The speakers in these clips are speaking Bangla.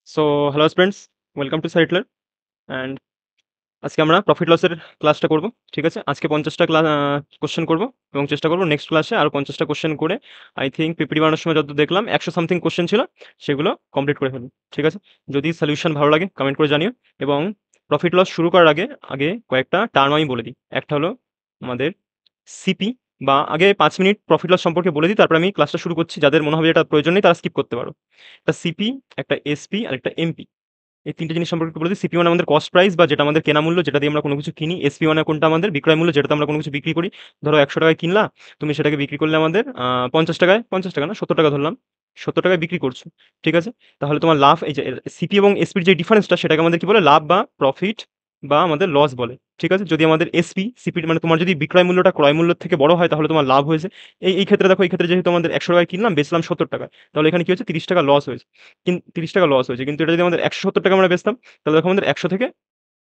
So hello friends, welcome to সাইটলার। অ্যান্ড আজকে আমরা প্রফিট লসের ক্লাসটা করব। ঠিক আছে, আজকে 50টা কোশ্চেন করব এবং চেষ্টা করব নেক্সট ক্লাসে আরও 50টা কোশ্চেন করে আই থিঙ্ক পিপিটি বানানোর সময় যত দেখলাম 100 সামথিং কোশ্চেন ছিল, সেগুলো কমপ্লিট করে ফেলবো। ঠিক আছে, যদি সলিউশন ভালো লাগে কমেন্ট করে জানিও। এবং প্রফিট লস শুরু করার আগে আগে কয়েকটা টার্ম আমি বলে দিই। একটা হলো আমাদের সিপি, বা আগে 5 মিনিট প্রফিট লস সম্পর্কে বলে দিই, তারপর আমি ক্লাসটা শুরু করছি। যাদের মনে হবে এটা প্রয়োজন নেই তারা স্কিপ করতে পারো। একটা সিপি, একটা এসপি আর একটা এমপি, এই ৩ টে জিনিস সম্পর্কে একটু বলে দিই। সিপি মানে আমাদের কস্ট প্রাইস, বা যেটা আমাদের কেনা মূল্য, যেটা দিয়ে আমরা কোনো কিছু কিনি। এসপি মানে কোনটা আমাদের বিক্রয় মূল্য, যেটাতে আমরা কোনো কিছু বিক্রি করি। ধরো ১০০ টাকায় কিনলা, তুমি সেটাকে বিক্রি করলে আমাদের ৫০ টাকায়, ৫০ টাকা না ৭০ টাকা ধরলাম, ৭০ টাকায় বিক্রি করছো। ঠিক আছে? তাহলে তোমার লাভ, এই যে সিপি এবং এসপির যে ডিফারেন্সটা, সেটাকে আমাদের কি বলে? লাভ বা প্রফিট বা আমাদের লস বলে। ঠিক আছে? যদি আমাদের এসপি, সিপি মানে তোমার যদি বিক্রয় মূল্যটা ক্রয় মূল্যের থেকে বড় হয় তাহলে তোমার লাভ হয়েছে। এই ক্ষেত্রে দেখো, এই ক্ষেত্রে যেহেতু আমাদের ১০০ টাকায় কিনলাম, বেচলাম ৭০ টাকায়। তাহলে এখানে কি হচ্ছে? ৩০ টাকা লস হয়েছে। ৩০ টাকা লস হয়েছে। কিন্তু এটা যদি আমাদের ১৭০ টাকা আমরা বেচতাম, তাহলে দেখো আমাদের ১০০ থেকে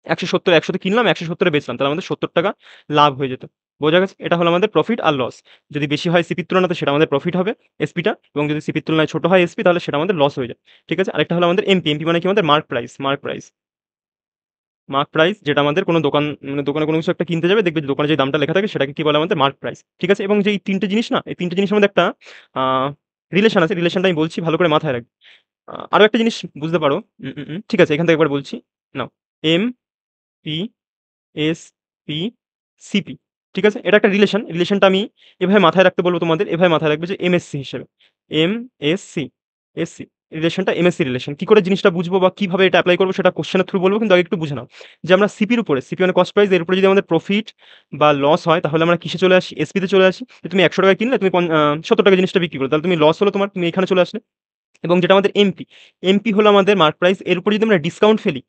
১৭০, ১০০ তে কিনলাম, ১৭০ এ বেচলাম। তাহলে আমাদের ৭০ টাকা লাভ হয়ে যেত। বোঝা গেছে? এটা হলো আমাদের প্রফিট আর লস। যদি বেশি হয় সিপির তুলনাতে, সেটা আমাদের প্রফিট হবে এসপিটা, এবং যদি সিপির তুলনায় ছোট হয় এসপি, তাহলে সেটা আমাদের লস হয়ে যায়। ঠিক আছে? আরেকটা হলো আমাদের এমপি। এমপি মানে কি? আমাদের মার্ক প্রাইস। মার্ক প্রাইস যেটা আমাদের কোনো দোকান, মানে দোকানে কোনো কিছু একটা কিনতে যাবে, দেখবে যে দোকানে যে দামটা লেখা থাকে সেটাকে কি বলে? আমাদের মার্ক প্রাইস। ঠিক আছে? এবং যে এই ৩ টে জিনিস না, এই ৩ টে জিনিসের মধ্যে একটা আ রিলেশন আছে। রিলেশনটা আমি বলছি, ভালো করে মাথায় রাখবে। আরো একটা জিনিস বুঝতে পারো। ঠিক আছে, এখান থেকে একবার বলছি। নাও, M, P, S, P, CP. ঠিক আছে? এটা একটা রিলেশন। রিলেশনটা আমি এভাবে মাথায় রাখতে বলব তোমাদের। এভাবে মাথায় রাখবে যে এমএসসি হিসেবে। MSc, SC. রিলেশনটা এমএসসি রিলেশন। কি করে জিনিসটা বুঝবো বা কিভাবে এটা এপ্লাই করব সেটা কোয়েশ্চেনের থ্রু বলব, কিন্তু আগে একটু বুঝে নাও। যে আমরা সিপির উপরে, সিপি মানে কস্ট প্রাইস, এর উপরে যদি আমাদের প্রফিট বা লস হয় তাহলে আমরা কিসে চলে আসি? এসপি তে চলে আসি। যে তুমি ১০০ টাকায় কিনলে, তুমি ৭০ টাকায় জিনিসটা বিক্রি করলে, তাহলে তুমি লস হলো তোমার, তুমি এখানে চলে আসলে। এবং যেটা আমাদের এমপি, এমপি হলো আমাদের মার্ক প্রাইস। এর উপরে যদি আমরা ডিসকাউন্ট ফেলি,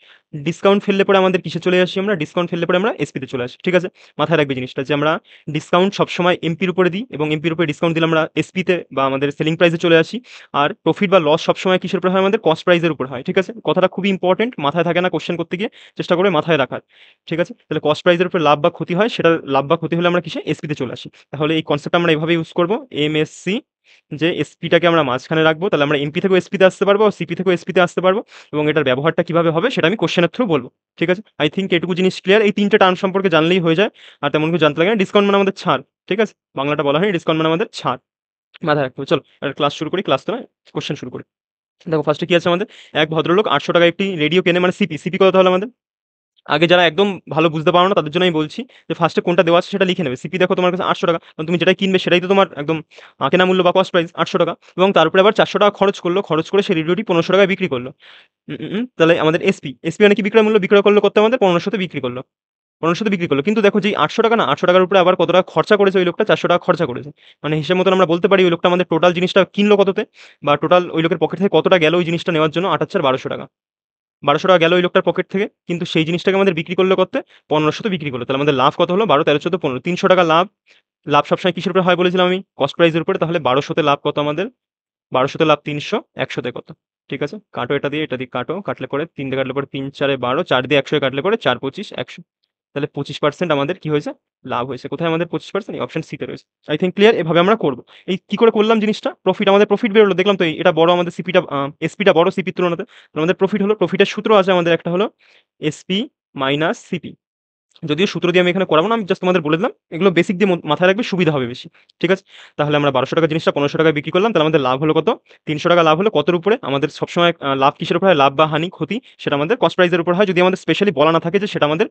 ডিসকাউন্ট ফেললে পরে আমাদের কিসে চলে আসি? আমরা ডিসকাউন্ট ফেললে পরে আমরা এসপিতে চলে আসি। ঠিক আছে? মাথায় রাখবে জিনিসটা, যে আমরা ডিসকাউন্ট সবসময় এমপির উপরে দিই, এবং এমপির উপরে ডিসকাউন্ট দিলে আমরা এসপিতে বা আমাদের সেলিং প্রাইসে চলে আসি। আর প্রফিট বা লস সবসময় কিসের উপর হয়? আমাদের কস্ট প্রাইসের উপর হয়। ঠিক আছে? কথাটা খুবই ইম্পর্টেন্ট, মাথায় থাকে না কোশ্চেন করতে গিয়ে, চেষ্টা করে মাথায় রাখার। ঠিক আছে? তাহলে কস্ট প্রাইসের উপর লাভ বা ক্ষতি হয়, সেটার লাভ বা ক্ষতি হলে আমরা কিসে? এসপিতে চলে আসি। তাহলে এই কনসেপ্ট আমরা এভাবে ইউজ করব, এমএসসি, যে এসপিটাকে আমরা মাঝখানে রাখবো, তাহলে আমরা এমপি থেকেও এসপিতে আসতে পারবো, সিপি থেকেও এসপিতে আসতে পারবো। এবং এটার ব্যবহারটা কিভাবে হবে সেটা আমি কোশ্চেনের থ্রু বলবো। ঠিক আছে? আই থিঙ্ক এটুকু জিনিস ক্লিয়ার। এই ৩ টে টার্ম সম্পর্কে জানলেই হয়ে যায়, আর তেমন কিছু জানতে লাগে না। ডিসকাউন্ট মানে আমাদের ছাড়। ঠিক আছে? বাংলাটা বলা হয়নি, ডিসকাউন্ট মানে আমাদের ছাড়। মাথায় রাখতে হবে। চলো ক্লাস শুরু করি। ক্লাস তো নয়, কোশ্চেন শুরু করি। দেখো ফার্স্টে কি আছে আমাদের? এক ভদ্রলোক ৮০০ টাকায় একটি রেডিও কেনে, মানে সিপি। সিপি কত তাহলে আমাদের? আগে যারা একদম ভালো বুঝতে পারো না তাদের জন্য আমি বলছি, যে ফার্স্টে কোনটা দেওয়া আছে সেটা লিখে নেবে। সিপি দেখো তোমার কাছে ৮০০ টাকা, কারণ তুমি যেটাই কিনবে সেটাই তো তোমার একদম কেনা মূল্য বা কস্ট প্রাইস ৮০০ টাকা। এবং তার উপরে আবার ৪০০ টাকা খরচ করলো, খরচ করে সেই রেডিওটি ১৫০০ টাকায় বিক্রি করলো। তাহলে আমাদের এসপি, এসপি মানে কি? বিক্রয় মূল্য। বিক্রয় করলো কত? আমাদের ১৫০০ তে বিক্রি করলো। ১৫০০ তে বিক্রি করলো। কিন্তু দেখো যেই ৮০০ টাকা না, ৮০০ টাকার উপরে আবার কত টাকা খরচা করেছে ওই লোকটা? ৪০০ টাকা খরচা করেছে। মানে হিসেব মতন আমরা বলতে পারি ওই লোকটা আমাদের টোটাল জিনিসটা কিনলো কততে, বা টোটাল ওই লোকের পকেট থেকে কতটা গেল ওই জিনিসটা নেওয়ার জন্য? ৮ আর ৪ ১২০০ টাকা। ১২০০ টাকা গেল ওই লোকটার পকেট থেকে। কিন্তু সেই জিনিসটাকে আমাদের বিক্রি করলো কতে? ১৫০০ তে বিক্রি করলো। তাহলে আমাদের লাভ কত হলো? ১২, ১৩, ১৪, ১৫, ৩০০ টাকা লাভ। লাভ সবসময় কিসের উপরে হয় বলেছিলাম আমি? কস্ট প্রাইস এর উপরে। তাহলে ১২০০ তে লাভ কত আমাদের? ১২০০ তে লাভ ৩০০, ১০০ তে কত? ঠিক আছে? কাটো এটা দিয়ে, এটা দিয়ে কাটো। কাটলে পরে ৩ দিয়ে কাটলে পরে ৩ ৪ এ ১২, ৪ দিয়ে ১০০ এ কাটলে পরে ৪ ২৫ ১০০। তাহলে ২৫% আমাদের কি হয়েছে? লাভ হয়েছে। কোথায় আমাদের ২৫%? এই অপশন সি তে রয়েছে। I think clear. এভাবে আমরা করব। এই কি করে করলাম জিনিসটা? প্রফিট, আমাদের প্রফিট বেরোলো দেখলাম তো, এটা বড় আমাদের সিপিটা, এসপিটা বড় সিপির তুলনাতে। তাহলে আমাদের প্রফিট হলো। প্রফিটের সূত্র আছে আমাদের, একটা হলো এসপি মাইনাস সিপি। যদিও সূত্র দিয়ে আমি এখানে করাবো না, আমি জাস্ট তোমাদের বলে দিলাম। এগুলো বেসিক দিয়ে মাথায় রাখবে, সুবিধা হবে বেশি। ঠিক আছে? তাহলে আমরা ১২০০ টাকার জিনিসটা ১৫০০ টাকায় বিক্রি করলাম। তাহলে আমাদের লাভ হলো কত? ৩০০ টাকা লাভ হলো। কতের উপরে? আমাদের সবসময় লাভ কিসের উপর হয়? লাভ বা হানি, ক্ষতি, সেটা আমাদের কস্ট প্রাইস এর উপর হয়। যদি আমাদের স্পেশালি বলা না থাকে যে সেটা আমাদের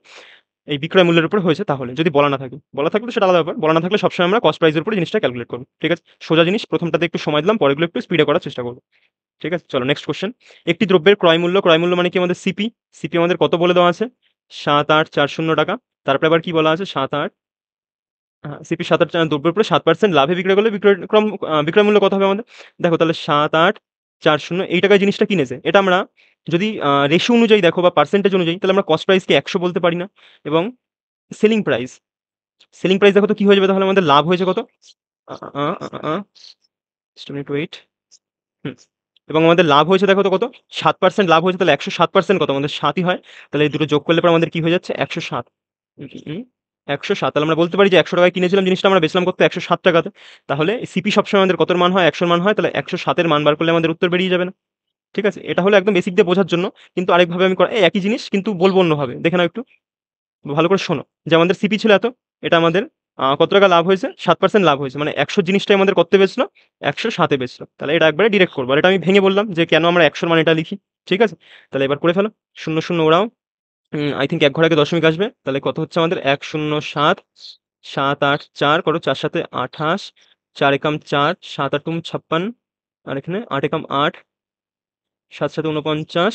এই বিক্রয় মূল্যের উপর হয়েছে তাহলে। যদি বলা না থাকে, বলা থাকলে তো সেটা আলাদা ব্যাপার। বলা না থাকলে সবসময় আমরা কস্ট প্রাইস এর উপরে জিনিসটা ক্যালকুলেট করব। ঠিক আছে? সোজা জিনিস। প্রথমটাতে একটু সময় দিলাম, পরেরগুলো একটু স্পিডে করার চেষ্টা করব। ঠিক আছে? চলো নেক্সট কোয়েশ্চেন। একটি দ্রব্যের ক্রয় মূল্য, ক্রয় মূল্য মানে কি? আমাদের সিপি। সিপি আমাদের কত বলে দেওয়া আছে? ৭৮৪০ টাকা। তারপরে আবার কি বলা আছে? ৭৮, সিপি ৭৮, দ্রব্যের উপরে ৭% লাভে বিক্রয় করলে বিক্রয় মূল্য কত হবে আমাদের? দেখো তাহলে ৭৮৪০ এই টাকায় জিনিসটা কিনেছে। এটা আমরা যদি রেশিও অনুযায়ী দেখো বা পার্সেন্টেজ অনুযায়ী, তাহলে আমরা কস্ট প্রাইসকে ১০০ বলতে পারি না? এবং সেলিং প্রাইস, সেলিং প্রাইস দেখো তো কি হয়ে যাবে? তাহলে আমাদের লাভ হয়েছে কত? আ আ আ আ জাস্ট মিনিট ওয়েট। হুম। এবং আমাদের লাভ হয়েছে দেখো তো কত? ৭% লাভ হয়েছে। তাহলে ১০৭% কত? আমাদের ৭ ই হয়। তাহলে এই দুটো যোগ করলে পরে আমাদের কি হয়ে যাচ্ছে? ১০৭। উম উম ১০৭। তাহলে আমরা বলতে পারি যে ১০০ টাকায় কিনেছিলাম জিনিসটা, আমরা বেচলাম কত? ১০৭ টাকাতে। তাহলে সিপি সবসময় আমাদের কতর মান হয়? ১০০ র মান হয়। তাহলে ১০৭ এর মান বার করলে আমাদের উত্তর বেরিয়ে যাবে না? ঠিক আছে? এটা হলো একদম বেসিক দিয়ে বোঝার জন্য। কিন্তু আরেকভাবে আমি এই একই জিনিস কিন্তু বলব অন্যভাবে। দেখে নাও একটু। ভালো করে শোনো। যে আমাদের সিপি ছিল এত, এটা আমাদের কত টাকা লাভ হয়েছে? ৭% লাভ হয়েছে। মানে ১০০ জিনিসটাই আমাদের কত্তে বেচলো? ১০৭ এ বেচলো। তাহলে এটা একবারে ডিরেক্ট করবো। আর এটা আমি ভেঙে বললাম যে কেন আমরা ১০০ র মানেটা লিখি। ঠিক আছে? তাহলে এবার করে ফেলো। ০, ০ ওড়াও। আই থিংক ১ ঘর আগে দশমিক আসবে। তাহলে কত হচ্ছে আমাদের? ১০৭, ৭, ৮, ৪ করো। ৪ ৭ এ ২৮, ৪ একাম ৪, ৭ ৮ ৫৬ আর এখানে ৮ একাম ৮, ৭ ৭ ৪৯,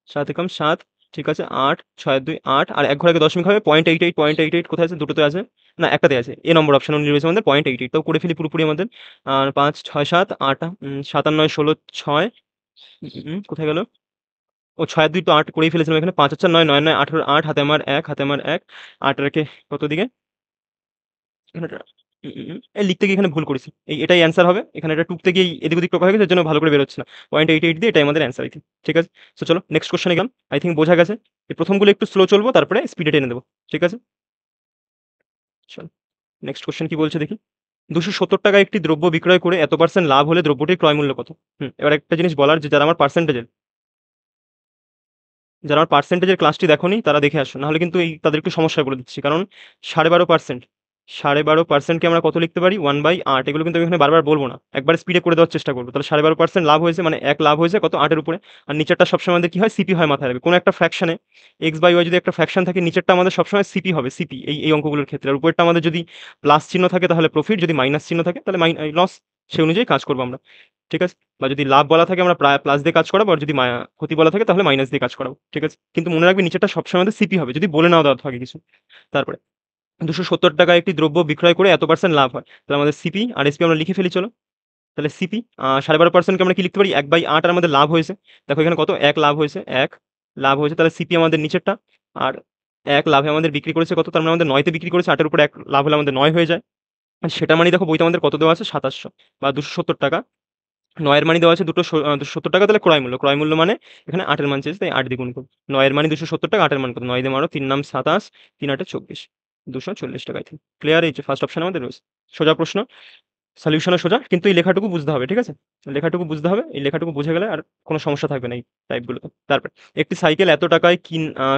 ৭ একাম ৭, ঠিক আছে ৮, ৬ ২ ৮ আর ১ ঘর আগে দশমিক হবে 0.88, 0.88 কোথায় আছে? দুটোতে আছে। না একটাতেই আছে। এ নম্বর অপশন অনুযায়ী রয়েছে আমাদের 0.88 তাও করে ফেলি পুরোপুরি আমাদের। আর ৫ ৬ ৭ ৮ ৭ আর ৯ ১৬ ৬ কোথায় গেল? ও ৬ আর ২ তো ৮ করেই ফেলেছিলাম এখানে। ৫ আর ৪ ৯, ৯ আর ৯ ১৮, ৮ হাতে আমার ১, হাতে আমার ১, ৮ আর একে কত দিকে? এখানে এই লিখতে গিয়ে এখানে ভুল করেছি। এটাই অ্যান্সার হবে। এখানে এটা টুকতে গিয়ে এদিক ওদিক টোকা হয়ে গেছে, এর জন্য ভালো করে বের হচ্ছে না। 0.88 দিয়ে এটাই আমাদের অ্যান্সার আই থিংক। ঠিক আছে? সো চলো নেক্সট কোয়েশ্চেনে গেলাম। আই থিংক বোঝা গেছে। এই প্রথমগুলো একটু স্লো চলবো, তারপরে স্পিডে টেনে দেবো। ঠিক আছে? চলো। নেক্সট কোয়েশ্চেন কি বলছে দেখি। ৳২৭০ একটি দ্রব্য বিক্রয় করে এত% লাভ হলে দ্রব্যটির ক্রয় মূল্য কত? এবার একটা জিনিস বলার যে যারা আমার পার্সেন্টেজের ক্লাসটি দেখোনি তারা দেখে আসো। নাহলে কিন্তু তাদের একটু সমস্যায় বলে দিচ্ছি। কারণ 12.5% 12.5% কে আমরা কত লিখতে পারি? 1/8 এগুলো কিন্তু আমি এখানে বারবার বলব না। একবার স্পিডে করে দেওয়ার চেষ্টা করব। তাহলে 12.5% লাভ হয়েছে মানে ১ লাভ হয়েছে কত? ৮ এর উপরে। আর নিচেরটা সবসময় আমাদের কি হয়? সিপি হয় মাথায় রাখবে। কোনো একটা ফ্র্যাকশনে x/y যদি একটা ফ্র্যাকশন থাকে নিচেরটা আমাদের সবসময় সিপি হবে। সিপি এই অঙ্কগুলোর ক্ষেত্রে। আর উপরেরটা আমাদের যদি প্লাস চিহ্ন থাকে তাহলে প্রফিট, যদি মাইনাস চিহ্ন থাকে তাহলে লস। সেই অনুযায়ী কাজ করব আমরা। ঠিক আছে? বা যদি লাভ বলা থাকে আমরা প্লাস দিয়ে কাজ করাবো, আর যদি ক্ষতি বলা থাকে তাহলে মাইনাস দিয়ে কাজ করাবো। ঠিক আছে? কিন্তু মনে রাখবে নিচেরটা সবসময় আমাদের সিপি হবে। যদি বলে নাও দেওয়া থাকে কিছু। তারপরে ৳২৭০ একটি দ্রব্য বিক্রয় করে এত% লাভ হয়। তাহলে আমাদের সিপি আর এসপি আমরা লিখে ফেলি চলো। তাহলে সিপি 12.5% কে আমরা কি লিখতে পারি? 1/8 আর আমাদের লাভ হয়েছে। দেখো এখানে কত? ১ লাভ হয়েছে, ১ লাভ হয়েছে। তাহলে সিপি আমাদের নিচেরটা। আর ১ লাভে আমাদের বিক্রি করেছে কত? তার মানে আমাদের ৯ তে বিক্রি করেছে। ৮ এর উপরে ১ লাভ হলে আমাদের ৯ হয়ে যায়। আর সেটা মানেই দেখো বইতে আমাদের কত দেওয়া আছে? ২৭০০ বা ৳২৭০। ৯ এর মানি দেওয়া আছে ৳২৭০ তাহলে ক্রয় মূল্য। ক্রয় মূল্য মানে এখানে ৮ এর মান চেয়েছে তাই ৮ দিয়ে গুণ করব। ৯ এর মানি ৳২৭০, ৮ এর মান কত? ৯ দিয়ে মারো, ৩ নাম ২৭, ৩ ৮ ২৪, ৳২৪০ আই থিংক। ক্লিয়ার? এই যে ফার্স্ট অপশন আমাদের রয়েছে। সোজা প্রশ্ন। সলিউশনও সোজা। কিন্তু এই লেখাটুকু বুঝতে হবে। ঠিক আছে? লেখাটুকু বুঝতে হবে। এই লেখাটুকু বুঝে গেলে আর কোন সমস্যা থাকবে না এই টাইপগুলোতে। তারপর একটি সাইকেল এত টাকায়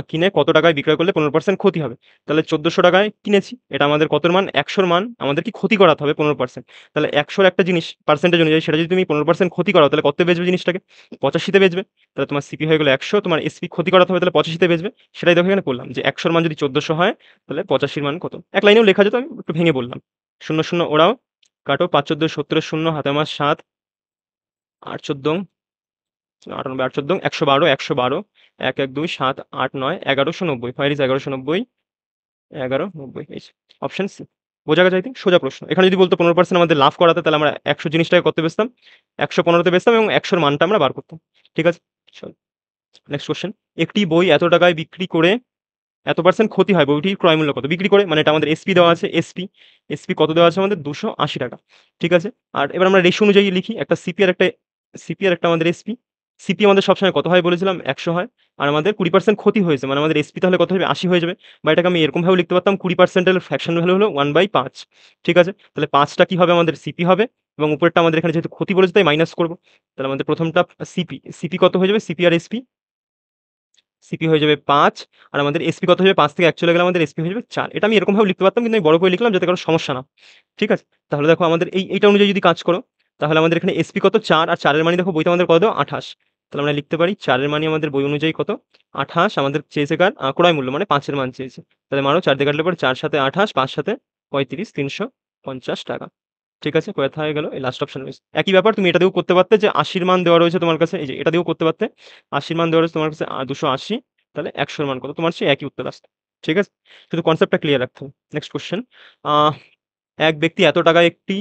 কিনে কত টাকায় বিক্রয় করলে 15% ক্ষতি হবে? তাহলে ৳১৪০০ কিনেছি। এটা আমাদের কতর মান? ১০০ র মান আমাদের কি ক্ষতি করাতে হবে 15%। তাহলে ১০০ র একটা জিনিস পার্সেন্টেজ অনুযায়ী সেটা যদি তুমি 15% ক্ষতি করাও তাহলে কততে বেচবে জিনিসটাকে? ৮৫ তে বেচবে। তাহলে তোমার সিপি হয়ে গেল ১০০, তোমার এসপি ক্ষতি করাতে হবে তাহলে ৮৫ তে বেচবে। সেটাই দেখো এখানে করলাম যে ১০০ র মান যদি ১৪০০ হয় তাহলে ৮৫ র মান কত? এক লাইনেও লেখা যেত, আমি একটু ভেঙে বললাম। ০ ০ ওড়াও। কাটো ৫ ১৪ ৭০ এর ০ হাতে আমার ৭, ৮ ১৪ ৯৮ ৮ ১৪ ১১২ ১১২ ১ ১ ২ ৭ ৮ ৯ ১১৯০ হোয়ার ইজ ১১৯০? ১১৯০ এই যে অপশন সি। বোঝা গেছে আই থিংক? সোজা প্রশ্ন। এখানে যদি বলতো ১৫% আমাদের লাভ করাতে তাহলে আমরা ১০০ জিনিসটাকে কত বেচতাম? ১১৫ তে বেচতাম এবং ১০০ র মানটা আমরা বার করতাম। ঠিক আছে? চল নেক্সট কোয়েশ্চেন। একটি বই এত টাকায় বিক্রি করে এত% ক্ষতি হয়, বইটির ক্রয় মূল্য কত? বিক্রি করে মানে এটা আমাদের এসপি দেওয়া আছে। এসপি কত দেওয়া আছে আমাদের? ৳২৮০। ঠিক আছে? আর এবার আমরা রেশিও অনুযায়ী লিখি। একটা সিপি আর একটা আমাদের এসপি। সিপি আমাদের সবসময় কত হয় বলেছিলাম? ১০০ হয়। আর আমাদের 20% ক্ষতি হয়েছে। মানে আমাদের এসপি তাহলে কত হবে? ৮০ হয়ে যাবে। বা এটাকে আমি এরকমভাবেও লিখতে পারতাম 20% এর ফ্র্যাকশন ভ্যালু হলো 1/5। ঠিক আছে? তাহলে ৫ টা কি হবে? আমাদের সিপি হবে এবং উপরেরটা আমাদের এখানে যেহেতু ক্ষতি বলেছে তাই মাইনাস করব। তাহলে আমাদের প্রথমটা সিপি কত হয়ে যাবে? সিপি আর এসপি সিপি হয়ে যাবে ৫ আর আমাদের এসপি কত হয়ে যাবে? ৫ থেকে ১ চলে গেলে আমাদের এসপি হয়ে যাবে ৪। এটা আমি এরকমভাবেও লিখতে পারতাম কিন্তু আমি বড় করে লিখলাম যাতে কারো সমস্যা না। ঠিক আছে? তাহলে দেখো আমাদের এইটা অনুযায়ী যদি কাজ করো, তাহলে আমাদের এখানে এসপি কত? ৪ আর ৪ এর মানি দেখো বইতে আমাদের কত দেওয়া? ২৮। তাহলে আমরা লিখতে পারি ৪ এর মানি আমাদের বই অনুযায়ী কত? ২৮ আমাদের চেয়েছে কার? ক্রয় মূল্য মানে ৫ এর মান চেয়েছে। তাহলে মারো ৪ দিয়ে কাটলে পরে ৪ ৭ এ ২৮, ৫ ৭ এ ৩৫, ৳৩৫০। ঠিক আছে? কোথায় গেল? এই লাস্ট অপশন রয়েছে। একই ব্যাপার তুমি এটা দিয়েও করতে পারতে যে ৮০ র মান দেওয়া রয়েছে তোমার কাছে। এই যে এটা দিয়েও করতে পারতে। ৮০ র মান দেওয়া রয়েছে তোমার কাছে ২৮০, তাহলে ১০০ এর মান কত? তোমার সেই একই উত্তর আসতো। ঠিক আছে? শুধু কনসেপ্টটা ক্লিয়ার রাখতে হবে। Next question. আ এক ব্যক্তি এত টাকায় একটি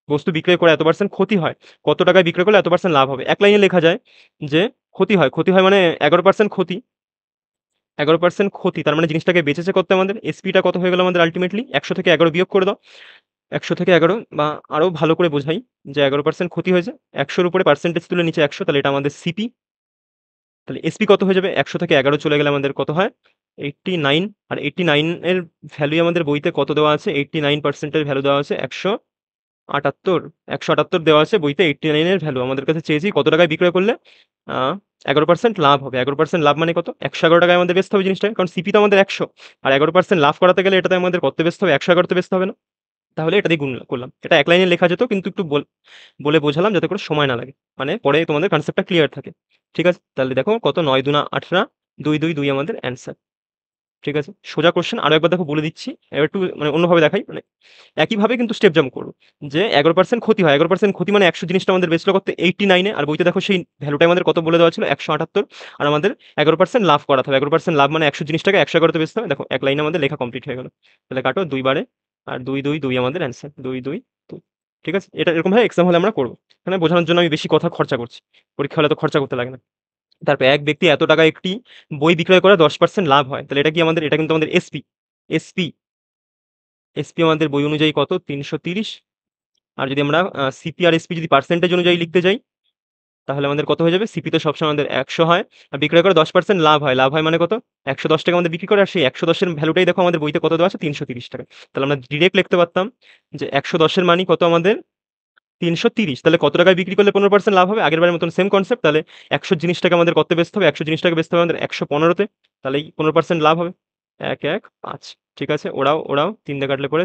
বস্তু বিক্রয় করে এত% ক্ষতি হয়। কত টাকায় বিক্রয় করলে এত% লাভ হবে? এক লাইনে লেখা যায় যে ক্ষতি হয়। ক্ষতি হয় মানে ১১% ক্ষতি। ১১% ক্ষতি তার মানে জিনিসটাকে বেচেছে কত আমাদের? এসপিটা কত হয়ে গেল আমাদের আল্টিমেটলি? ১০০ থেকে ১১ বিয়োগ করে দাও। ১০০ থেকে ১১ বা আরো ভালো করে বোঝাই যে ১১% ক্ষতি হয়েছে। ১০০ র উপরে পার্সেন্টেজ তুলে নিচে ১০০ তাহলে এটা আমাদের সিপি। তাহলে এসপি কত হয়ে যাবে? ১০০ থেকে ১১ চলে গেলে আমাদের কত হয়? 89 আর 89 এর ভ্যালুই আমাদের বইতে কত দেওয়া আছে? 89% এর ভ্যালু দেওয়া আছে ১০০ 78, 178 দেওয়া আছে বইতে। 89 এর ভ্যালু আমাদের কাছে চেয়েছি কত টাকায় বিক্রয় করলে 11% লাভ হবে। 11% লাভ মানে কত? 111 টাকায় আমাদের বেচতে হবে জিনিসটাকে, কারণ সিপি তো আমাদের 100, আর 11% লাভ করাতে গেলে এটাতে আমাদের কত বেচতে হবে? 111 তে বেচতে হবে না? তাহলে এটা দিয়ে গুণ করলাম। এটা এক লাইনে লেখা যেত, কিন্তু একটু বলে বোঝালাম যাতে করে সময় না লাগে, মানে পরে তোমাদের কনসেপ্টটা ক্লিয়ার থাকে। ঠিক আছে, তাহলে দেখো কত, 9 দুনা 18, 2 2 2 আমাদের অ্যান্সার। ঠিক আছে, সোজা কোশ্চেন আরো একবার দেখো বলে দিচ্ছি, এবার একটু মানে অন্যভাবে দেখাই, মানে একইভাবে কিন্তু স্টেপ জাম্প করবো। যে 11% ক্ষতি হয়, 11% ক্ষতি মানে 100 জিনিসটা আমাদের বেচলো করতে 89 এ, আর বইতে দেখো সেই ভ্যালুটা আমাদের কত বলে দেওয়া ছিল 178, আর আমাদের 11% লাভ করাতে হবে। 11% লাভ মানে 100 জিনিসটাকে 111 তে বেচতে হবে। দেখো এক লাইনে আমাদের লেখা কমপ্লিট হয়ে গেল। তাহলে কাটো 2 বারে, আর 2 2 2 আমাদের অ্যান্সার, 2 2 2। ঠিক আছে, এটা এরকম ভাবে এক্সাম হলে আমরা করবো। এখানে বোঝানোর জন্য আমি বেশি কথা খরচা করছি, পরীক্ষা হলে তো খরচা করতে লাগে না। তারপর এক ব্যক্তি এত টাকা একটি বই বিক্রয় করে 10% লাভ হয়, তাহলে এটা কি আমাদের, এটা কিন্তু আমাদের এসপি। এসপি এসপি আমাদের বই অনুযায়ী কত? 330। আর যদি আমরা সিপি আর এসপি যদি পার্সেন্টেজ অনুযায়ী লিখতে যাই, তাহলে আমাদের কত হয়ে যাবে? সিপি তো সবসময় আমাদের 100 হয়, আর বিক্রয় করে 10% লাভ হয়। লাভ হয় মানে কত? 110 টাকা আমাদের বিক্রি করে, আর সেই 110 এর ভ্যালুটাই দেখো আমাদের বইতে কত দেওয়া আছে? 330 টাকা। তাহলে আমরা ডিরেক্ট লিখতে পারতাম যে 110 এর মানই কত আমাদের? 330। তাহলে কত টাকায় বিক্রি করলে 15% লাভ হবে? আগেরবারের মতন সেম কনসেপ্ট। তাহলে 100 জিনিসটাকে আমাদের কত বেচতে হবে? 100 জিনিসটাকে বেচতে হবে আমাদের 115 তে। তাহলেই 15% লাভ হবে। 1 1 5। ঠিক আছে, ওরাও ওরাও 3 দিয়ে কাটলে পরে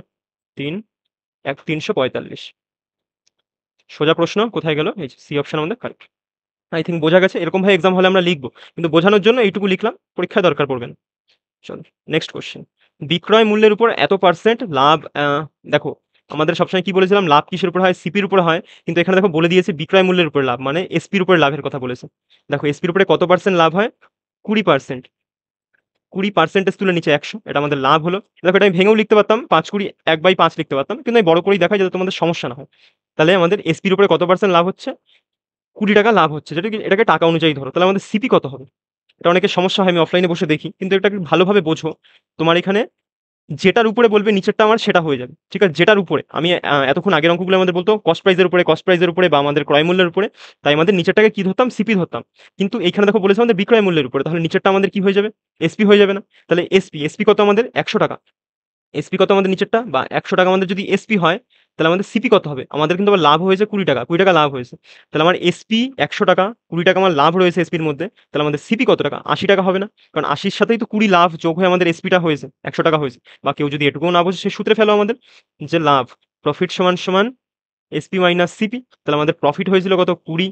3 1 345। সোজা প্রশ্ন কোথায় গেল? এই সি অপশন আমাদের কারেক্ট। আই থিঙ্ক বোঝা গেছে। এরকম ভাবে এক্সাম হলে আমরা লিখবো, কিন্তু বোঝানোর জন্য এইটুকু লিখলাম, পরীক্ষায় দরকার পড়বে না। চলো নেক্সট কোশ্চেন। বিক্রয় মূল্যের উপর এত পার্সেন্ট লাভ, দেখো আমাদের সবসময় কি বলেছিলাম, লাভ কিসের উপর হয়? সিপির উপর হয়। কিন্তু এখানে দেখো বলে দিয়েছে বিক্রয় মূল্যের উপর লাভ, মানে এসপির উপরে লাভের কথা বলেছে। দেখো এসপির উপরে কত পার্সেন্ট লাভ হয়? 20%। 20% তুলে নিচে 100, এটা আমাদের লাভ হলো। দেখো এটা আমি ভেঙেও লিখতে পারতাম, 5 20 1/5 লিখতে পারতাম, কিন্তু আমি বড় করেই দেখাই যাতে তোমাদের সমস্যা না হয়। তাহলে আমাদের এসপির উপরে কত পার্সেন্ট লাভ হচ্ছে? 20 টাকা লাভ হচ্ছে, যেটা কি এটাকে টাকা অনুযায়ী ধরো। তাহলে আমাদের সিপি কত হবে? এটা অনেকের সমস্যা হয়, আমি অফলাইনে বসে দেখি, কিন্তু এটাকে ভালোভাবে বোঝো। তোমার এখানে যেটার উপরে বলবে নিচেরটা আমার সেটা হয়ে যাবে। ঠিক আছে, যেটার উপরে আমি এতক্ষণ আগের অঙ্কগুলো আমাদের বলতো কস্ট প্রাইজের উপরে, কস্ট প্রাইজের উপরে বা আমাদের ক্রয় মূল্যের উপরে, তাই আমাদের নিচেরটাকে কি ধরতাম? সিপি ধরতাম। কিন্তু এইখানে দেখো বলেছে আমাদের বিক্রয় মূল্যের উপরে, তাহলে নিচেরটা আমাদের কি হয়ে যাবে? এসপি হয়ে যাবে না? তাহলে এসপি কত আমাদের? 100 টাকা। এসপি কত আমাদের নিচেরটা? বা 100 টাকা আমাদের যদি এসপি হয়, তাহলে আমাদের সিপি কত হবে? আমাদের কিন্তু আবার লাভ হয়েছে 20 টাকা, 20 টাকা লাভ হয়েছে। তাহলে আমার এসপি 100 টাকা, 20 টাকা আমার লাভ রয়েছে এসপির মধ্যে। তাহলে আমাদের সিপি কত টাকা? 80 টাকা হবে না? কারণ 80 সাথেই তো 20 লাভ যোগ হয়ে আমাদের এসপিটা হয়েছে 100 টাকা হয়েছে। বা কেউ যদি এটুকুও না বোঝে, সে সূত্রে ফেলো আমাদের, যে লাভ প্রফিট সমান সমান এসপি মাইনাস সিপি। তাহলে আমাদের প্রফিট হয়েছিল কত? 20।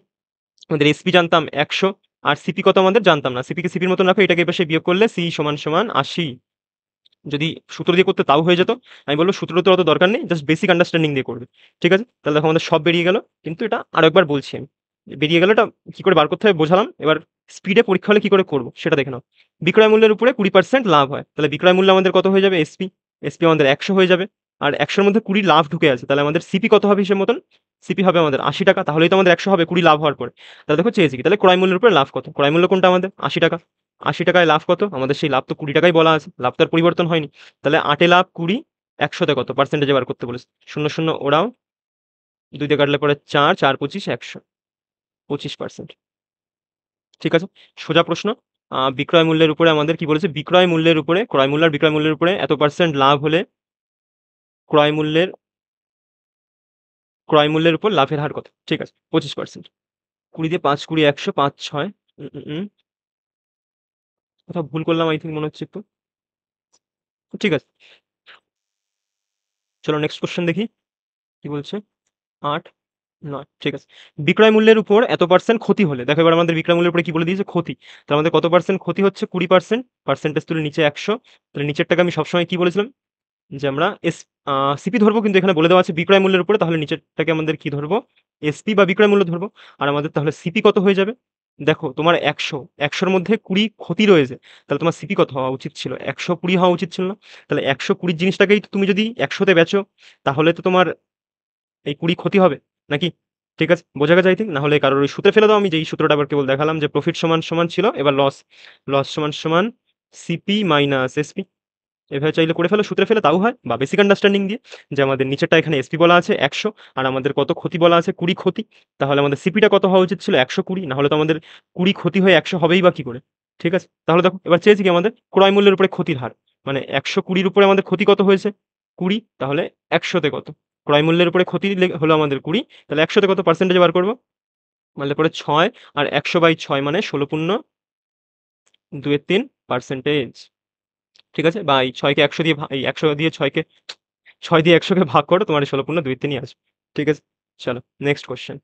আমাদের এসপি জানতাম 100, আর সিপি কত আমাদের জানতাম না। সিপিকে সিপির মতন রাখো, এটাকে এপাশে বিয়োগ করলে সি সমান সমান 80। যদি সূত্র দিয়ে করতে তাও হয়ে যেত। আমি বলবো সূত্র তো অত দরকার নেই, জাস্ট বেসিক আন্ডারস্ট্যান্ডিং দিয়ে করবে। ঠিক আছে, তাহলে দেখো আমাদের সব বেরিয়ে গেল। কিন্তু এটা আরো একবার বলছি আমি, বেরিয়ে গেল, এটা কি করে বার করতে হবে বোঝালাম। এবার স্পিডে পরীক্ষা হলে কি করে করবো সেটা দেখে নাও। বিক্রয় মূল্যের উপরে 20% লাভ হয়, তাহলে বিক্রয় মূল্য আমাদের কত হয়ে যাবে? এসপি। এসপি আমাদের 100 হয়ে যাবে, আর 100-র মধ্যে 20 লাভ ঢুকে আছে, তাহলে আমাদের সিপি কত হবে হিসেব মতন? সিপি হবে আমাদের 80 টাকা। তাহলেই তো আমাদের 100 হবে 20 লাভ হওয়ার পরে। তাহলে দেখো চেয়েছি কি, তাহলে ক্রয় মূল্যের উপরে লাভ কত? ক্রয় মূল্য কোনটা আমাদের? 80 টাকা। 80 টাকায় লাভ কত? আমাদের সেই লাভ তো 20 টাকাই বলা আছে, লাভ তো আর পরিবর্তন হয়নি। তাহলে 8 এ লাভ 20, 100-তে কত পার্সেন্টেজে বার করতে বলেছে? শূন্য শূন্য ওরাও, 2 দিয়ে কাটলে পরে 4 4 25 100, 25%। ঠিক আছে, সোজা প্রশ্ন। বিক্রয় মূল্যের উপরে আমাদের কি বলেছে? বিক্রয় মূল্যের উপরে ক্রয় মূল্য আর বিক্রয় মূল্যের উপরে এত পার্সেন্ট লাভ হলে ক্রয় মূল্যের উপর লাভের হার কত? ঠিক আছে, 25%। 20 দিয়ে 5 20 100, 5 6 কোথাও ভুল করলাম আই থিঙ্ক, মনে হচ্ছে একটু। ঠিক আছে, চলো নেক্সট কোশ্চেন দেখি কি বলছে। 8 9, ঠিক আছে। বিক্রয় মূল্যের উপর এত পার্সেন্ট ক্ষতি হলে, দেখো এবার আমাদের বিক্রয় মূল্যের উপরে কি বলে দিয়েছে? ক্ষতি। তাহলে আমাদের কত পার্সেন্ট ক্ষতি হচ্ছে? 20%। পার্সেন্টেজ তুলে নিচে 100। তাহলে নিচেরটাকে আমি সবসময় কি বলেছিলাম, যে আমরা সিপি ধরবো, কিন্তু এখানে বলে দেওয়া আছে বিক্রয় মূল্যের উপরে, তাহলে নিচেরটাকে আমাদের কি ধরবো? এসপি বা বিক্রয় মূল্য ধরবো। আর আমাদের তাহলে সিপি কত হয়ে যাবে? দেখো তোমার 100-এর মধ্যে 20 ক্ষতি রয়েছে, তাহলে তোমার সিপি কত হওয়া উচিত ছিল? 120 হওয়া উচিত ছিল না? তাহলে 120 জিনিসটাকেই তো তুমি যদি 100-তে বেচো, তাহলে তো তোমার এই 20 ক্ষতি হবে নাকি? ঠিক আছে, বোঝা গেছে আই থিঙ্ক। না হলে কারোর ওই সূত্রে ফেলে দাও, আমি যেই সূত্রটা আবার কেবল দেখালাম, যে প্রফিট সমান সমান ছিল, এবার লস, সমান সমান সিপি মাইনাস এসপি। এভাবে চাইলে করে ফেলো, সূত্রে ফেলে তাও হয়, বা বেসিক আন্ডারস্ট্যান্ডিং দিয়ে, যে আমাদের নিচেরটা এখানে এসপি বলা আছে 100, আর আমাদের কত ক্ষতি বলা আছে? 20 ক্ষতি। তাহলে আমাদের সিপিটা কত হওয়া উচিত ছিল? 120। না হলে তো আমাদের 20 ক্ষতি হয়ে 100 হবেই বা কি করে? ঠিক আছে, তাহলে দেখো এবার চেয়েছি কি আমাদের ক্রয় মূল্যের উপরে ক্ষতির হার, মানে 120-র উপরে আমাদের ক্ষতি কত হয়েছে? 20। তাহলে 100-তে কত? ক্রয় মূল্যের উপরে ক্ষতি হলো আমাদের 20, তাহলে 100 তে কত পার্সেন্টেজ বার করব? মারলে পরে 6 আর 100/6 মানে 16.2-3%। ঠিক আছে? বা এই 6 কে 100 দিয়ে এই 100 দিয়ে 6 কে 6 দিয়ে 100 কে ভাগ করো, তোমার 16.2-3 আসবে। ঠিক আছে? চলো নেক্সট কোয়েশ্চেন।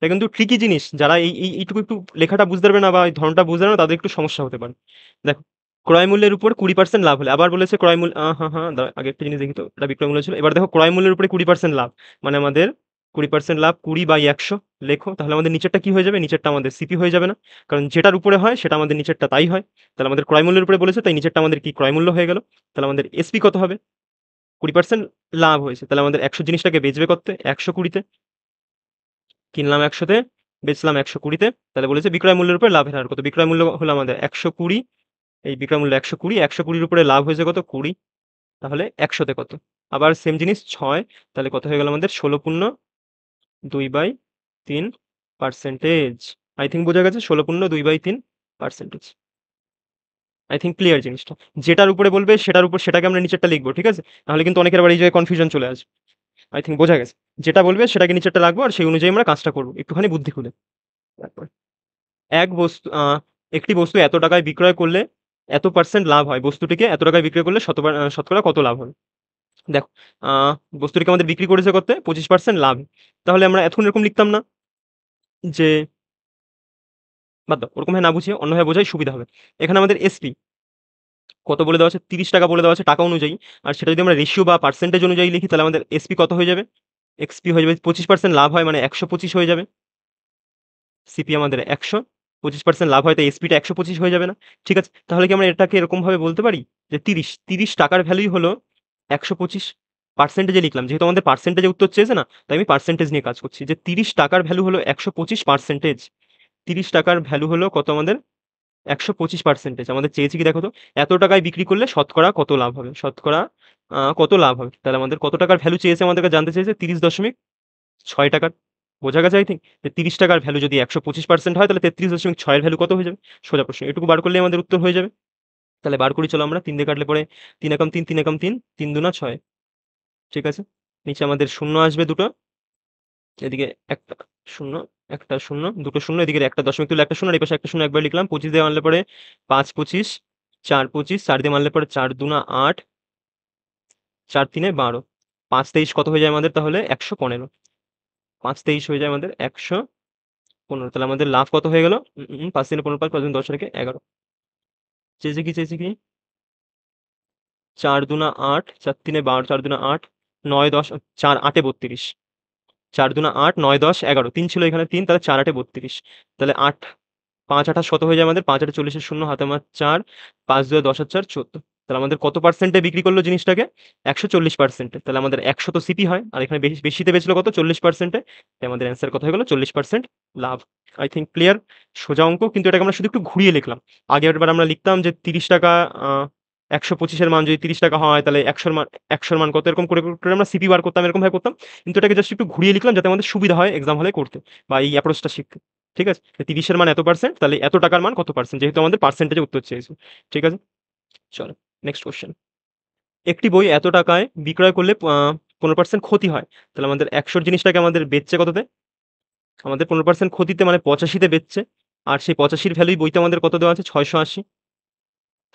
এটা কিন্তু ট্রিকি জিনিস। যারা এইটুকু একটু লেখাটা বুঝতে পারবে না বা এই ধরনটা বুঝতে পারবে না, তাদের একটু সমস্যা হতে পারে। দেখো, ক্রয় মূল্যের উপর 20% লাভ হলে, আবার বলেছে ক্রয় মূল্য, দাঁড়াও আগে একটা জিনিস দেখি তো, এটা বিক্রয় মূল্য ছিল। এবার দেখো ক্রয় মূল্যের উপরে 20% লাভ, মানে আমাদের 20% লাভ 20/100 লেখো। তাহলে আমাদের নিচেরটা কি হয়ে যাবে? নিচেরটা আমাদের সিপি হয়ে যাবে না? কারণ যেটার উপরে হয় সেটা আমাদের নিচেরটা তাই হয়। তাহলে আমাদের ক্রয় মূল্যের উপরে বলেছে, তাই নিচেরটা আমাদের কি ক্রয় মূল্য হয়ে গেল। তাহলে আমাদের এসপি কত হবে? 20% লাভ হয়েছে, তাহলে আমাদের 100 জিনিসটাকে বেচবে কততে? 120 তে। কিনলাম 100 তে, বেচলাম 120 তে। তাহলে বলেছে বিক্রয় মূল্যের উপরে লাভের হার কত? বিক্রয় মূল্য হলো আমাদের 120, এই বিক্রয় মূল্য 120, 120 এর উপরে লাভ হয়েছে কত? 20। তাহলে 100 তে কত? আবার সেম জিনিস 6, তাহলে কত হয়ে গেল আমাদের? 16.2/3%। আই থিংক বোঝা গেছে, 16.2/3%। আই থিংক ক্লিয়ার জিনিসটা। যেটার উপরে বলবে সেটার উপর সেটাকে আমরা নিচেরটা লিখবো, ঠিক আছে? নাহলে কিন্তু অনেকের আবার এই জায়গায় কনফিউশন চলে আসবে। আই থিংক বোঝা গেছে। যেটা বলবে সেটাকে নিচেরটা রাখবো আর সেই অনুযায়ী আমরা কাজটা করব। একটুখানি বুদ্ধি খুলে। তারপরে এক বস্তু একটি বস্তু এত টাকায় বিক্রয় করলে এত পার্সেন্ট লাভ হয়। বস্তুটিকে এত টাকায় বিক্রয় করলে শতকরা কত লাভ হবে? দেখো, আ বস্তুটিকে আমাদের বিক্রি করেছে কতে? 25% লাভ। তাহলে আমরা এতক্ষণ এরকম লিখতাম না যে, বাদ দাও, ওরকম ভাবে না বুঝিয়ে অন্যভাবে বোঝাই সুবিধা হবে। এখানে আমাদের এসপি কত বলে দেওয়া আছে? ৳30 বলে দেওয়া আছে টাকা অনুযায়ী। আর সেটা যদি আমরা রেশিও বা পার্সেন্টেজ অনুযায়ী লিখি, তাহলে আমাদের এসপি কত হয়ে যাবে? এক্সপি হয়ে যাবে 25% লাভ হয় মানে 125 হয়ে যাবে। সিপি আমাদের 100, 25% লাভ হয়, তাই এসপিটা 125 হয়ে যাবে না? ঠিক আছে? তাহলে কি আমরা এটাকে এরকমভাবে বলতে পারি যে 30 টাকার ভ্যালুই হলো 125। পার্সেন্টেজে লিখলাম। যেহেতু আমাদের পার্সেন্টেজে উত্তর চেয়েছে না, তাই আমি পার্সেন্টেজ নিয়ে কাজ করছি। যে 30 টাকার ভ্যালু হলো 125%। 30 টাকার ভ্যালু হলো কত আমাদের? 125%। আমাদের চেয়েছে কি দেখো তো? এত টাকায় বিক্রি করলে শতকরা কত লাভ হবে? শতকরা কত লাভ হবে? তাহলে আমাদের কত টাকার ভ্যালু চেয়েছে, আমাদেরকে জানতে চেয়েছে 30.6 টাকার। বোঝা গেছে আই থিংক? যে 30 টাকার ভ্যালু যদি 125% হয়, তাহলে 33.6 এর ভ্যালু কত হয়ে যাবে? সোজা প্রশ্ন। এটুকু বার করলেই আমাদের উত্তর হয়ে যাবে। তাহলে বার করি চলো আমরা। ৩ দিয়ে কাটলে পরে ৩ একম ৩, ৩ একম ৩, ৩ দুনা ৬। ঠিক আছে? নিচে আমাদের শূন্য আসবে দুটো। এদিকে একটা শূন্য, একটা শূন্য, দুটো শূন্য, এদিকে একটা দশমিক তুলে একটা শূন্য, আর এপাশে একটা শূন্য একবার লিখলাম। 25 দিয়ে মারলে পরে ৫ ২৫, ৪ ২৫, ৪ দিয়ে মারলে পরে ৪ দুনা ৮, ৪ তিনে ১২। ৫ ২৩ কত হয়ে যায় আমাদের তাহলে? ১১৫। ৫ ২৩ হয়ে যায় আমাদের ১১৫। তাহলে আমাদের লাভ কত হয়ে গেল? ৫ তিনে ১৫, ৫ দিন ১০ রেখে ১১। চেয়েছে কি, চেয়েছে কি? ৪ দুনা ৮, ৪ তিনে ১২, ৪ দুনা ৮, ৯ ১০, ৪ ৮ এ ৩২। ৪ দুনা ৮, ৯ ১০, ১১। ৩ ছিল এখানে ৩, তাহলে ৪ ৮ এ ৩২। তাহলে ৮ ৫ ২৮ কত হয়ে যায় আমাদের? ৫ ৮ ৪০ এর শূন্য, হাতে আমার ৪, ৫ ২ ১০ আর ৪ ১৪। তাহলে আমাদের কত পার্সেন্টে বিক্রি করলো জিনিসটাকে? ১৪০%। তাহলে আমাদের ১০০ তো সিপি হয়। আর এখানে বেশিতে বেচলো কত? ৪০%। তাই আমাদের অ্যান্সার কত হয়ে গেল? ৪০% লাভ। I think clear. সোজা অঙ্ক, কিন্তু এটাকে আমরা শুধু একটু ঘুরিয়ে লিখলাম। আগেরবার আমরা লিখতাম যে ৳৩০, আ ১২৫ এর মান যদি ৳৩০ হয়, তাহলে ১০০ র মান কত? এরকম করে আমরা সিপি বার করতাম, এরকম ভাবে করতাম। কিন্তু এটাকে জাস্ট একটু ঘুরিয়ে লিখলাম যাতে আমাদের সুবিধা হয় এক্সাম হলে করতে বা এই অ্যাপ্রোচটা শিখতে। ঠিক আছে? ৩০ এর মান এত পার্সেন্ট, তাহলে এত টাকার মান কত পার্সেন্ট? যেহেতু আমাদের পার্সেন্টেজে উত্তর চেয়েছে। ঠিক আছে? চলো নেক্সট কোয়েশ্চেন। একটি বই এত টাকায় বিক্রয় করলে ১৫% ক্ষতি হয়। তাহলে আমাদের ১০০ র জিনিসটাকে আমাদের বেচছে কততে? আমাদের ১৫% ক্ষতিতে মানে ৮৫ তে বেচছে। আর সেই ৮৫ র ভ্যালুই বইতে আমাদের কত দেওয়া আছে? ৬৮০।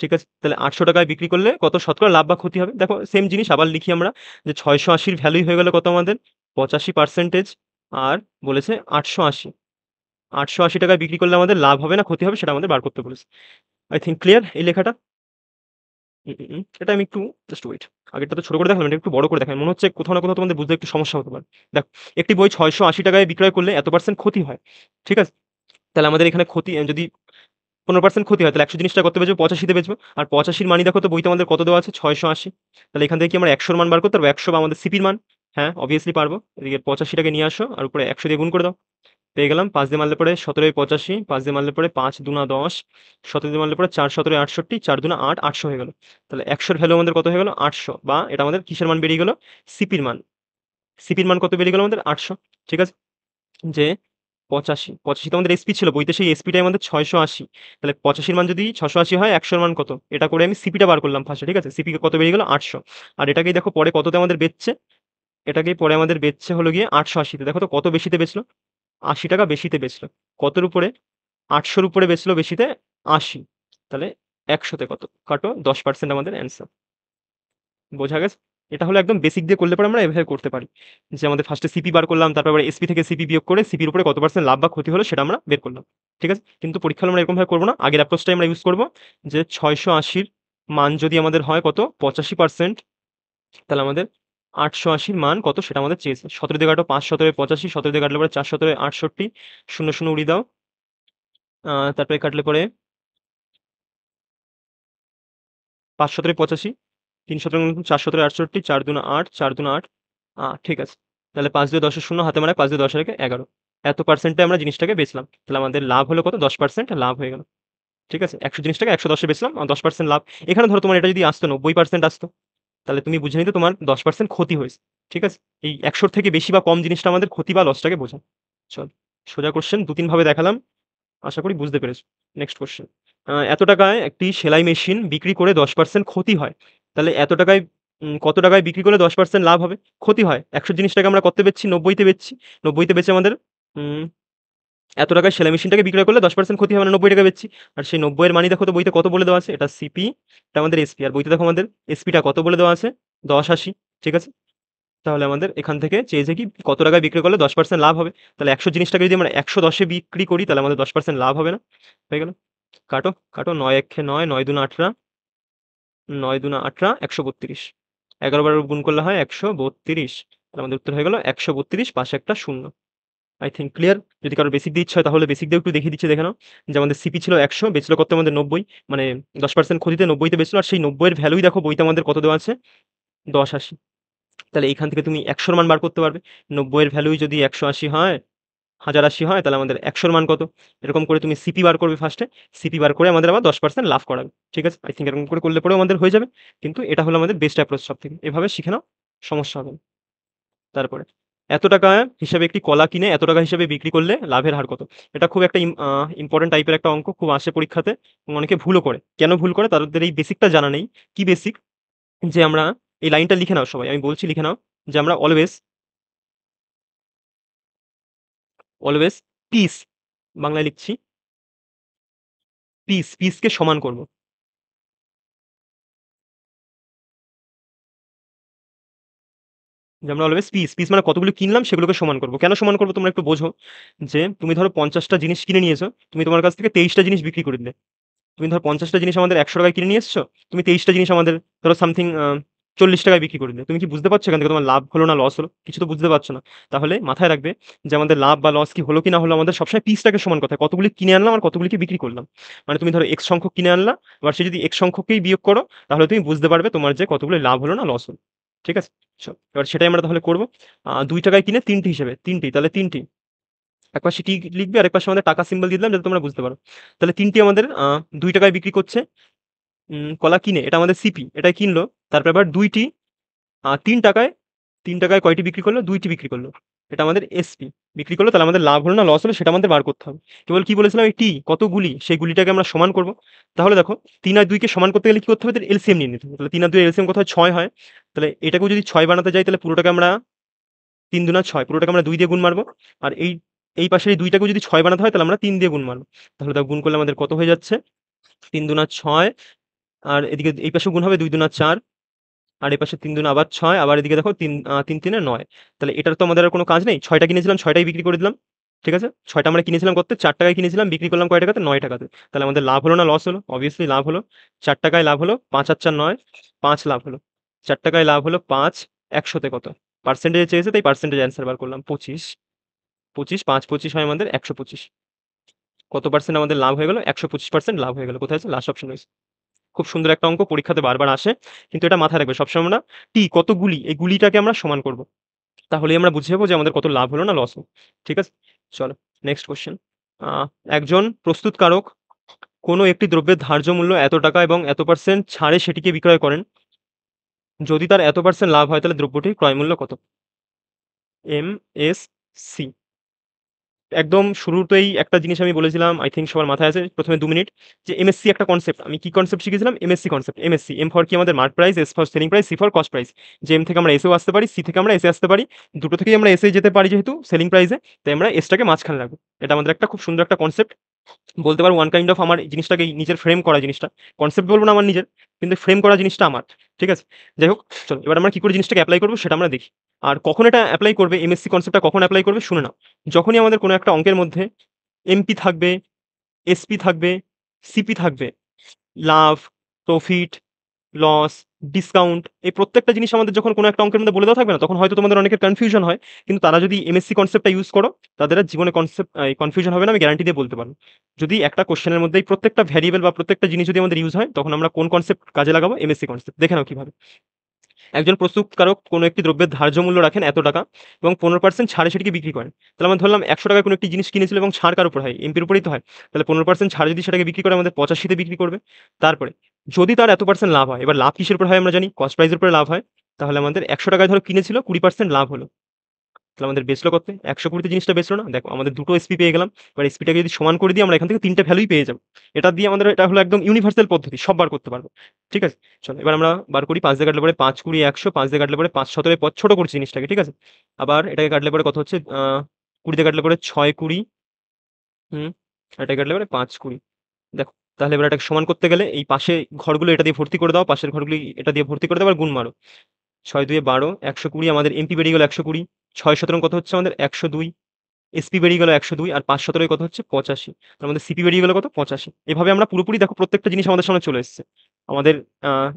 ঠিক আছে? তাহলে ৳৮০০ য় বিক্রি করলে কত শতকরা লাভ বা ক্ষতি হবে? দেখো সেম জিনিস আবার লিখি আমরা, যে ৬৮০ র ভ্যালুই হয়ে গেল কত আমাদের? ৮৫%। আর বলেছে ৮৮০। ৳৮৮০ য় বিক্রি করলে আমাদের লাভ হবে না ক্ষতি হবে, সেটা আমাদের বার করতে বলেছে। আই থিংক ক্লিয়ার এই লেখাটা? এটা আমি একটু জাস্ট ওয়েট। আগেরটা তো ছোট করে দেখালাম, এটা একটু বড় করে দেখাই। মনে হচ্ছে কোথাও না কোথাও তোমাদের বুঝতে একটু সমস্যা হতে পারে। দেখো, একটি বই ৳৬৮০ য় বিক্রয় করলে এত % ক্ষতি হয়। ঠিক আছে? তাহলে আমাদের এখানে ক্ষতি যদি ১৫% ক্ষতি হয়, তাহলে ১০০ জিনিসটা কত বেচবো? ৮৫ তে বেচবো। আর ৮৫ র মানই দেখো তো বইতে আমাদের কত দেওয়া আছে? ৬৮০। তাহলে এখান থেকে কি আমরা ১০০ র মান বার করতে পারবো? ১০০ বা আমাদের সিপির মান? হ্যাঁ, obviously পারবো। এদিকে ৮৫ টাকে নিয়ে আসো আর উপরে ১০০ দিয়ে গুণ করে দাও। পেয়ে গেলাম। ৫ দিয়ে মারলে পরে ১৭/৮৫, ৫ দিয়ে মারলে পরে ৫ দুনা ১০, ১৭ দিয়ে মারলে পরে ৪ ১৭ ৬৮, ৪ দুনা ৮, ৮০০ হয়ে গেল। তাহলে ১০০ র ভ্যালু আমাদের কত হয়ে গেল? ৮০০, বা এটা আমাদের কিসের মান বেরিয়ে গেল? সিপির মান। সিপির মান কত বেরিয়ে গেল আমাদের? ৮০০। ঠিক আছে? যে ৮৫, ৮৫ তো আমাদের এসপি ছিল। বইতে সেই এসপিটাই আমাদের ৬৮০। তাহলে ৮৫ র মান যদি ৬৮০ হয়, ১০০ র মান কত? এটা করে আমি সিপিটা বার করলাম ফার্স্টে। ঠিক আছে? সিপি কত বেরিয়ে গেল? ৮০০। আর এটাকেই দেখো পরে কততে আমাদের বেচছে? এটাকেই পরে আমাদের বেচছে হলো গিয়ে 880 তে। দেখো তো কত বেশিতে বেচলো? 80 টাকা বেশিতে বেচলো। কতর উপরে? 800 র উপরে বেচলো বেশিতে 80। তাহলে 100 তে কত? কাটো 10% আমাদের অ্যান্সার। বোঝা গেছে? এটা হলো একদম বেসিক দিয়ে করলে পরে আমরা এভাবে করতে পারি। যে আমাদের ফার্স্টে সিপি বার করলাম, তারপর আবার এসপি থেকে সিপি বিয়োগ করে সিপির উপরে কত পার্সেন্ট লাভ বা ক্ষতি হলো সেটা আমরা বের করলাম। ঠিক আছে? কিন্তু পরীক্ষা হলে আমরা এরকমভাবে করব না। আগের অ্যাপ্রোচটাই আমরা ইউজ করব যে 680 র মান যদি আমাদের হয় কত? 85%, তাহলে আমাদের 880 র মান কত সেটা আমাদের চেয়েছে। 17 দিয়ে কাটো, 5 17 85, 17 দিয়ে কাটলে পরে 4 17 68, 0 0 উড়িয়ে দাও। তারপরে কাটলে পরে ৫ 17 85, ৩ 17 4 17 68, 4 দুনা 8, 4 দুনা 8। ঠিক আছে। তাহলে ৫ দিয়ে ১০ এর ০ হাতে মারা, ৫ দিয়ে ১০ এর একে ১১। এত পার্সেন্টে আমরা জিনিসটাকে বেচলাম। তাহলে আমাদের লাভ হলো কত? ১০% লাভ হয়ে গেল। ঠিক আছে? ১০০ জিনিসটাকে ১১০ এ বেচলাম, ১০% লাভ। এখানে ধরো তোমার এটা যদি আসতো ৯০% আসতো, তাহলে তুমি বুঝে নিতে তোমার 10% ক্ষতি হয়েছে। ঠিক আছে? এই ১০০ থেকে বেশি বা কম জিনিসটা আমাদের ক্ষতি বা লসটাকে বোঝায়। চল, সোজা কোয়েশ্চেন ২-৩ ভাবে দেখালাম। আশা করি বুঝতে পেরেছো। Next question. এত টাকায় একটি সেলাই মেশিন বিক্রি করে ১০% ক্ষতি হয়। তাহলে এত টাকায় কত টাকায় বিক্রি করলে ১০% লাভ হবে? ক্ষতি হয়। ১০০ জিনিসটাকে আমরা কততে বেচছি? ৯০ তে বেচছি। ৯০ তে বেচে আমাদের উম এত টাকায় সেলাই মেশিনটাকে বিক্রয় করলে ১০% ক্ষতি হবে, মানে ৯০ টাকায় বেচছি। আর সেই ৯০ এর মানি দেখো তো বইতে কত বলে দেওয়া আছে? এটা সিপি, এটা আমাদের এসপি। আর বইতে দেখো আমাদের এসপিটা কত বলে দেওয়া আছে? ১০৮০। ঠিক আছে? তাহলে আমাদের এখান থেকে চেয়েছে কি কত টাকায় বিক্রি করলে ১০% লাভ হবে। তাহলে ১০০ জিনিসটাকে যদি আমরা ১১০ এ বিক্রি করি তাহলে আমাদের ১০% লাভ হবে না? হয়ে গেল। কাটো, কাটো ৯ এক্কে ৯, ৯ দুনা ১৮, ৯ দুনা ১৮, ১৩২। ১১ বার গুণ করলে হয় ১৩২। তাহলে আমাদের উত্তর হয়ে গেল ১৩২, পাশে একটা শূন্য। I think clear. যদি কারোর বেসিক দিয়ে ইচ্ছা হয় তাহলে বেসিক দিয়েও একটু দেখিয়ে দিচ্ছি, দেখে নাও। যে আমাদের সিপি ছিল ১০০, বেচলো কত আমাদের ৯০, মানে ১০% ক্ষতিতে ৯০ তে বেচলো। আর সেই ৯০ এর ভ্যালুই দেখো বইতে আমাদের কত দেওয়া আছে? ১০৮০। তাহলে এইখান থেকে তুমি ১০০ র মান বার করতে পারবে। ৯০ এর ভ্যালুই যদি ১৮০ হয়, ১০৮০ হয়, তাহলে আমাদের ১০০ র মান কত? এরকম করে তুমি সিপি বার করবে ফার্স্টে। সিপি বার করে আমাদের আবার 10% লাভ করাবে। ঠিক আছে? আই থিংক এরকম করে করলে পরেও আমাদের হয়ে যাবে। কিন্তু এটা হলো আমাদের বেস্ট অ্যাপ্রোচ সবথেকে। এভাবে শিখে নাও, সমস্যা হবে না। তারপরে এত টাকা হিসাবে একটি কলা কিনে এত টাকা হিসেবে বিক্রি করলে লাভের হার কত? এটা খুব একটা ইম্পোর্টেন্ট টাইপের একটা অঙ্ক। খুব আসে পরীক্ষাতে এবং অনেকে ভুলও করে। কেন ভুল করে? তাদের এই বেসিকটা জানা নেই। কি বেসিক? যে আমরা এই লাইনটা লিখে নাও সবাই। আমি বলছি লিখে নাও যে আমরা অলওয়েজ পিস, বাংলায় লিখছি পিসকে সমান করব। যে আমরা অলওয়েজ পিস মানে কতগুলো কিনলাম সেগুলোকে সমান করব। কেন সমান করব তোমরা একটু বোঝো। যে তুমি ধরো ৫০ টা জিনিস কিনে নিয়েছো, তুমি তোমার কাছ থেকে ২৩ টা জিনিস বিক্রি করে দিলে। তুমি ধরো ৫০ টা জিনিস আমাদের ১০০ টাকায় কিনে নিয়ে এসছো। তুমি ২৩ টা জিনিস আমাদের ধরো সামথিং ৪০ টাকায় বিক্রি করে দিলে। তুমি কি বুঝতে পারছো এখান থেকে তোমার লাভ হলো না লস হলো? কিছু তো বুঝতে পারছো না। তাহলে মাথায় রাখবে যে আমাদের লাভ বা লস কি হলো কি না হলো আমাদের সবসময় পিসটাকে সমান করতে হয়। কতগুলি কিনে আনলাম আর কতগুলিকে বিক্রি করলাম। মানে তুমি ধরো x সংখ্যক কিনে আনলা, এবার সে যদি x সংখ্যককেই বিয়োগ করো তাহলে তুমি বুঝতে পারবে তোমার যে কতগুলো লাভ হলো না লস হলো। ঠিক আছে? এবার সেটাই আমরা তাহলে করব। ৳২ টাকায় কিনে ৩ টি হিসেবে ৩ টি, তাহলে ৩ টি। একপাশে টি লিখবে, আরেক পাশে আমাদের টাকা সিম্বল দিয়ে দিলাম যাতে তোমরা বুঝতে পারো। তাহলে ৩ টি আমাদের ৳২ টাকায় বিক্রি করছে। কলা কিনে, এটা আমাদের সিপি, এটাই কিনলো। তারপর আবার ২ টি ৳৩ টাকায়, ৳৩ টাকায় কয়টি বিক্রি করলো? ২ টি বিক্রি করলো। এটা আমাদের এসপি। বিক্রি করলো, তাহলে আমাদের লাভ হলো না লস হলো সেটা আমাদের বার করতে হবে। কেবল কি বলেছিলাম এই টি কতগুলি সেই গুলিটাকে আমরা সমান করব। তাহলে দেখো ৩ আর ২ কে সমান করতে গেলে কি করতে হবে? এদের এলসিএম নিয়ে নিতে হবে। তাহলে ৩ আর ২ এর এলসিএম কত হয়? ৬ হয়। তাহলে এটাকেও যদি ৬ বানাতে যাই তাহলে পুরোটাকে আমরা ৩ দুনা ৬, পুরোটাকে আমরা ২ দিয়ে গুণ মারব। আর এই পাশের এই ২ টাকেও যদি ৬ বানাতে হয় তাহলে আমরা ৩ দিয়ে গুণ মারব। তাহলে দেখো গুণ করলে আমাদের কত হয়ে যাচ্ছে? ৩ দুনা ৬, আর এদিকে এই পাশেও গুণ হবে ২ দুনা ৪, আর এই পাশে ৩ দুনে আবার ৬, আবার এদিকে দেখো ৩ ৩ এ ৯। তাহলে এটার তো আমাদের আর কোনো কাজ নেই। ৬ টা কিনেছিলাম, ৬ টাই বিক্রি করে দিলাম। ঠিক আছে? ৬ টা আমরা কিনেছিলাম কত? ৳৪ টাকায় কিনেছিলাম, বিক্রি করলাম কয় টাকাতে? ৳৯ টাকাতে। তাহলে আমাদের লাভ হলো না লস হলো? অবভিয়াসলি লাভ হলো। ৳৪ টাকায় লাভ হলো। ৫ আর ৪ ৯, ৫ লাভ হলো। ৳৪ টাকায় লাভ হলো ৫, ১০০ তে কত? পার্সেন্টেজে চেয়েছে তাই পার্সেন্টেজ অ্যান্সার বার করলাম ২৫। ২৫, ৫ ২৫ হয় আমাদের ১২৫। কত পার্সেন্ট আমাদের লাভ হয়ে গেল? ১২৫% লাভ হয়ে গেল। কোথায় আছে? লাস্ট অপশন রয়েছে। খুব সুন্দর একটা অঙ্ক, পরীক্ষাতে বারবার আসে। কিন্তু এটা মাথায় রাখবে সবসময় আমরা কতগুলি, এই গুলিটাকে আমরা সমান করব। তাহলেই আমরা বুঝে যাবো যে আমাদের কত লাভ হলো না লস হলো। ঠিক আছে? চলো নেক্সট কোয়েশ্চেন। আ একজন প্রস্তুতকারক কোনো একটি দ্রব্যের ধার্য মূল্য এত টাকা এবং এত পার্সেন্ট ছাড়ে সেটিকে বিক্রয় করেন। যদি তার এত পার্সেন্ট লাভ হয় তাহলে দ্রব্যটির ক্রয় মূল্য কত? এমএসসি। একদম শুরুতেই একটা জিনিস আমি বলেছিলাম, আই থিংক সবার মাথায় আছে, ১ম এ ২ মিনিট, যে এমএসসি একটা কনসেপ্ট। আমি কি কনসেপ্ট শিখেছিলাম? MSC concept. MSC, M for কি আমাদের mark price, S for selling price, C for cost price. যে এম থেকে আমরা এসেও আসতে পারি, সি থেকে আমরা এসে আসতে পারি। দুটো থেকেই আমরা এসে যেতে পারি যেহেতু সেলিং প্রাইসে, তাই আমরা এসটাকে মাঝখানে রাখবো। এটা আমাদের একটা খুব সুন্দর একটা কনসেপ্ট। বলতে পারো ওয়ান কাইন্ড অফ আমার এই জিনিসটাকে নিজের ফ্রেম করা জিনিসটা। কনসেপ্ট বলব না আমার নিজের, কিন্তু ফ্রেম করা জিনিসটা আমার। ঠিক আছে? যাই হোক, চলো এবার আমরা কি করে জিনিসটাকে এপ্লাই করব সেটা আমরা দেখি। আর কখন এটা এপ্লাই করবে, এমএসসি কনসেপ্টটা কখন এপ্লাই করবে শুনে নাও। যখনই আমাদের কোনো একটা অঙ্কের মধ্যে এমপি থাকবে, এসপি থাকবে, সিপি থাকবে, লাভ, প্রফিট, লস, ডিসকাউন্ট, এই প্রত্যেকটা জিনিস আমাদের যখন কোনো একটা অঙ্কের মধ্যে বলে দেওয়া থাকবে না, তখন হয়তো তোমাদের অনেকের কনফিউশন হয়। কিন্তু তারা যদি এমএসসি কনসেপ্টটা ইউজ করো, তাদের আর জীবনে কনফিউশন হবে না, আমি গ্যারান্টি দিয়ে বলতে পারব। যদি একটা কোয়েশ্চেনের মধ্যেই প্রত্যেকটা ভ্যারিয়েবল বা প্রত্যেকটা জিনিস যদি আমাদের ইউজ হয়, তখন আমরা কোন কনসেপ্ট কাজে লাগাবো? MSc concept. দেখে নাও কিভাবে। একজন প্রস্তুতকারক কোনো একটি দ্রব্যের ধার্য মূল্য রাখেন এত টাকা এবং 15% ছাড়ে সেটিকে বিক্রি করেন। তাহলে আমরা ধরলাম ১০০ টাকায় কোনো একটি জিনিস কিনেছিল এবং ছাড় কার উপর হয়? এমপির উপরেই তো হয়। তাহলে 15% ছাড়ে যদি সেটাকে বিক্রি করে আমাদের ৮৫ তে বিক্রি করবে। তারপরে যদি তার এত পার্সেন্ট লাভ হয়, এবার লাভ কিসের উপর হয় আমরা জানি? কস্ট প্রাইস এর উপরে লাভ হয়। তাহলে আমাদের ১০০ টাকায় ধরো কিনেছিল, ২০% লাভ হলো। তাহলে আমাদের বেচলো কতে? ১২০ তে জিনিসটা বেচলো না? দেখো আমাদের দুটো এসপি পেয়ে গেলাম। এবার এসপিটাকে যদি সমান করে দিই, আমরা এখান থেকে ৩ টে ভ্যালুই পেয়ে যাবো। এটা দিয়ে আমাদের, এটা হলো একদম ইউনিভার্সাল পদ্ধতি। সব বার করতে পারবো। ঠিক আছে? চলো এবার আমরা বার করি। ৫ দিয়ে কাটলে পরে ৫, ২০, ১০০, ৫ দিয়ে কাটলে পরে ৫, ১৭ ছোট করছি জিনিসটাকে। ঠিক আছে? আবার এটাকে কাটলে পরে কত হচ্ছে? ২০ দিয়ে কাটলে পরে ৬, ২০, হুম, আর এটাকে কাটলে পরে ৫, ২০। দেখো, তাহলে এবার এটাকে সমান করতে গেলে এই পাশে ঘরগুলো এটা দিয়ে ভর্তি করে দাও, পাশের ঘরগুলি এটা দিয়ে ভর্তি করে দাও, আর গুণ মারো। ৬ দুয়ে ১২, ১২০ আমাদের এমপি বেরিয়ে গেল ১২০, ৬ ১৭ কত হচ্ছে আমাদের? ১০২, এসপি বেরিয়ে গেল ১০২, আর ৫ ১৭ কত হচ্ছে? ৮৫। তার মধ্যে সিপি বেরিয়ে গেল কত? ৮৫। এভাবে আমরা পুরোপুরি দেখো প্রত্যেকটা জিনিস আমাদের সামনে চলে এসেছে। আমাদের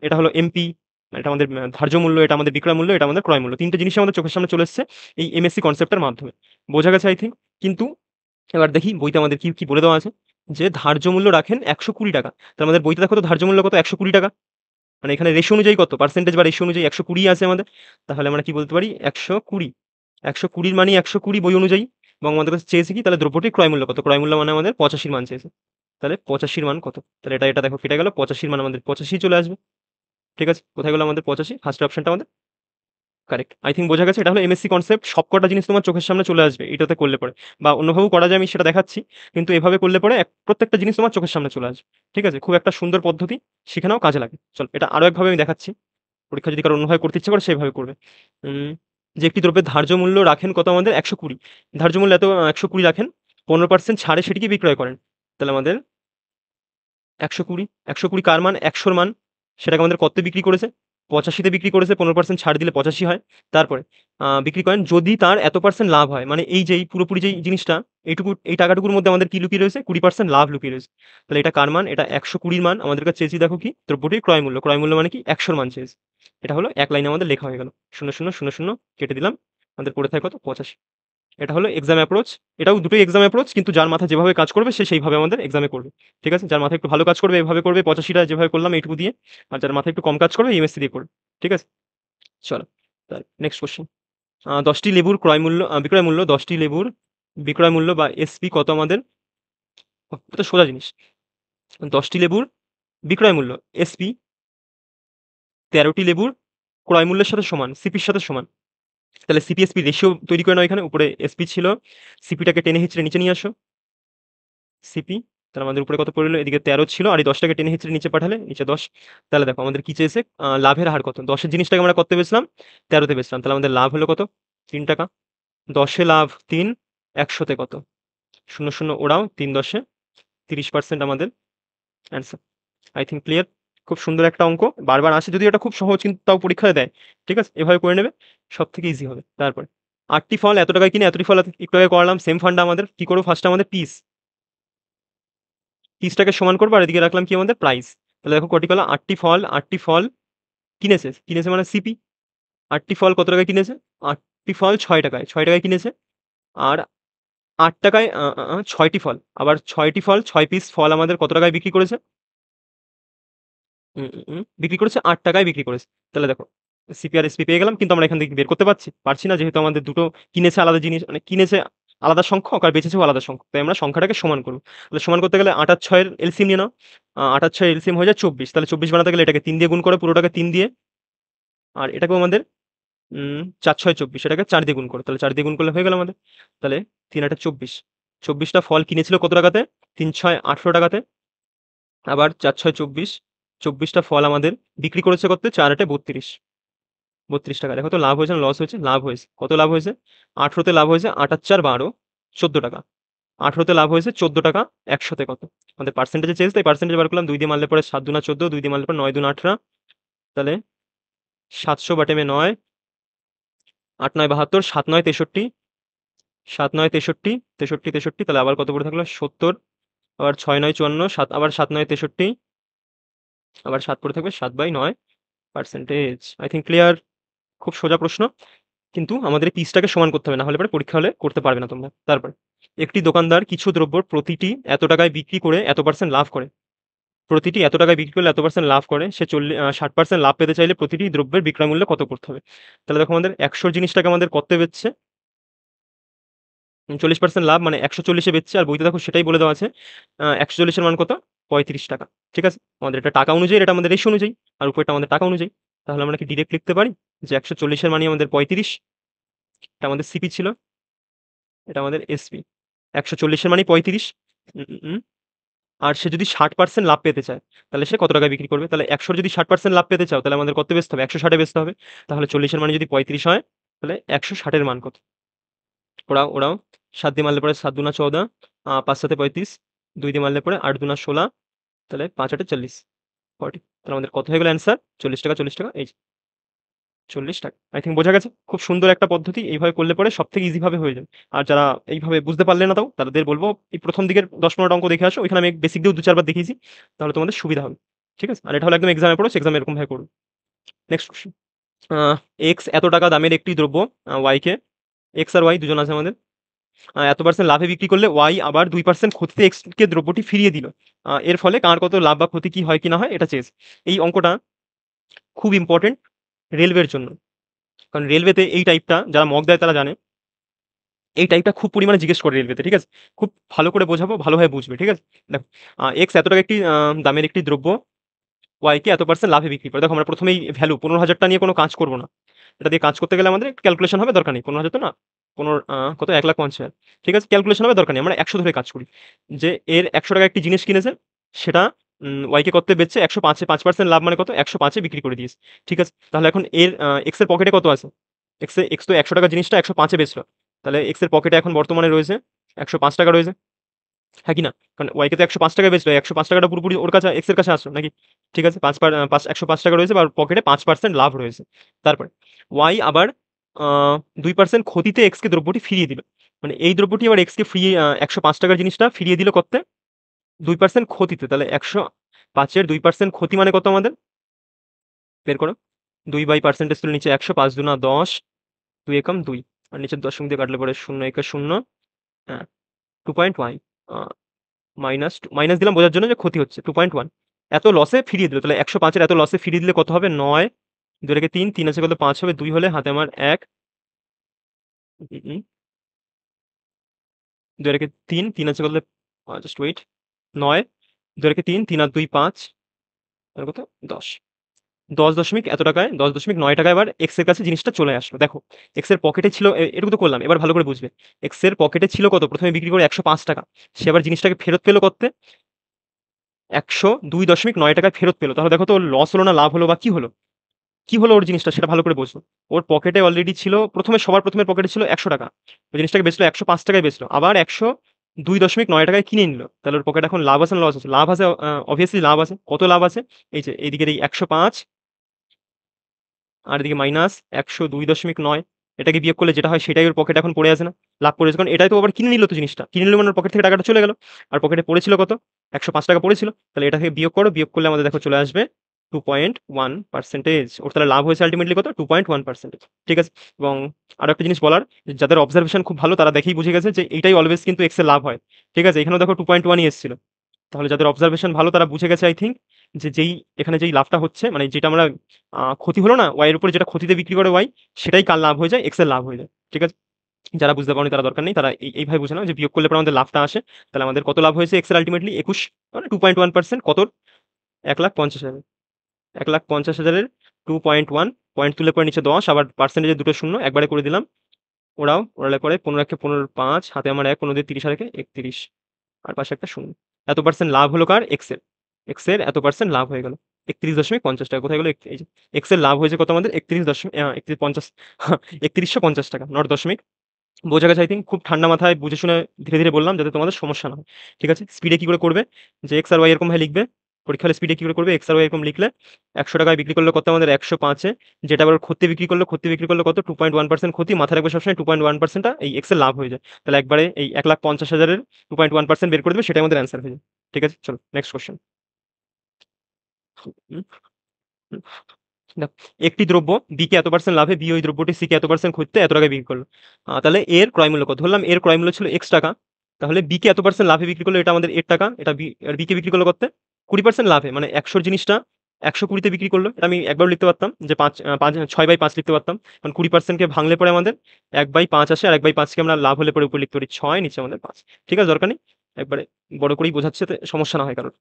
এটা হলো এমপি, এটা আমাদের ধার্য মূল্য, এটা আমাদের বিক্রয় মূল্য, এটা আমাদের ক্রয় মূল্য। ৩ টে জিনিসই আমাদের চোখের সামনে চলে এসেছে এই এমএসসি কনসেপ্টের মাধ্যমে। বোঝা গেছে আই থিংক? কিন্তু এবার দেখি বইতে আমাদের কি বলে দেওয়া আছে, যে ধার্য মূল্য রাখেন ৳১২০ টাকা। তাহলে আমাদের বইতে দেখো তো ধার্য মূল্য কত? ৳১২০ টাকা। মানে এখানে রেশিও অনুযায়ী কত? পার্সেন্টেজ বা রেশিও অনুযায়ী ১২০ আছে আমাদের। তাহলে আমরা কি বলতে পারি? ১২০। ১২০ মানেই ১২০ বই অনুযায়ী, এবং আমাদের কাছে চেয়েছে কি? তাহলে দ্রব্যটির ক্রয় মূল্য কত? ক্রয় মূল্য মানে আমাদের ৮৫ র মান চেয়েছে। তাহলে ৮৫ র মান কত? তাহলে এটা দেখো কেটে গেল। ৮৫ র মান আমাদের ৮৫ চলে আসবে। ঠিক আছে? কোথায় গেল আমাদের ৮৫? ফার্স্ট অপশনটা আমাদের কারেক্ট। আই থিংক বোঝা গেছে। এটা হলো এমএসসি কনসেপ্ট। সবকটা জিনিস তোমার চোখের সামনে চলে আসবে এটাতে করলে পরে। বা অন্যভাবেও করা যায়, আমি সেটা দেখাচ্ছি। কিন্তু এভাবে করলে পরে প্রত্যেকটা জিনিস তোমার চোখের সামনে চলে আসবে। ঠিক আছে? খুব একটা সুন্দর পদ্ধতি। শিখে নাও, কাজে লাগে। চলো এটা আরো একভাবে আমি দেখাচ্ছি। পরীক্ষা যদি কারো অন্যভাবে করতে ইচ্ছে করে সেভাবে করবে। উম যে একটি দ্রব্যের ধার্য মূল্য রাখেন কত আমাদের? ১২০। ধার্য মূল্য এত ১২০ রাখেন। ১৫% ছাড়ে সেটিকে বিক্রয় করেন। তাহলে আমাদের ১২০, ১২০ কার মান? ১০০ র মান। সেটাকে আমাদের কত্তে বিক্রি করেছে? ৮৫ তে বিক্রি করেছে। ১৫% ছাড় দিলে ৮৫ হয়। তারপরে বিক্রি করেন যদি তার এত পার্সেন্ট লাভ হয়। মানে এই যে এই পুরোপুরি যেই জিনিসটা, এইটুকু এই টাকাটুকুর মধ্যে আমাদের কি লুকিয়ে রয়েছে? ২০% লাভ লুকিয়ে রয়েছে। তাহলে এটা কার মান? এটা ১২০ র মান। আমাদের কাছে চেয়েছি দেখো কি? দ্রব্যটির ক্রয় মূল্য। ক্রয় মূল্য মানে কি? ১০০ র মান চেয়েছে। এটা হলো এক লাইনে আমাদের লেখা হয়ে গেল। ০, ০, ০, ০ কেটে দিলাম। আমাদের পড়ে থাকে কত? ৮৫। এটা হলো এক্সাম অ্যাপ্রোচ। এটাও দুটোই এক্সাম অ্যাপ্রোচ, কিন্তু যার মাথায় যেভাবে কাজ করবে সে সেইভাবে আমাদের এক্সামে করবে। ঠিক আছে? যার মাথায় একটু ভালো কাজ করবে এভাবে করবে, ৮৫ টা যেভাবে করলাম এইটুকু দিয়ে। আর যার মাথায় একটু কম কাজ করবে এমএসসি দিয়ে করবে। ঠিক আছে? চলো। Next question. ১০ টি লেবুর ক্রয় মূল্য, বিক্রয় মূল্য, ১০ টি লেবুর বিক্রয় মূল্য বা এসপি কত আমাদের? এটা সোজা জিনিস। ১০ টি লেবুর বিক্রয় মূল্য এসপি ১৩ টি লেবুর ক্রয় মূল্যের সাথে সমান, সিপির সাথে সমান। তাহলে সিপি এসপি রেশিও তৈরি করে নাও এখানে। উপরে এসপি ছিল, সিপিটাকে টেনে হিঁচড়ে নিচে নিয়ে আসো। সিপি, তাহলে আমাদের উপরে কত পড়লো? এদিকে ১৩ ছিল, আর এই ১০ টাকে টেনে হিঁচড়ে নিচে পাঠালে নিচে ১০। তাহলে দেখো আমাদের কি চেয়েছে? লাভের হার কত? ১০ এর জিনিসটাকে আমরা কত্তে বেচলাম? ১৩ তে বেচলাম। তাহলে আমাদের লাভ হলো কত? ৳৩ টাকা। ১০ এ লাভ ৩, ১০০ তে কত? ০, ০ ওড়াও, ৩ ১০ এ ৩০% আমাদের অ্যান্সার। I think clear. খুব সুন্দর একটা অঙ্ক। বারবার আসে যদিও, এটা খুব সহজ, কিন্তু তাও পরীক্ষায় দেয়। ঠিক আছে? এভাবে করে নেবে। সবথেকে ইজি হবে। তারপরে ৮ টি ফল এত টাকায় কিনে এতটি ফল একটু আগে করালাম। সেম ফান্ডা আমাদের। কি করব ফার্স্ট এ? আমাদের পিস। পিসটাকে সমান করব, আর এদিকে রাখলাম কি আমাদের? প্রাইস। তাহলে দেখো কটি কলা? ৮ টি ফল, ৮ টি ফল কিনেছে। কিনেছে মানে সিপি। ৮ টি ফল কত টাকায় কিনেছে? ৮ টি ফল ৳৬ টাকায়। ৳৬ টাকায় কিনেছে। আর ৳৮ টাকায় ৬ টি ফল। আবার ৬ টি ফল, ৬ পিস ফল আমাদের কত টাকায় বিক্রি করেছে? বিক্রি করেছে ৳৮ টাকায় বিক্রি করেছে। তাহলে দেখো সিপি আর এসপি পেয়ে গেলাম। কিন্তু আমরা এখান থেকে বের করতে পারছি? পারছি না, যেহেতু আমাদের দুটো কিনেছে আলাদা জিনিস, মানে কিনেছে আলাদা সংখ্যক আর বেচেছেও আলাদা সংখ্যক। তাই আমরা সংখ্যাটাকে সমান করব। তাহলে সমান করতে গেলে ৮ আর ৬ এর এলসিএম নিয়ে নাও। ৮ আর ৬ এর এলসিএম হয়ে যায় ২৪। তাহলে ২৪ বানাতে গেলে এটাকে ৩ দিয়ে গুণ করো, পুরোটাকে ৩ দিয়ে। আর এটাকেও আমাদের ৪ ৬ ২৪, এটাকে ৪ দিয়ে গুণ করো। তাহলে ৪ দিয়ে গুণ করলে হয়ে গেল আমাদের। তাহলে ৩ ৮ ২৪। 24টা ফল কিনেছিল কত টাকাতে? 3 6 18 টাকাতে। আবার 4 6 24, 24টা ফল আমাদের বিক্রি করেছে কত? 4 8 32, 32 টাকা। দেখো তো লাভ হয়েছে না লস হয়েছে? লাভ হয়েছে। কত লাভ হয়েছে? 18 তে লাভ হয়েছে 8 আর 4 12, 14 টাকা। 18 তে লাভ হয়েছে 14 টাকা, 100 তে কত? আমাদের পার্সেন্টেজে চেয়েছে, তাই পার্সেন্টেজ বার করলাম। 2 দিয়ে মারলে পরে 7 দুনা 14, 2 দিয়ে মারলে পরে 9 দুনা 18, তাহলে 700 বাটেমে 9, 8 9 72, 7 9 63, 7 9 63, 63 63, তাহলে আবার কত পড়ে থাকলো? 70, আবার 6 9 54, 7 আবার 7 9 63, আবার 7 পড়ে থাকবে 7/9 পার্সেন্টেজ। I think clear. খুব সোজা প্রশ্ন, কিন্তু আমাদের এই পিসটাকে সমান করতে হবে, না হলে পরে পরীক্ষা হলে করতে পারবে না তোমরা। তারপর, একটি দোকানদার কিছু দ্রব্যর প্রতিটি এত টাকায় বিক্রি করে এত পার্সেন্ট লাভ করে। প্রতিটি এত টাকায় বিক্রি করলে এত পার্সেন্ট লাভ করে। সে 60% লাভ পেতে চাইলে প্রতিটি দ্রব্যের বিক্রয় মূল্য কত করতে হবে? তাহলে দেখো আমাদের 100 জিনিসটাকে আমাদের কত বেচছে? 40% লাভ, মানে 140 এ বেচছে। আর বইতে দেখো সেটাই বলে দেওয়া আছে। 140 এর মান কত? 35 টাকা। ঠিক আছে? আমাদের এটা টাকা অনুযায়ী, এটা আমাদের রেশিও অনুযায়ী, আর উপরেরটা আমাদের টাকা অনুযায়ী। তাহলে আমরা কি ডিরেক্ট লিখতে পারি যে 140 এর মানই আমাদের 35? এটা আমাদের সিপি ছিল, এটা আমাদের এসপি। 140 এর মানই 35। উম, উম, উম। আর সে যদি 60% লাভ পেতে চায়, তাহলে সে কত টাকায় বিক্রি করবে? তাহলে 100 যদি 60% লাভ পেতে চাও, তাহলে আমাদের কত বেচতে হবে? 160 এ বেচতে হবে। তাহলে 40 এর মানে যদি 35 হয়, তাহলে 160 এর মান কত? ওরাও ওরাও 7 দিয়ে মারলে পরে 7 দুনা 14, 5 7 35, 2 দিয়ে মারলে পরে 8 দুনা 16, তাহলে 5 8 40, 40। তাহলে আমাদের কত হয়ে গেল অ্যান্সার? 40 টাকা, 40 টাকা, এই যে 40 টাকা। আই থিংক বোঝা গেছে। খুব সুন্দর একটা পদ্ধতি, এইভাবে করলে পরে সবথেকে ইজি ভাবে হয়ে যাবে। আর যারা এইভাবে বুঝতে পারলে না, তাও তাদের বলবো এই প্রথম দিকের 10 15টা অঙ্ক দেখে আসো, ওইখানে আমি বেসিক দিয়েও 2 4 বার দেখিয়েছি, তাহলে তোমাদের সুবিধা হবে। ঠিক আছে? আর এটা হলো একদম এক্সামে পড়ো, এক্সামে এরকম ভাবে করো। Next question. এক্স এত টাকা দামের একটি দ্রব্য ওয়াই কে, এক্স আর ওয়াই দুজন আছে আমাদের, এত পার্সেন্ট লাভে বিক্রি করলে ওয়াই আবার 2% ক্ষতিতে এক্স কে দ্রব্যটি ফিরিয়ে দিল। এর ফলে কার কত লাভ বা ক্ষতি কি হয় কি না হয় এটা চেয়েছে। এই অঙ্কটা খুব ইম্পর্টেন্ট রেলওয়ের জন্য, কারণ রেলওয়েতে এই টাইপটা যারা মক দেয় তারা জানে, এই টাইপটা খুব পরিমাণে জিজ্ঞেস করে রেলওয়েতে। ঠিক আছে? খুব ভালো করে বোঝাবো, ভালোভাবে বুঝবে। ঠিক আছে? দেখো, এক্স এত টাকা একটি দামের একটি দ্রব্য ওয়াই কে এত পার্সেন্ট লাভে বিক্রি করে। দেখো আমরা প্রথমেই ভ্যালু 15,000টা নিয়ে কোনো কাজ করব না। এটা দিয়ে কাজ করতে গেলে আমাদের ক্যালকুলেশন হবে, দরকার নেই। 15,000 তো না, 15 কত? 1,50,000। ঠিক আছে? ক্যালকুলেশন হবে, দরকার নেই। আমরা 100 ধরে কাজ করি। যে এর 100 টাকায় একটি জিনিস কিনেছে, সেটা ওয়াই কে কততে বেচছে? 105 এ 5% লাভ মানে কত? 105 এ বিক্রি করে দিয়েছে। ঠিক আছে? তাহলে এখন এর এক্স এর পকেটে কত আছে? এক্স তো 100 টাকার জিনিসটা 105 এ বেচলো। তাহলে এক্স এর পকেটে এখন বর্তমানে রয়েছে 105 টাকা রয়েছে। হ্যাঁ কি না? কারণ ওয়াই কে তো 105 টাকায় বেচলো। 105 টাকাটা পুরোপুরি ওর কাছে, এক্স এর কাছে আসলো নাকি? ঠিক আছে? 105 টাকা রয়েছে বা পকেটে 5% লাভ রয়েছে। তারপরে ওয়াই আবার আ 2% ক্ষতিতে এক্স কে দ্রব্যটি ফিরিয়ে দিল। মানে এই দ্রব্যটি আবার এক্স কে 105 টাকার জিনিসটা ফিরিয়ে দিল কত্তে? 2% ক্ষতিতে। তাহলে 105 এর 2% ক্ষতি মানে কত আমাদের? বের করো। 2 বাই পার্সেন্টেজ তুলে নিচে 100, 5 দুনা 10, 2 একম 2। আর নিচের দশমিক দিয়ে কাটলে পরে 0 একে 0, হ্যাঁ 2.1, আ মাইনাস দিলাম বোঝার জন্য যে ক্ষতি হচ্ছে। 2.1 এত লসে ফিরিয়ে দিল। তাহলে 105 এর এত লসে ফিরিয়ে দিলে কত হবে? 9, 2 রেখে 3, 3 আছে কত? 5 হবে। 2 হলে হাতে আমার 1, 2 রেখে 3, 3 আছে কত? Just wait. 9, 2 রেখে 3, 3 আর 2 5, আর কত? 10। 10 দশমিক এত টাকায়, 10.9 টাকায় এবার এক্স এর কাছে জিনিসটা চলে আসলো। দেখো, এক্স এর পকেটে ছিল, এটুকু তো করলাম। এবার ভালো করে বুঝবে। এক্স এর পকেটে ছিল কত? প্রথমে বিক্রি করে 105 টাকা। সে আবার জিনিসটাকে ফেরত পেল কত্তে? 102.9 টাকায় ফেরত পেল। তাহলে দেখো তো ওর লস হলো না লাভ হলো, বা কি হলো? কি হলো ওর জিনিসটা সেটা ভালো করে বোঝো। ওর পকেটে অলরেডি ছিল, সবার প্রথমে পকেটে ছিল 100 টাকা। ওই জিনিসটাকে বেচলো 105 টাকায় বেচলো। আবার 102.9 টাকায় কিনে নিল। তাহলে ওর পকেটে এখন লাভ আছে না লস আছে? লাভ আছে, অবভিয়াসলি লাভ আছে। কত লাভ আছে? এই যে এইদিকের এই 105, আর এদিকে মাইনাস 102.9, এটাকে বিয়োগ করলে যেটা হয় সেটাই ওর পকেটে এখন পড়ে আছে না? লাভ করেছে, কারণ এটাই তো আবার কিনে নিল তো জিনিসটা। কিনে নিল মানে ওর পকেট থেকে টাকাটা চলে গেল। আর পকেটে পড়েছিল কত? 105 টাকা পড়েছিল। তাহলে এটা থেকে বিয়োগ করো, বিয়োগ করলে আমাদের দেখো চলে আসবে 2.1%। ওর তাহলে লাভ হয়েছে আল্টিমেটলি কত? 2.1%। ঠিক আছে? এবং আরো একটা জিনিস বলার, যে যাদের অবজারভেশন খুব ভালো তারা দেখেই বুঝে গেছে যে এইটাই অলওয়েজ কিন্তু এক্স এর লাভ হয়। ঠিক আছে? এখানেও দেখো 2.1ই এসেছিল। তাহলে যাদের অবজারভেশন ভালো তারা বুঝে গেছে আই থিংক, যে এখানে যেই লাভটা হচ্ছে, মানে যেটা আমরা ক্ষতি হলো না ওয়াই এর উপরে, যেটা ক্ষতিতে বিক্রি করে ওয়াই, সেটাই কার লাভ হয়ে যায়? এক্স এর লাভ হয়ে যায়। ঠিক আছে? যারা বুঝতে পারেনি তারা দরকার নেই, তারা এইভাবে বুঝে নাও যে বিয়োগ করলে পরে আমাদের লাভটা আসে। তাহলে আমাদের কত লাভ হয়েছে এক্স এর? আলটিমেটলি 21, মানে 2.1%। কত? 1,50,000। 1,50,000 টু পয়েন্ট ওয়ান, পয়েন্ট তুলে পরে নিচে 10, আবার পার্সেন্টেজে দুটো শূন্য একবারে করে দিলাম। ওরালে পরে 15 15 5 হাতে আমার 1 15 দিয়ে 30 আর 31 আর পাশে একটা শূন্য। এত পার্সেন্ট লাভ হলো কার? এক্স এর। এক্স এর এত পার্সেন্ট লাভ হয়ে গেল 31.50 টাকা। কোথায় গেল? এই যে এক্স এর লাভ হয়েছে কত আমাদের? 31.50 টাকা, নট দশমিক। বোঝা গেছে আই থিঙ্ক। খুব ঠান্ডা মাথায় বুঝে শুনে ধীরে ধীরে বললাম যাতে তোমাদের সমস্যা না হয়। ঠিক আছে? স্পিডে কি করে করবে? যে এক্স আর ওয়াই এরকম ভাবে লিখবে। পরীক্ষার স্পিডে কি করে করবে? এক্স আর ওয়াই এরকম লিখলে 100 টাকায় বিক্রি করলে কত আমাদের? 105 এ যেটা আবার ক্ষতি বিক্রি করলে কত? 2.1% ক্ষতি। মাথায় রাখবে সবসময় 2.1% টা এই এক্স এর লাভ হয়ে যায়। তাহলে একবারে এই 1,50,000 এর 2.1% বের করে দেবে, সেটাই আমাদের অ্যান্সার হয়ে যায়। ঠিক আছে? চলো নেক্সট কোয়েশ্চেন। দেখো, একটি দ্রব্য বি কে এত পার্সেন্ট লাভে বি ওই দ্রব্যটি সি কে এত পার্সেন্ট ক্ষতিতে এত টাকায় বিক্রি করলো। তাহলে এর ক্রয় মূল্য কত? ধরলাম এর ক্রয় মূল্য ছিল এক্স টাকা। তাহলে বি কে এত পার্সেন্ট লাভে বিক্রি করলো, এটা আমাদের এর টাকা। এটা বি আর বি কে বিক্রি করলো কত? 20% লাভে, মানে 100 জিনিসটা 120 বিক্রি করলো। এটা আমি একবার লিখতে পারতাম যে 6/5 লিখতে পারতাম, কারণ 20% কে ভাঙলে পরে আমাদের 1/5 আসে, আর 1/5 কে আমরা লাভ হলে পরে উপরে লিখতে পারি 6, নিচে আমাদের 5। ঠিক আছে, দরকার নেই, একবারে বড় করেই বোঝাচ্ছে, সমস্যা না হয় কারোর।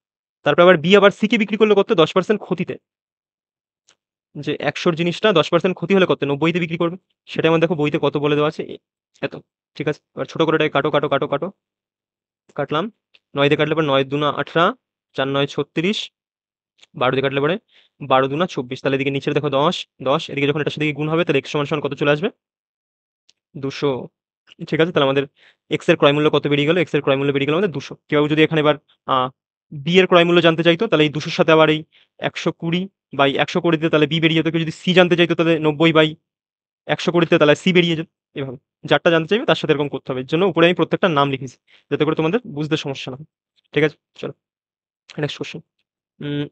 তারপর আবার বি আবার সি কে বিক্রি করলো কত? 10% ক্ষতিতে। যে 100 জিনিসটা 10% ক্ষতি হলে কত? 90 তে বিক্রি করবে। সেটা আমার দেখো বইতে কত বলে দেওয়া আছে, এত। ঠিক আছে, এবার ছোট করে এটাকে কাটো কাটো কাটো কাটো। কাটলাম। 9 দিয়ে কাটলে পরে 9 দুনা 18, 4 9 36, 12 দিয়ে কাটলে পরে 12 দুনা 24। তাহলে এদিকে নিচের দেখো 10 10, এদিকে যখন এটার সাথে গুণ হবে তাহলে x সমান সমান কত চলে আসবে? 200। ঠিক আছে, তাহলে আমাদের x এর ক্রয় মূল্য কত বেরিয়ে গেল? x এর ক্রয় মূল্য বেরিয়ে গেল আমাদের 200। কেউ যদি এখানে এবার b এর ক্রয় মূল্য জানতে চাইতো, তাহলে এই 200 সাথে আবার এই 120/100 করে দিতে, তাহলে b বেরিয়ে যেত। কেউ যদি c জানতে চাইতো, তাহলে 90/100 করে দিতে, তাহলে c বেরিয়ে যেত। এভাবে যারটা জানতে চাইবে তার সাথে এরকম করতে হবে। এর জন্য উপরে আমি প্রত্যেকটা নাম লিখেছি, যাতে করে তোমাদের বুঝতে সমস্যা না হয়। ঠিক আছে, চলো নেক্সট কোশ্চেন।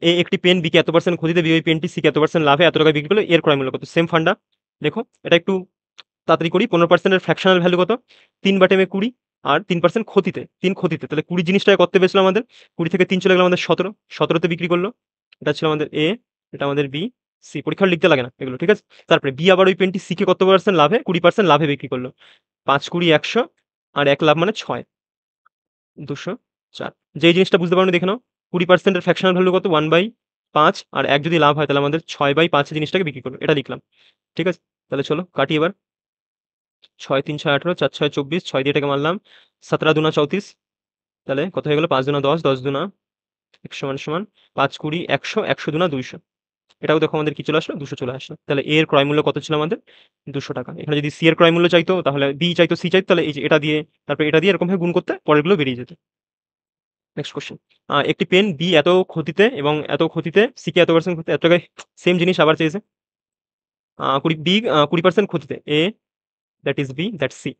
এ একটি পেন বি কে এত পার্সেন্ট ক্ষতিতে বি ওই পেনটি সি কে এত পার্সেন্ট লাভে এত টাকায় বিক্রি করলো, এর ক্রয় মূল্য কত? সেম ফান্ডা। দেখো এটা একটু তাড়াতাড়ি করি। 15% এর ফ্র্যাকশনাল ভ্যালু কত? 3/20 আর 3% ক্ষতিতে, 3 ক্ষতিতে। তাহলে 20 জিনিসটাকে কত বেচলো আমাদের? 20 থেকে 3 চলে গেল আমাদের 17, 17 তে বিক্রি করলো। এটা ছিল আমাদের এ, এটা আমাদের বি, সি। পরীক্ষায় লিখতে লাগে না এগুলো। ঠিক আছে, তারপরে বি আবার ওই পেনটি সি কে কত পার্সেন্ট লাভে? 20% লাভে বিক্রি করলো। 5 20 100 আর 1 লাভ মানে 6, 204। যে জিনিসটা বুঝতে পারোনি দেখে নাও। 20% এর ফ্র্যাকশনাল ভ্যালু কত? 1/5, আর 1 যদি লাভ হয় তাহলে আমাদের 6/5 জিনিসটাকে বিক্রি করলো। এটা লিখলাম। ঠিক আছে, তাহলে চলো কাটি এবার। 6 3 6 18, 4 6 24, 6 দিয়ে এটাকে মারলাম। 17 দুনা 34, তাহলে কত হয়ে গেল? 5 দুনা 10, 10 দুনা 1 সমান সমান 5 20 100, 100 দুনা 200। এটাও দেখো আমাদের কি চলে আসলো? 200 চলে আসলো। তাহলে এর ক্রয় মূল্য কত ছিল আমাদের? 200 টাকা। এখানে যদি সি এর ক্রয় মূল্য চাইতো, তাহলে বি চাইতো, সি চাইতো, তাহলে এই যে এটা দিয়ে, তারপর এটা দিয়ে এরকম ভাবে গুণ করতে পরেরগুলো বেরিয়ে যেত। Next question. একটি পেন বি এত ক্ষতিতে এবং এত ক্ষতিতে সি কে এত পার্সেন্ট ক্ষতিতে এত টাকায়, সেম জিনিস আবার চেয়েছে। 20% ক্ষতিতে, A that is B, that C.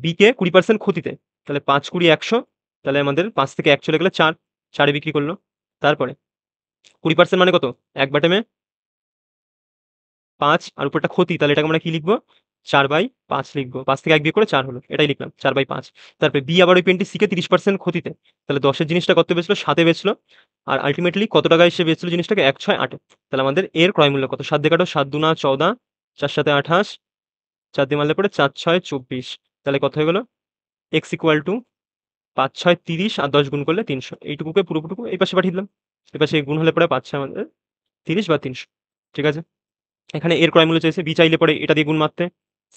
B কে 20% ক্ষতিতে, তাহলে 5 20 100, তাহলে আমাদের 5 থেকে 1 চলে গেলে 4, 4 এ বিক্রি করলো। তারপরে 20% মানে কত? 1/5 আর উপরটা ক্ষতি, তাহলে এটাকে আমরা কি লিখবো? 4/5 লিখবো। 5 থেকে 1 বিয়োগ করে 4 হলো, এটাই লিখলাম 4/5। তারপরে বি আবার ওই পেনটি সি কে 30% ক্ষতিতে, তাহলে 10 এর জিনিসটা কত বেচলো? 7 এ বেচলো। আর আল্টিমেটলি কত টাকায় সে বেচলো জিনিসটাকে? 1 6 8 এ। তাহলে আমাদের এর ক্রয় মূল্য কত? 7 দিয়ে কাটো, 7 দুনা 14, 4 7 28, 4 দিয়ে মারলে পরে 4 6 24। তাহলে কত হয়ে গেল? এক্স ইকুয়াল টু 5 6 30 আর 10 গুণ করলে 300। এইটুকুকে পুরোটুকু এই পাশে পাঠিয়ে দিলাম। এই পাশে গুণ হলে পরে পাচ্ছে আমাদের 30 বা 300। ঠিক আছে, এখানে এর ক্রয় মূল্য চাইছে। বি চাইলে পরে এটা দিয়ে গুণ মারতে,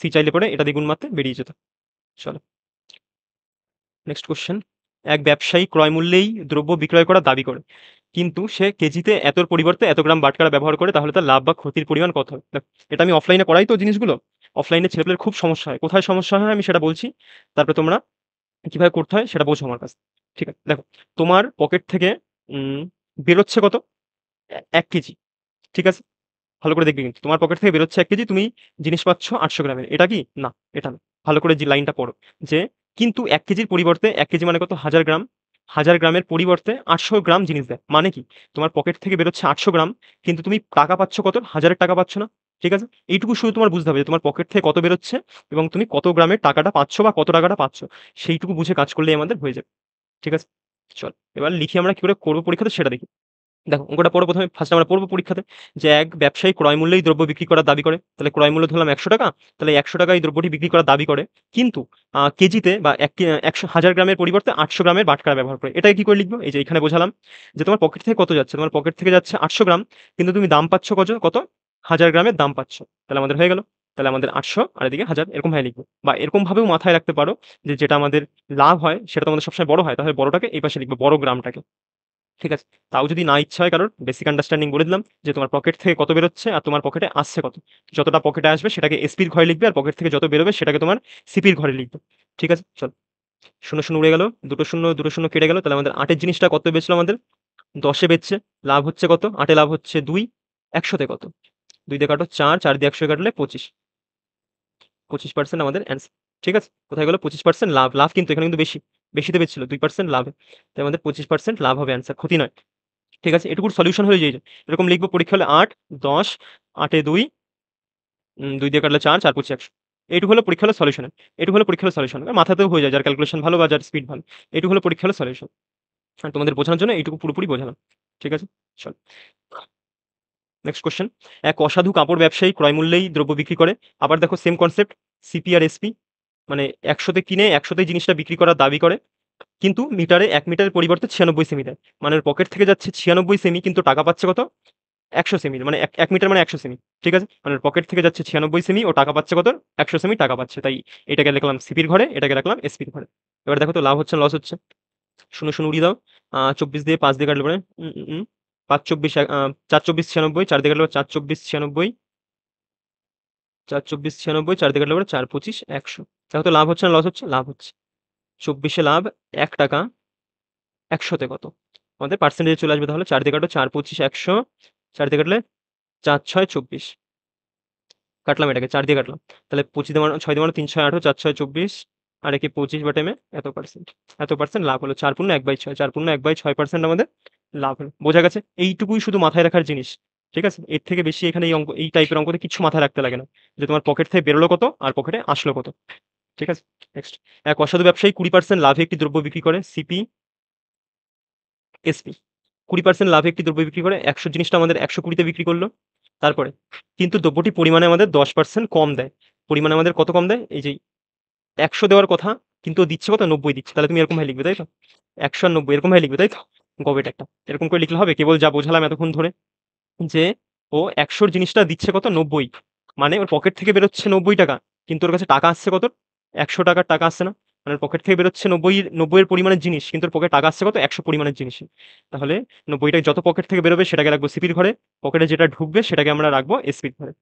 সি চাইলে পরে এটা দিয়ে গুণ মারতে, বেরিয়ে যেত। চলো নেক্সট কোশ্চেন। এক ব্যবসায়ী ক্রয় মূল্যেই দ্রব্য বিক্রয় করার দাবি করে, কিন্তু সে কেজিতে এতর পরিবর্তে এত গ্রাম বাটখারা ব্যবহার করে, তাহলে তার লাভ বা ক্ষতির পরিমাণ কত হবে? দেখো, এটা আমি অফলাইনে করাই তো জিনিসগুলো। অফলাইনে ছেলেপেলের খুব সমস্যা হয়। কোথায় সমস্যা হয় আমি সেটা বলছি, তারপরে তোমরা কিভাবে করতে হয় সেটা বোঝো আমার কাছে। ঠিক আছে, দেখো, তোমার পকেট থেকে বেরোচ্ছে কত? 1 কেজি। ঠিক আছে, ভালো করে দেখবে কিন্তু। তোমার পকেট থেকে বেরোচ্ছে 1 কেজি, তুমি জিনিস পাচ্ছ 800 গ্রামের। এটা কি? না, এটা না। ভালো করে যে লাইনটা পড়ো, যে কিন্তু 1 কেজির পরিবর্তে, 1 কেজি মানে কত? 1000 গ্রাম। 1000 গ্রামের পরিবর্তে 800 গ্রাম জিনিস দেয়। মানে কি? তোমার পকেট থেকে বেরোচ্ছে 800 গ্রাম, কিন্তু তুমি টাকা পাচ্ছ কত? 1000 এর টাকা পাচ্ছ না। ঠিক আছে? এইটুকু শুধু তোমার বুঝতে হবে যে তোমার পকেট থেকে কত বেরোচ্ছে এবং তুমি কত গ্রামের টাকাটা পাচ্ছ বা কত টাকাটা পাচ্ছ। সেইটুকু বুঝে কাজ করলেই আমাদের হয়ে যাবে। ঠিক আছে? চল এবার লিখি আমরা কি করে করব পরীক্ষাতে সেটা দেখি। দেখো অঙ্কটা পড়ো প্রথমে। ফার্স্ট আমরা পড়বো পরীক্ষাতে যে এক ব্যবসায়ী ক্রয় মূল্যেই দ্রব্য বিক্রি করার দাবি করে। তাহলে ক্রয় মূল্য ধরলাম 100 টাকা। তাহলে 100 টাকায় দ্রব্যটি বিক্রি করার দাবি করে। কিন্তু কেজিতে বা 1000 গ্রামের পরিবর্তে 800 গ্রামের বাটখারা ব্যবহার করে। এটাকে কি করে লিখবো? এই যে এখানে বোঝালাম যে তোমার পকেট থেকে কত যাচ্ছে? তোমার পকেট থেকে যাচ্ছে 800 গ্রাম, কিন্তু তুমি দাম পাচ্ছ কত? 1000 গ্রামের দাম পাচ্ছ। তাহলে আমাদের হয়ে গেল। তাহলে আমাদের 800 আর এদিকে 1000 এরকমভাবে লিখবো। বা এরকমভাবেও মাথায় রাখতে পারো যে যেটা আমাদের লাভ হয় সেটা তো আমাদের সবসময় বড় হয়, তাহলে বড়টাকে এই পাশে লিখবো, বড় গ্রামটাকে। ঠিক আছে? তাও যদি না ইচ্ছা হয় কারোর, বেসিক আন্ডারস্ট্যান্ডিং বলে দিলাম যে তোমার পকেট থেকে কত বেরোচ্ছে আর তোমার পকেটে আসছে কত। যতটা পকেটে আসবে সেটাকে এসপির ঘরে লিখবে, আর পকেট থেকে যত বেরোবে সেটাকে তোমার সিপির ঘরে লিখবে। ঠিক আছে? চল, শূন্য শূন্য উড়ে গেল, দুটো শূন্য দুটো শূন্য কেটে গেল। তাহলে আমাদের 8-এর জিনিসটা কত বেচলো আমাদের? 10-এ বেচছে। লাভ হচ্ছে কত? 8-এ লাভ হচ্ছে 2। 100-তে কত? 2 দিয়ে কাটো 4, 4 দিয়ে 100 কাটলে 25। 25% আমাদের অ্যান্সার। ঠিক আছে? কোথায় গেল? 25% লাভ। লাভ কিন্তু এখানে কিন্তু বেশি। বেশিতে বেচছিল 2% লাভে। তাই আমাদের 25% লাভ হবে অ্যান্সার, ক্ষতি নয়। ঠিক আছে? এটুকুর সলিউশন হয়ে যায়। এরকম লিখবো পরীক্ষা হলে 8, 10, 8-এ 2, 2 দিয়ে কাটলে 4, 4 5 100। এইটুকু হলো পরীক্ষা হলে সলিউশন। এটুকু হলো পরীক্ষা হলে সলিউশন। মাথাতেও হয়ে যায় যার ক্যালকুলেশন ভালো বা যার স্পিড ভালো। এটুকু হলো পরীক্ষা হলে সলিউশন। আর তোমাদের বোঝানোর জন্য এইটুকু পুরোপুরি বোঝালাম। ঠিক আছে? চল, নেক্সট কোয়েশ্চেন। এক অসাধু কাপড় ব্যবসায়ী ক্রয় মূল্যেই দ্রব্য বিক্রি করে। আবার দেখো সেম কনসেপ্ট, সিপি আর এসপি। মানে 100-তে কিনে 100-তেই জিনিসটা বিক্রি করার দাবি করে, কিন্তু মিটারে 1 মিটারের পরিবর্তে 96 সেমি দেয়। মানে ওর পকেট থেকে যাচ্ছে 96 সেমি, কিন্তু টাকা পাচ্ছে কত? 100 সেমি। মানে 1 মিটার মানে 100 সেমি। ঠিক আছে? মানে ওর পকেট থেকে যাচ্ছে 96 সেমি, ও টাকা পাচ্ছে কত? 100 সেমি টাকা পাচ্ছে। তাই এটাকে লিখলাম সিপির ঘরে, এটাকে রাখলাম এসপির ঘরে। এবার দেখো তো লাভ হচ্ছে না লস হচ্ছে? শূন্য শূন্য উড়িয়ে দাও। 24 দিয়ে 5 দিয়ে কাটলে পরে 5 24 4 24 96, 4 দিয়ে কাটলে 4 24 96, 4 24 96, 4 দিয়ে কাটলে পরে 4 25 100। দেখো তো লাভ হচ্ছে না লস হচ্ছে? লাভ হচ্ছে। 24-এ লাভ 1 টাকা, 100-তে কত? আমাদের পার্সেন্টেজে চলে আসবে। তাহলে 4 দিয়ে কাটো 4 25 100, 4 দিয়ে কাটলে 4 6 24, কাটলাম এটাকে 4 দিয়ে কাটলাম। তাহলে 25 দিয়ে 6 দিয়ে 3 6 18, 4 6 24, আর একে 25 বাই টাইমে এত পার্সেন্ট। এত পার্সেন্ট লাভ হলো। 4 পূর্ণ 1/6, 4 পূর্ণ 1/6% আমাদের লাভ হলো। বোঝা গেছে? এইটুকুই শুধু মাথায় রাখার জিনিস। ঠিক আছে? এর থেকে বেশি এখানে এই অঙ্ক, এই টাইপের অঙ্কতে কিছু মাথায় রাখতে লাগে না। যে তোমার পকেট থেকে বেরোলো কত আর পকেটে আসলো কত। ঠিক আছে? নেক্সট। এক অসাধু ব্যবসায়ী 20% লাভে একটি দ্রব্য বিক্রি করে, সিপি এসপি। 20% লাভে একটি দ্রব্য বিক্রি করে, 100 জিনিসটা আমাদের 120-তে বিক্রি করলো। তারপরে কিন্তু দ্রব্যটি পরিমাণে আমাদের 10% কম দেয়। পরিমাণে আমাদের কত কম দেয়? এই যে 100 দেওয়ার কথা, কিন্তু ও দিচ্ছে কত? 90 দিচ্ছে। তাহলে তুমি এরকম ভাবে লিখবে, তাই তো? 100 আর 90 এরকম ভাবে লিখবে, তাই তো? গবেট একটা। এরকম করে লিখলে হবে? কেবল যা বোঝালাম এতক্ষণ ধরে, যে ও 100 র জিনিসটা দিচ্ছে কত? 90। মানে ওর পকেট থেকে বেরোচ্ছে 90 টাকা, কিন্তু ওর কাছে টাকা আসছে কত? 100 টাকার টাকা আসছে না? মানে ওর পকেট থেকে বেরোচ্ছে 90 এর পরিমাণের জিনিস, কিন্তু ওর পকেটে টাকা আসছে কত? 100 পরিমাণের জিনিসে। তাহলে 90 টাই যত পকেট থেকে বেরোবে সেটাকে রাখবো সিপির ঘরে, পকেটে যেটা ঢুকবে সেটাকে আমরা রাখবো এসপির ঘরে।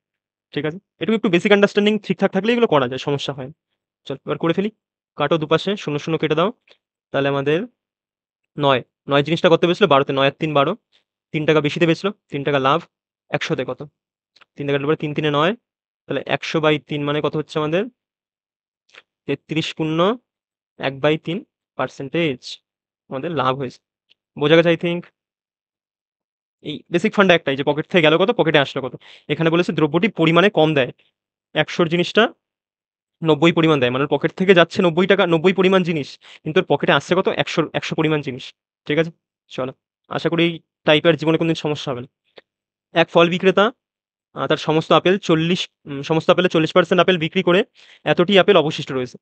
ঠিক আছে? এটুকু একটু বেসিক আন্ডারস্ট্যান্ডিং ঠিকঠাক থাকলে এগুলো করা যায়, সমস্যা হয় না। চল এবার করে ফেলি। কাটো দুপাশে, শূন্য শূন্য কেটে দাও। তাহলে আমাদের 9, 9 জিনিসটা কত বেচলো? 12-তে। 9 আর 3 12, 3 টাকা বেশিতে বেচলো, 3 টাকা লাভ। 100-তে কত? 3 দিয়ে কাটলে পরে 3 3-এ 9, তাহলে 100/3 মানে কত হচ্ছে আমাদের? 33 পূর্ণ 1/3 পার্সেন্টেজ আমাদের লাভ হয়েছে। বোঝা গেছে আই থিংক? এই বেসিক ফান্ডা একটাই, যে পকেট থেকে গেল কত, পকেটে আসলো কত। এখানে বলেছে দ্রব্যটি পরিমাণে কম দেয়। 100 র জিনিসটা 90 পরিমাণ দেয়। মানে ওর পকেট থেকে যাচ্ছে 90 টাকা, 90 পরিমাণ জিনিস, কিন্তু ওর পকেটে আসছে কত? 100 পরিমাণ জিনিস। ঠিক আছে? চলো। আশা করি এই টাইপের জীবনে কোনদিন সমস্যা হবে না। এক ফল বিক্রেতা তার সমস্ত আপেলের 40% আপেল বিক্রি করে এতটি আপেল অবশিষ্ট রয়েছে।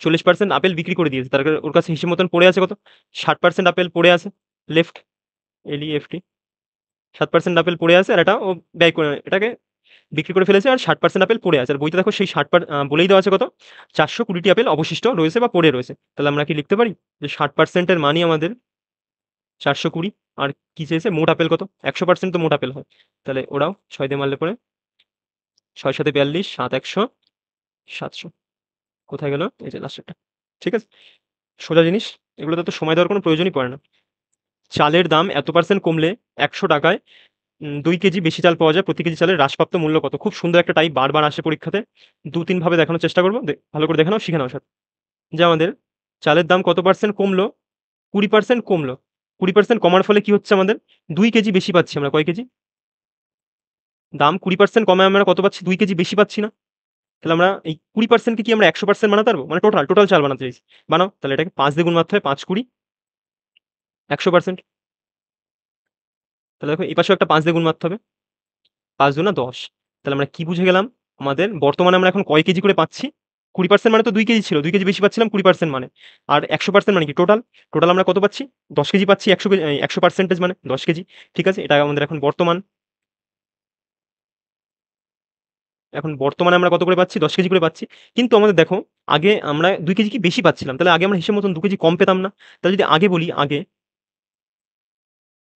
40% আপেল বিক্রি করে দিয়েছে। ওর কাছে হিসেব মতন পড়ে আছে কত? 60% আপেল পড়ে আছে। Left, LEFT। 7% আপেল পড়ে আছে, আর এটা ও ব্যয় করে, এটাকে বিক্রি করে ফেলেছে, আর 60% আপেল পড়ে আছে। আর বইতে দেখো সেই বলেই দেওয়া আছে কত? 420টি আপেল অবশিষ্ট রয়েছে বা পড়ে রয়েছে। তাহলে আমরা কি লিখতে পারি যে 60% এর মানই আমাদের 420, আর কি চেয়েছে? মোট আপেল কত? 100% তো মোট আপেল হয়। তাহলে ওরাও 6 দিয়ে মারলে পরে 6 7 42, 7 100, 700। কোথায় গেল? এই যে লাস্টেরটা। ঠিক আছে? সোজা জিনিস। এগুলোতে তো সময় দেওয়ার কোনো প্রয়োজনই পড়ে না। চালের দাম এত পার্সেন্ট কমলে 100 টাকায় 2 কেজি বেশি চাল পাওয়া যায়। প্রতি কেজি চালের হ্রাসপ্রাপ্ত মূল্য কত? খুব সুন্দর একটা টাইপ, বারবার আসে পরীক্ষাতে। 2-3 ভাবে দেখানোর চেষ্টা করব। ভালো করে দেখে নাও, শিখে নাও সাথে। যে আমাদের চালের দাম কত পার্সেন্ট কমলো? 20% কমলো। 20% কমার ফলে কি হচ্ছে আমাদের? 2 কেজি বেশি পাচ্ছি আমরা। কয় কেজি? দাম 20% কমায় আমরা কত পাচ্ছি? 2 কেজি বেশি পাচ্ছি না? তাহলে আমরা এই 20% কে কি আমরা 100% বানাতে পারবো? মানে টোটাল চাল বানাতে চাইছি। বানাও। তাহলে এটাকে 5 দিয়ে গুণ মারতে হয়। 5 20 100%। তাহলে দেখো এই পাশেও একটা 5 দিয়ে গুণ মারতে হবে। 5 দুনা 10। তাহলে আমরা কি বুঝে গেলাম? আমাদের বর্তমানে আমরা এখন কয় কেজি করে পাচ্ছি? 20% মানে তো 2 কেজি ছিল। 2 কেজি বেশি পাচ্ছিলাম 20% মানে। আর 100% মানে কি? টোটাল। টোটাল আমরা কত পাচ্ছি? 10 কেজি পাচ্ছি। 100% মানে 10 কেজি। ঠিক আছে? এটা আমাদের এখন বর্তমান। এখন বর্তমানে আমরা কত করে পাচ্ছি? 10 কেজি করে পাচ্ছি। কিন্তু আমাদের দেখো আগে আমরা 2 কেজি কি বেশি পাচ্ছিলাম। তাহলে আগে আমরা হিসেব মতন 2 কেজি কম পেতাম না? তাহলে যদি আগে বলি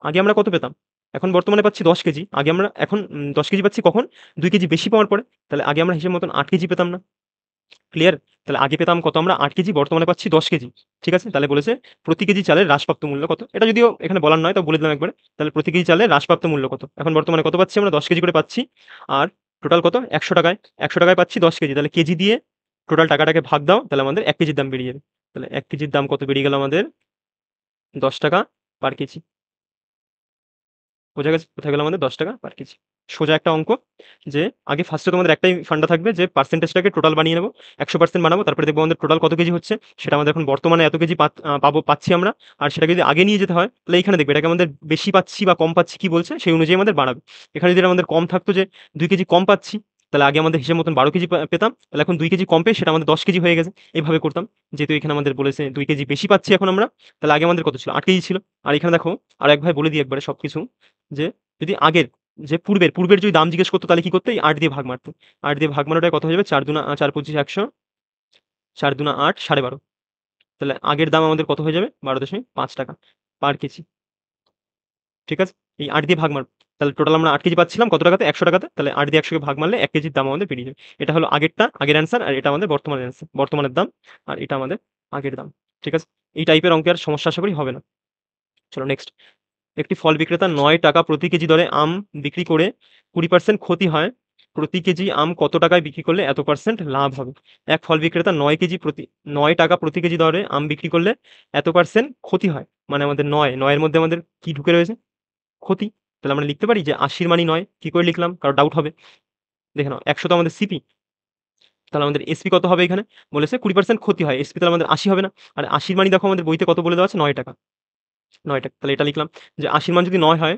আগে আমরা কত পেতাম? এখন বর্তমানে পাচ্ছি 10 কেজি। আগে আমরা এখন 10 কেজি পাচ্ছি কখন? 2 কেজি বেশি পাওয়ার পরে। তাহলে আগে আমরা হিসেব মতন 8 কেজি পেতাম না? ক্লিয়ার? তাহলে আগে পেতাম কত আমরা? 8 কেজি, বর্তমানে পাচ্ছি 10 কেজি। ঠিক আছে? তাহলে বলেছে প্রতি কেজি চালের হ্রাসপ্রাপ্ত মূল্য কত? এটা যদিও এখানে বলার নয়, তাও বলে দিলাম একবারে। তাহলে প্রতি কেজি চালের হ্রাসপ্রাপ্ত মূল্য কত? এখন বর্তমানে কত পাচ্ছি আমরা? 10 কেজি করে পাচ্ছি। আর টোটাল কত? 100 টাকায়। 100 টাকায় পাচ্ছি 10 কেজি। তাহলে কেজি দিয়ে টোটাল টাকাটাকে ভাগ দাও। তাহলে আমাদের 1 কেজির দাম বেরিয়ে যাবে। তাহলে 1 কেজির দাম কত বেরিয়ে গেল আমাদের? 10 টাকা পার কেজি। বোঝা গেছে? কোথায় গেল আমাদের? 10 টাকা পার কেজি। সোজা একটা অঙ্ক যে আগে ফার্স্টে তোমাদের একটাই ফান্ডা থাকবে যে পার্সেন্টেজটাকে টোটাল বানিয়ে নেব। 100% বানাবো। তারপরে দেখবো আমাদের টোটাল কত কেজি হচ্ছে। সেটা আমাদের এখন বর্তমানে এত কেজি পাচ্ছি আমরা। আর সেটাকে যদি আগে নিয়ে যেতে হয় তাহলে এখানে দেখবে এটাকে আমাদের বেশি পাচ্ছি বা কম পাচ্ছি কি বলছে সেই অনুযায়ী আমাদের বাড়াবে। এখানে যদি আমাদের কম থাকতো যে 2 কেজি কম পাচ্ছি, তাহলে আগে আমাদের হিসেব মতন 12 কেজি পেতাম। তাহলে এখন 2 কেজি কম পেয়ে সেটা আমাদের 10 কেজি হয়ে গেছে। এভাবে করতাম। যেহেতু এখানে আমাদের বলেছে 2 কেজি বেশি পাচ্ছি এখন আমরা, তাহলে আগে আমাদের কত ছিল? 8 কেজি ছিল। আর এখানে দেখো আরেক ভাই বলে দিই একবারে সবকিছু যে যদি আগের যে পূর্বের যদি দাম জিজ্ঞেস করতো তাহলে কি করতো? এই 8 দিয়ে ভাগ মারতো। 8 দিয়ে ভাগ মারাটায় কত হয়ে যাবে? 4 দুনা 4 পঁচিশ 100, 4 দুনা 8, 12.5। তাহলে আগের দাম আমাদের কত হয়ে যাবে? 12.5 টাকা পার কেজি। ঠিক আছে? এই 8 দিয়ে ভাগ মার, তাহলে টোটাল আমরা 8 কেজি পাচ্ছিলাম কত টাকাতে? 100 টাকাতে। তাহলে 8 দিয়ে 100 কে ভাগ মারলে 1 কেজির দাম আমাদের বেরিয়ে যাবে। এটা হলো আগের অ্যান্সার, আর এটা আমাদের বর্তমানের অ্যান্সার। বর্তমানের দাম আর এটা আমাদের আগের দাম। ঠিক আছে? এই টাইপের অঙ্কে আর সমস্যা আশা করি হবে না। চলো নেক্সট। একটি ফল বিক্রেতা ৯ টাকা প্রতি কেজি দরে আম বিক্রি করে 20% ক্ষতি হয়। প্রতি কেজি আম কত টাকায় বিক্রি করলে এত পার্সেন্ট লাভ হবে? এক ফল বিক্রেতা ৯ টাকা প্রতি কেজি দরে আম বিক্রি করলে এত পার্সেন্ট ক্ষতি হয়। মানে আমাদের ৯ এর মধ্যে আমাদের কি ঢুকে রয়েছে? ক্ষতি। তাহলে আমরা লিখতে পারি যে ৮০ র মানি ৯। কি করে লিখলাম? কারো ডাউট হবে। দেখে নাও ১০০ তো আমাদের সিপি। তাহলে আমাদের এসপি কত হবে এখানে? বলেছে 20% ক্ষতি হয়। এসপি তাহলে আমাদের ৮০ হবে না? আর ৮০ র মানি দেখো আমাদের বইতে কত বলে দেওয়া আছে? ৯ টাকা। ৯ টাকা। তাহলে এটা লিখলাম যে ৮০ র মান যদি ৯ হয়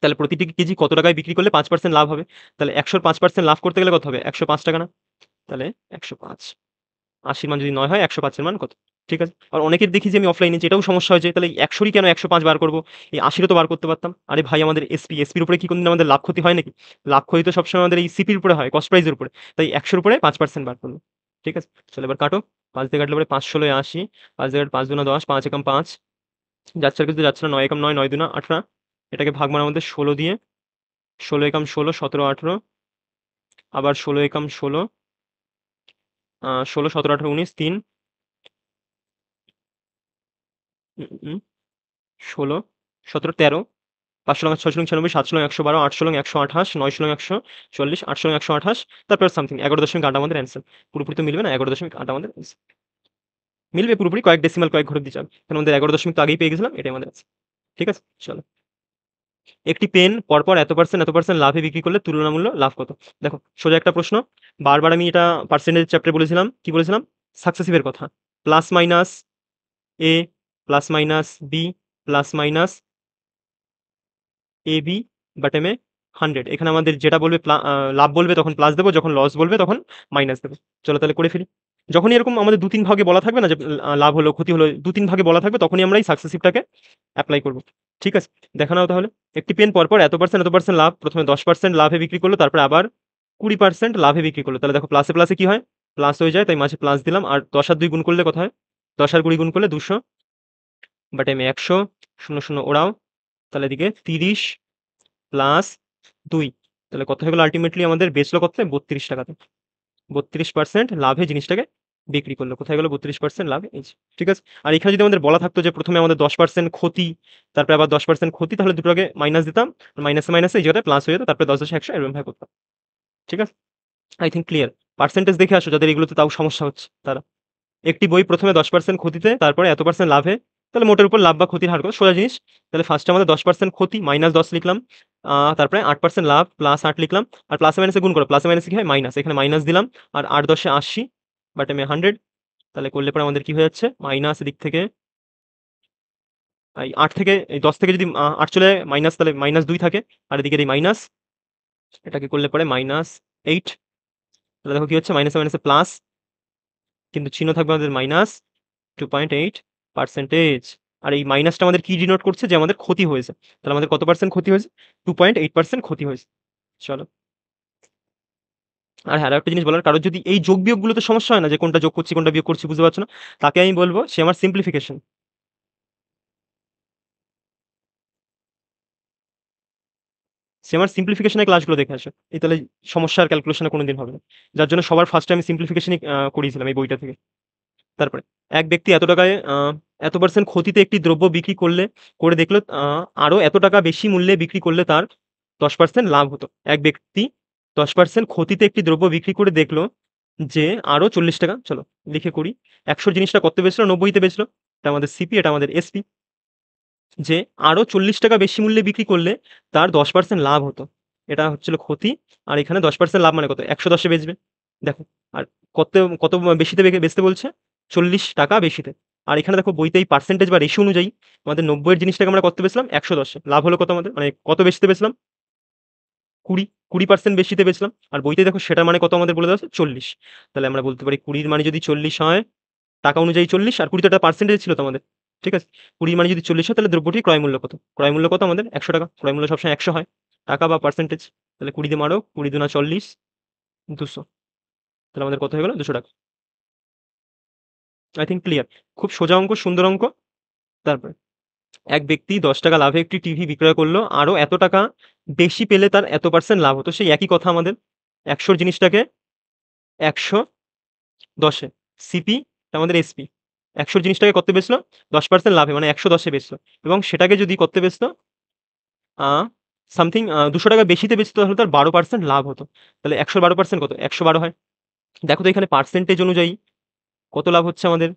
তাহলে প্রতিটি কেজি কত টাকায় বিক্রি করলে ৫% লাভ হবে? তাহলে ১০০ র ৫% লাভ করতে গেলে কত হবে? ১০৫ টাকা না? তাহলে ১০৫। ৮০ র মান যদি ৯ হয় ১০৫ এর মান কত? ঠিক আছে? আর অনেকের দেখি যে আমি অফলাইনে যে এটাও সমস্যা হয়েছে। তাহলে এই ১০০ রই কেন ১০৫ বার করব? এই ৮০ ও তো বার করতে পারতাম। আরে ভাই আমাদের এসপির উপরে কি কোনদিন আমাদের লাভ ক্ষতি হয় নাকি? লাভ ক্ষতি তো সবসময় আমাদের এই সিপির উপরে হয়, কস্ট প্রাইস এর উপরে। তাই ১০০ র উপরে ৫% বার করলাম। ঠিক আছে? চলো এবার কাটো। ৫ দিয়ে কাটলে পরে ৫ ষোলোয় ৮০, ৫ দিয়ে ৫ দুনা ১০, ৫ একম ৫, যাচ্ছে আর কিছু যাচ্ছে না, ৯ একম ৯, ৯ দুনা ১৮। এটাকে ভাগ মারা আমাদের ১৬ দিয়ে। ১৬ একাম ১৬, ১৭, ১৮, আবার ১৬ একাম ১৬, ১৬, ১৭, ১৮, ১৯, ৩, ১৬, ১৭, ১৩, ৫ ষোলং ৬ ষোলং ৯৬, ৭ ষোলং ১১২, ৮ ষোলং ১২৮, ৯ ষোলং ১৪০, ৮ ষোলং ১২৮, তারপর সামথিং ১১.৮ আমাদের অ্যান্সার। পুরোপুরি তো মিলবে না, ১১.৮ আমাদের অ্যান্সার। মিলবে পুরোপুরি, কয়েক ডেসিমাল কয়েক ঘরের দিয়ে যাবে। কারণ আমাদের ১১ তো আগেই পেয়ে গেছিলাম, এটাই আমাদের অ্যান্সার। ঠিক আছে? চলো। একটি পেন পরপর এত% লাভে বিক্রি করলে তুলনামূল্য লাভ কত? দেখো সোজা একটা প্রশ্ন। বারবার আমি এটা পার্সেন্টেজ চ্যাপ্টারে বলেছিলাম। কি বলেছিলাম? সাকসেসিভ এর কথা। Plus minus A, plus minus B, plus minus A B but M A 100। এখানে আমাদের যেটা বলবে লাভ বলবে তখন প্লাস দেবো, যখন লস বলবে তখন মাইনাস দেবো। চলো তাহলে করে ফেলি। যখনই এরকম আমাদের ২-৩ ভাগে বলা থাকবে না যে লাভ হলো, ক্ষতি হলো, ২-৩ ভাগে বলা থাকবে তখনই আমরা এই সাকসেসিভটাকে এপ্লাই করব। ঠিক আছে? দেখে নাও তাহলে। একটি পেন পরপর এত% লাভ, প্রথমে ১০% লাভে বিক্রি করলো, তারপরে আবার ২০% লাভে বিক্রি করলো। তাহলে দেখো প্লাসে, প্লাসে কি হয়? প্লাস হয়ে যায়, তাই মাঝে প্লাস দিলাম। আর ১০ আর ২ গুণ করলে কত হয়? ১০ আর ২০ গুণ করলে ২০০, বাট এম ১০০, ০, ওড়াও। তাহলে এদিকে ৩০ প্লাস ২। তাহলে কত হয়ে গেল? আল্টিমেটলি আমাদের বেচলো কতে? ৩২ টাকাতে। ৩২% লাভে জিনিসটাকে বিক্রি করলো। কোথায় গেল ৩২% লাভ? এই যে। ঠিক আছে? আর এখানে যদি আমাদের বলা থাকতো যে প্রথমে আমাদের ১০% ক্ষতি, তারপরে আবার ১০% ক্ষতি, তাহলে দুটোকে মাইনাস দিতাম। মাইনাসে, মাইনাসে এই জায়গাটায় প্লাস হয়ে যেত। তারপরে ১০ × ১০০ এরকম ভাবে করতাম। ঠিক আছে? I think clear. পার্সেন্টেজ দেখে আসো যাদের এগুলোতে তাও সমস্যা হচ্ছে তারা। একটি বই প্রথমে ১০% ক্ষতিতে, তারপরে এত% লাভে। তাহলে মোটের উপর লাভ বা ক্ষতির হার কত? সোজা জিনিস। তাহলে ফার্স্টে আমাদের ১০% ক্ষতি -১০ লিখলাম। তারপরে ৮% লাভ +৮ লিখলাম। আর প্লাসে মাইনাসে গুণ করো। প্লাসে মাইনাসে কি হয়? মাইনাস। এখানে মাইনাস দিলাম। আর ৮ × ১০ = ৮০, বাট এম এ 100। তাহলে করলে পরে আমাদের কি হয়ে যাচ্ছে? মাইনাস এদিক থেকে এই ৮ থেকে এই ১০ থেকে যদি ৮ চলে যায় মাইনাস, তাহলে -২ থাকে। আর এদিকের এই মাইনাস, এটাকে করলে পরে -8। তাহলে দেখো কি হচ্ছে? মাইনাসে, মাইনাসে প্লাস, কিন্তু চিহ্ন থাকবে আমাদের -2.8%। আর এই মাইনাসটা আমাদের কি ডিনোট করছে? যে আমাদের ক্ষতি হয়েছে। তাহলে আমাদের কত পার্সেন্ট ক্ষতি হয়েছে? 2.8% ক্ষতি হয়েছে। চলো। আর হ্যাঁ, আরেকটা জিনিস বলার, কারোর যদি এই যোগ বিয়োগগুলোতে সমস্যা হয় না, যে কোনটা যোগ করছি কোনটা বিয়োগ করছি বুঝতে পারছো না, তাকে আমি বলবো সে আমার সিম্পলিফিকেশন সিম্পলিফিকেশনের ক্লাসগুলো দেখে আসো। এই তাহলে সমস্যার ক্যালকুলেশনে কোনোদিন হবে না। যার জন্য সবার ফার্স্টে আমি সিম্পলিফিকেশনই করিয়েছিলাম এই বইটা থেকে। তারপরে এক ব্যক্তি এত টাকায় এত পার্সেন্ট ক্ষতিতে একটি দ্রব্য বিক্রি করলে করে দেখলো আরো এত টাকা বেশি মূল্যে বিক্রি করলে তার 10% লাভ হতো। এক ব্যক্তি 10% ক্ষতিতে একটি দ্রব্য বিক্রি করে দেখলো যে আরো 40 টাকা, চলো লিখে করি, 100 জিনিসটা কত বেচলো, 90-তে বেচলো। এটা আমাদের সিপি, এটা আমাদের এসপি। যে আরো 40 টাকা বেশি মূল্যে বিক্রি করলে তার 10% লাভ হতো। এটা হচ্ছিল ক্ষতি। আর এখানে 10% লাভ মানে কত, 110-এ বেচবে। দেখো, আর কত কত বেশিতে বেচতে বলছে, 40 টাকা বেশিতে। আর এখানে দেখো বইতে এই পার্সেন্টেজ বা রেশিও অনুযায়ী আমাদের 90-এর জিনিসটাকে আমরা কত বেচলাম, 110-এ। লাভ হলো কত আমাদের, মানে কত বেশিতে বেচলাম, 20% বেশিতে বেচলাম। আর বইতে দেখো সেটার মানে কত আমাদের বলে দেওয়া আছে, 40। তাহলে আমরা বলতে পারি 20-র মানে যদি 40 হয়, টাকা অনুযায়ী 40, আর 20 তো একটা পার্সেন্টেজ ছিল তো আমাদের। ঠিক আছে? 20 মানে যদি 40 হয়, তাহলে দ্রব্যটির ক্রয় মূল্য কত? ক্রয় মূল্য কত আমাদের? 100 টাকা। ক্রয় মূল্য সবসময় 100 হয়। টাকা বা পার্সেন্টেজ। তাহলে 20 দিয়ে মারো, 20 দুনা 40, 200। তাহলে আমাদের কত হয়ে গেল? 200 টাকা। I think clear. খুব সোজা অঙ্ক, সুন্দর অঙ্ক। তারপরে এক ব্যক্তি 10 টাকা লাভে একটি টিভি বিক্রয় করলো, আরো এত টাকা বেশি পেলে তার এত পার্সেন্ট লাভ হতো। সেই একই কথা আমাদের 100 জিনিসটাকে 110-এ, সিপি আমাদের এসপি। 100 জিনিসটাকে কত বেচলো, 10% লাভে, মানে 110-এ বেচলো। এবং সেটাকে যদি কত বেচতো, সামথিং 200 টাকা বেশিতে বেচতো, তাহলে তার 12% লাভ হতো। তাহলে 100-12% কত, 112 হয়। দেখো তো এখানে পার্সেন্টেজ অনুযায়ী কত লাভ হচ্ছে আমাদের,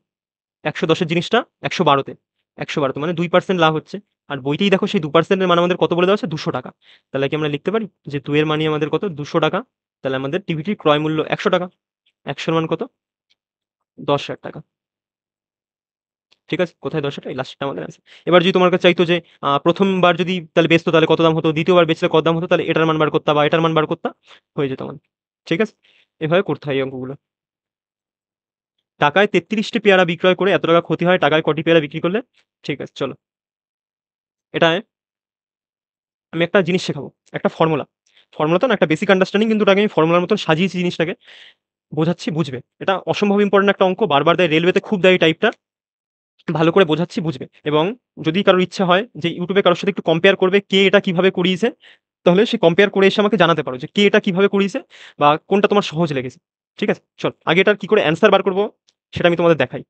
110-এর জিনিসটা 112-তে, 112-তে মানে 2% লাভ হচ্ছে। আর বইতেই দেখো সেই 2%-এর মান আমাদের কত বলে দেওয়া আছে, 200 টাকা। তাহলে কি আমরা লিখতে পারি যে 2 এর মানে আমাদের কত, 200 টাকা। তাহলে আমাদের টিভিটির ক্রয় মূল্য 100 টাকা। 100-এর মান কত, 10,000 টাকা। ঠিক আছে? কোথায় 10,000 টাকা? এই লাস্টটা আমাদের আছে। এবার যদি তোমার কাছে চাইতো যে প্রথমবার যদি তাহলে বেচতো তাহলে কত দাম হতো, দ্বিতীয়বার বেচলে কত দাম হতো, তাহলে এটার মান বার করতা বা এটার মান বার করতা, হয়ে যেত আমাদের। ঠিক আছে? এভাবে করতে হয় এই অঙ্কগুলো। টাকায় 33টি পেয়ারা বিক্রয় করে এত টাকা ক্ষতি হয়, টাকায় কটি পেয়ারা বিক্রি করলে? ঠিক আছে, চলো। এটায় আমি একটা জিনিস শেখাবো, একটা ফর্মুলা। ফর্মুলা তো না, একটা বেসিক আন্ডারস্ট্যান্ডিং, কিন্তু ওটাকে আমি ফর্মুলার মতন সাজিয়েছি জিনিসটাকে। বোঝাচ্ছি, বুঝবে। এটা অসম্ভব ইম্পোর্টেন্ট একটা অঙ্ক, বারবার দেয়, রেলওয়েতে খুব দেয় এই টাইপটা। ভালো করে বোঝাচ্ছি, বুঝবে। এবং যদি কারোর ইচ্ছা হয় যে ইউটিউবে কারোর সাথে একটু কম্পেয়ার করবে কে এটা কিভাবে করিয়েছে, তাহলে সে কম্পেয়ার করে এসে আমাকে জানাতে পারো যে কে এটা কিভাবে করিয়েছে বা কোনটা তোমার সহজ লেগেছে। ঠিক আছে? চল আগে এটার কি করে অ্যান্সার বার করবো সেটা আমি তোমাদের দেখাই।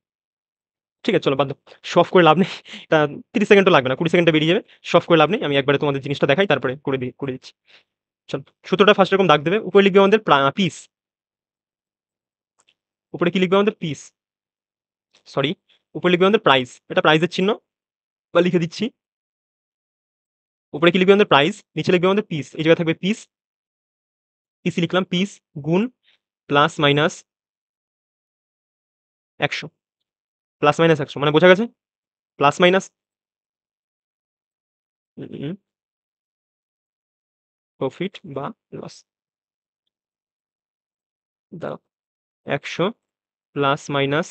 ঠিক আছে, চলো বাদ দাও। শো অফ করে লাভ নেই। এটা 30 সেকেন্ডও লাগবে না, 20 সেকেন্ডে বেরিয়ে যাবে। শো অফ করে লাভ নেই। আমি একবারে তোমাদের জিনিসটা দেখাই, তারপরে করে দিচ্ছি। চল, সূত্রটা ফার্স্ট এরকম দাগ দেবে। উপরে লিখবে আমাদের পিস। উপরে কি লিখবে আমাদের, পিস। সরি, উপরে লিখবে আমাদের প্রাইস। এটা প্রাইসের চিহ্ন, বা লিখে দিচ্ছি। উপরে কি লিখবে আমাদের, প্রাইস। নিচে লিখবে আমাদের পিস। এই জায়গায় থাকবে পিস। পিসি লিখলাম, পিস গুণ প্লাস মাইনাস 100, প্লাস মাইনাস 100 মানে বোঝা গেছে? প্লাস মাইনাস প্রফিট বা লস। দাও, 100 প্লাস মাইনাস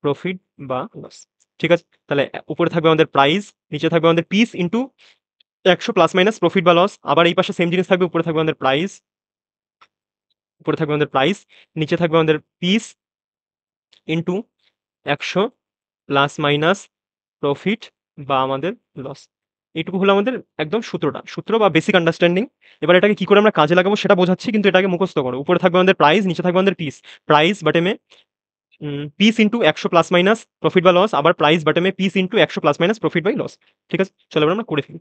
প্রফিট বা লস। ঠিক আছে? তাহলে উপরে থাকবে আমাদের প্রাইস, নিচে থাকবে আমাদের piece into 100 plus minus profit বা লস। আবার এই পাশে সেম জিনিস থাকবে, উপরে থাকবে আমাদের প্রাইস, উপরে থাকবে আমাদের প্রাইস, নিচে থাকবে আমাদের piece into 100 plus minus profit বা আমাদের লস। এইটুকু হলো আমাদের একদম সূত্রটা, সূত্র বা বেসিক আন্ডারস্ট্যান্ডিং। এবার এটাকে কি করে আমরা কাজে লাগাবো সেটা বোঝাচ্ছি, কিন্তু এটাকে মুখস্থ করো। উপরে থাকবে আমাদের প্রাইস, নিচে থাকবে আমাদের পিস। প্রাইস বাটেমে piece into 100 plus minus profit বা লস, আবার প্রাইস বাটেমে piece into 100 plus minus profit বাই লস। ঠিক আছে? চলো এবার আমরা করে ফেলি।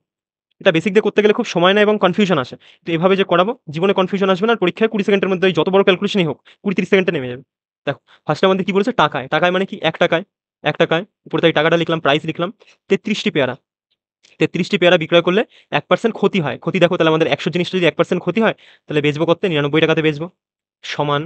এটা বেসিক দিয়ে করতে গেলে খুব সময় নেয় এবং কনফিউশন আসে। তো এভাবে যে করাবো, জীবনে কনফিউশন আসবে না। আর পরীক্ষায় 20 সেকেন্ডের মধ্যে যত বড় ক্যালকুলেশনই হোক 20-30 সেকেন্ডে নেমে যাবে। দেখো, ফার্স্টে আমাদের কি বলেছে, টাকায়। টাকায় মানে কি, 1 টাকায়। 1 টাকায় উপরে তাই টাকাটা লিখলাম, প্রাইস লিখলাম। 33টি পেয়ারা, 33টি পেয়ারা বিক্রয় করলে 1% ক্ষতি হয়। ক্ষতি দেখো, তাহলে আমাদের 100 জিনিসটা যদি 1% ক্ষতি হয়, তাহলে বেচবো কত, 99 টাকাতে বেচবো। সমান,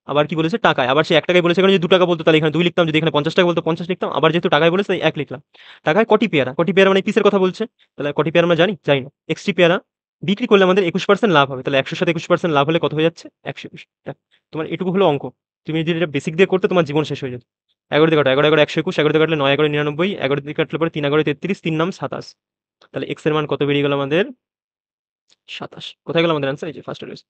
আবার কি বলেছে, টাকায়। আবার সে 1 টাকায় বলেছে, এখানে যদি 2 টাকা বলতো তাহলে এখানে 2 লিখতাম, যদি এখানে 50 টাকা বলতো 50 লিখতাম। আবার যেহেতু টাকায় বলেছে তাই 1 লিখলাম। টাকায় কটি পেয়ারা, কটি পেয়ারা মানে পিসের কথা বলছে। তাহলে কটি পেয়ারা আমরা জানি, জানি না। এক্সটি পেয়ারা বিক্রি করলে আমাদের 21% লাভ হবে। তাহলে 100 সাথে 21% লাভ হলে কত হয়ে যাচ্ছে, 121। তোমার এটুকু হলো অঙ্ক। তুমি যদি এটা বেসিক দিয়ে করতে, তোমার জীবন শেষ হয়ে যেত। 11 দিয়ে কাটো, 11 11 121, 11 দিয়ে কাটলে 9 11 99, 11 দিয়ে কাটলে পরে 3 11 33, 3 নাম 27। তাহলে এক্স এর মান কত বেরিয়ে গেল আমাদের, 27। কোথায় গেল আমাদের অ্যান্সার, এই যে ফার্স্টে রয়েছে।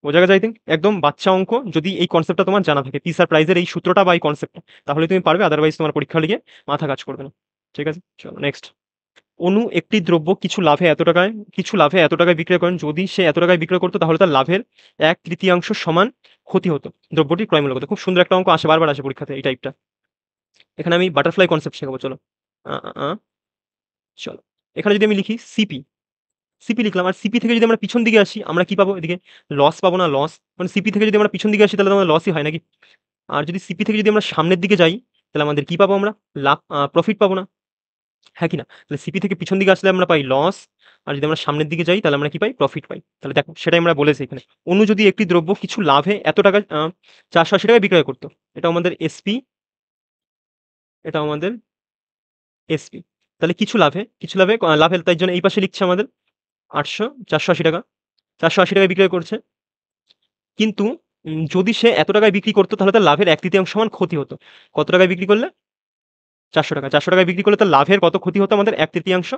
বোঝা গেছে আই থিংক? একদম বাচ্চা অঙ্ক, যদি এই কনসেপ্টটা তোমার জানা থাকে, পি স্যার প্রাইজের এই সূত্রটা বা এই কনসেপ্টটা, তাহলে তুমি পারবে, আদারওয়াইজ তোমার পরীক্ষা হলে গিয়ে মাথা কাজ করবে না। ঠিক আছে? চলো নেক্সট। অনু একটি দ্রব্য কিছু লাভে এত টাকায় বিক্রয় করেন, যদি সে এত টাকায় বিক্রয় করতো তাহলে তার লাভের 1/3 সমান ক্ষতি হতো। দ্রব্যটির ক্রয় মূল্য কত? খুব সুন্দর একটা অঙ্ক আসে, বারবার আসে পরীক্ষাতে এই টাইপটা। এখানে আমি বাটারফ্লাই কনসেপ্ট শেখাবো, চলো। আ, আ, আ, চলো। এখানে যদি আমি লিখি সিপি, সিপি লিখলাম। আর সিপি থেকে যদি আমরা পিছন দিকে আসি, আমরা কি পাবো এদিকে? লস পাবো না? লস মানে সিপি থেকে যদি আমরা পিছন দিকে আসি তাহলে তো আমাদের লসই হয় নাকি? আর যদি সিপি থেকে যদি আমরা সামনের দিকে যাই, তাহলে আমাদের কি পাবো আমরা? লাভ, প্রফিট পাবো না? হ্যাঁ কি না? তাহলে সিপি থেকে পিছন দিকে আসলে আমরা পাই লস, আর যদি আমরা সামনের দিকে যাই তাহলে আমরা কি পাই? প্রফিট পাই। তাহলে দেখো সেটাই আমরা বলেছি এখানে। অণু যদি একটি দ্রব্য কিছু লাভে এত টাকা ৪৮০ টাকায় বিক্রয় করত। এটা আমাদের এসপি, এটা আমাদের এসপি। তাহলে কিছু লাভে লাভের, তাই জন্য এই পাশে লিখছে আমাদের ৪৮০ টাকা। ৪৮০ টাকায় বিক্রয় করছে। কিন্তু যদি সে এত টাকায় বিক্রি করত তাহলে তার লাভের ১/৩ সমান ক্ষতি হতো। কত টাকায় বিক্রি করলে? ৪০০ টাকা। ৪০০ টাকায় বিক্রি করলে তার লাভের কত ক্ষতি হতো আমাদের? ১/৩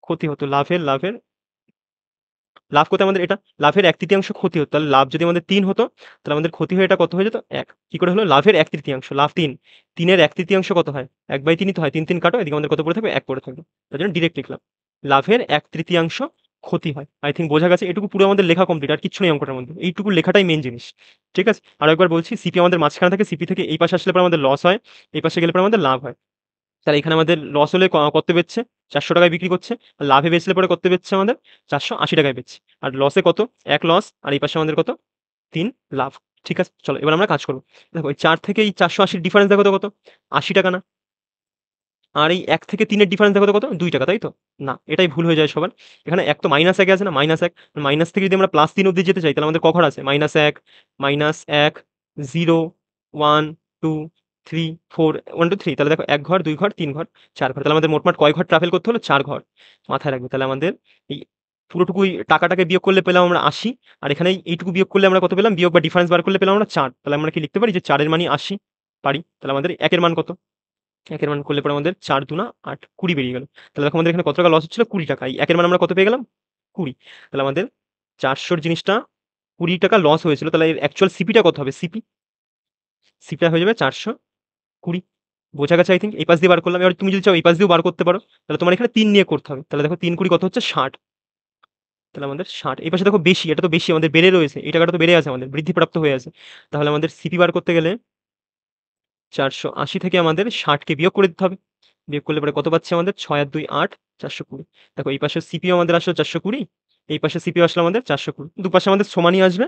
ক্ষতি হতো। লাভের লাভ কত আমাদের এটা? লাভের ১/৩ ক্ষতি হতো। তাহলে লাভ যদি আমাদের ৩ হতো, তাহলে আমাদের ক্ষতি হয়ে এটা কত হয়ে যেত? ১। কি করে হলো? লাভের ১/৩, লাভ ৩। ৩ এর ১/৩ কত হয়? ১/৩ ই তো হয়। ৩, ৩ কাটো। এদিকে আমাদের কত পড়ে থাকবে? ১ পড়ে থাকবে। তার জন্য ডিরেক্ট লিখলাম। লাভের ১/৩ ক্ষতি হয়। আই থিংক বোঝা গেছে। এটুকু পুরো আমাদের লেখা কমপ্লিট। আর কিচ্ছু নেই অঙ্কটার মধ্যে। এইটুকু লেখাটাই মেইন জিনিস। ঠিক আছে? আরেকবার বলছি, সিপি আমাদের মাঝখানে থাকে। সিপি থেকে এই পাশে আসলে পরে আমাদের লস হয়। এই পাশে গেলে পরে আমাদের লাভ হয়। তাহলে এখানে আমাদের লস হলে কত বেচছে? ৪০০ টাকায় বিক্রি করছে। আর লাভে বেচলে পরে কত বেচছে আমাদের? ৪৮০ টাকায় বেচছে। আর লসে কত? ১ লস, আর এই পাশে আমাদের কত? ৩ লাভ। ঠিক আছে? চলো এবার আমরা কাজ করব। দেখো এই ৪ থেকে এই ৪৮০ র ডিফারেন্স দেখো তো কত? ৮০ টাকা না? আর এই ১ থেকে ৩ এর ডিফারেন্স দেখো তো কত? ২ টাকা, তাই তো? না, এটাই ভুল হয়ে যায় সবার। এখানে এক তো -১ এ আছে না? -১, মাইনাস থেকে যদি আমরা +৩ অব্দি যেতে চাই তাহলে আমাদের ক ঘর আছে? -১, -১, 0, 1, 2, 3, 4, 1, 2, 3, তাহলে দেখো ১ ঘর, ২ ঘর, ৩ ঘর, ৪ ঘর। তাহলে আমাদের মোটমাট কয় ঘর ট্রাভেল করতে হলো? ৪ ঘর। মাথায় রাখবে। তাহলে আমাদের এই পুরোটুকুই টাকাটাকে বিয়োগ করলে পেলাম আমরা ৮০। আর এখানে এইটুকু বিয়োগ করলে আমরা কত পেলাম? বিয়োগ বা ডিফারেন্স বার করলে পেলাম আমরা ৪। তাহলে আমরা কি লিখতে পারি যে ৪ এর মানই ৮০? পারি। তাহলে আমাদের ১ এর মান কত? ১ এর মান করলে পরে আমাদের ৪ দুনা ৮, ২০ বেরিয়ে গেল। তাহলে দেখো আমাদের এখানে কত টাকা লস হচ্ছিল? ২০ টাকা। এই ১ এর মান আমরা কত পেয়ে গেলাম? ২০। তাহলে আমাদের ৪০০ র জিনিসটা ২০ টাকা লস হয়েছিল। তাহলে এর অ্যাকচুয়াল সিপিটা কত হবে? সিপিটা হয়ে যাবে ৪২০। বোঝা গেছে আই থিংক? এই পাশ দিয়ে বার করলাম। এবার তুমি যদি চাও এই পাশ দিয়েও বার করতে পারো। তাহলে তোমার এখানে ৩ নিয়ে করতে হবে। তাহলে দেখো ৩ কত হচ্ছে? ৬০। তাহলে আমাদের ৬০। এই পাশে দেখো বেশি, এটা তো বেশি আমাদের বেড়ে রয়েছে। এই টাকাটা তো বেড়ে আছে আমাদের, বৃদ্ধিপ্রাপ্ত হয়ে আছে। তাহলে আমাদের সিপি বার করতে গেলে ৪৮০ থেকে আমাদের ৬০ কে বিয়োগ করে দিতে হবে। বিয়োগ করলে পরে কত পাচ্ছি আমাদের? ৬ আর ২ ৮, ৪২০। দেখো এই পাশে সিপিও আমাদের আসলো ৪২০, এই পাশে সিপিও আসলো আমাদের ৪২০। দুপাশে আমাদের সমানই আসবে।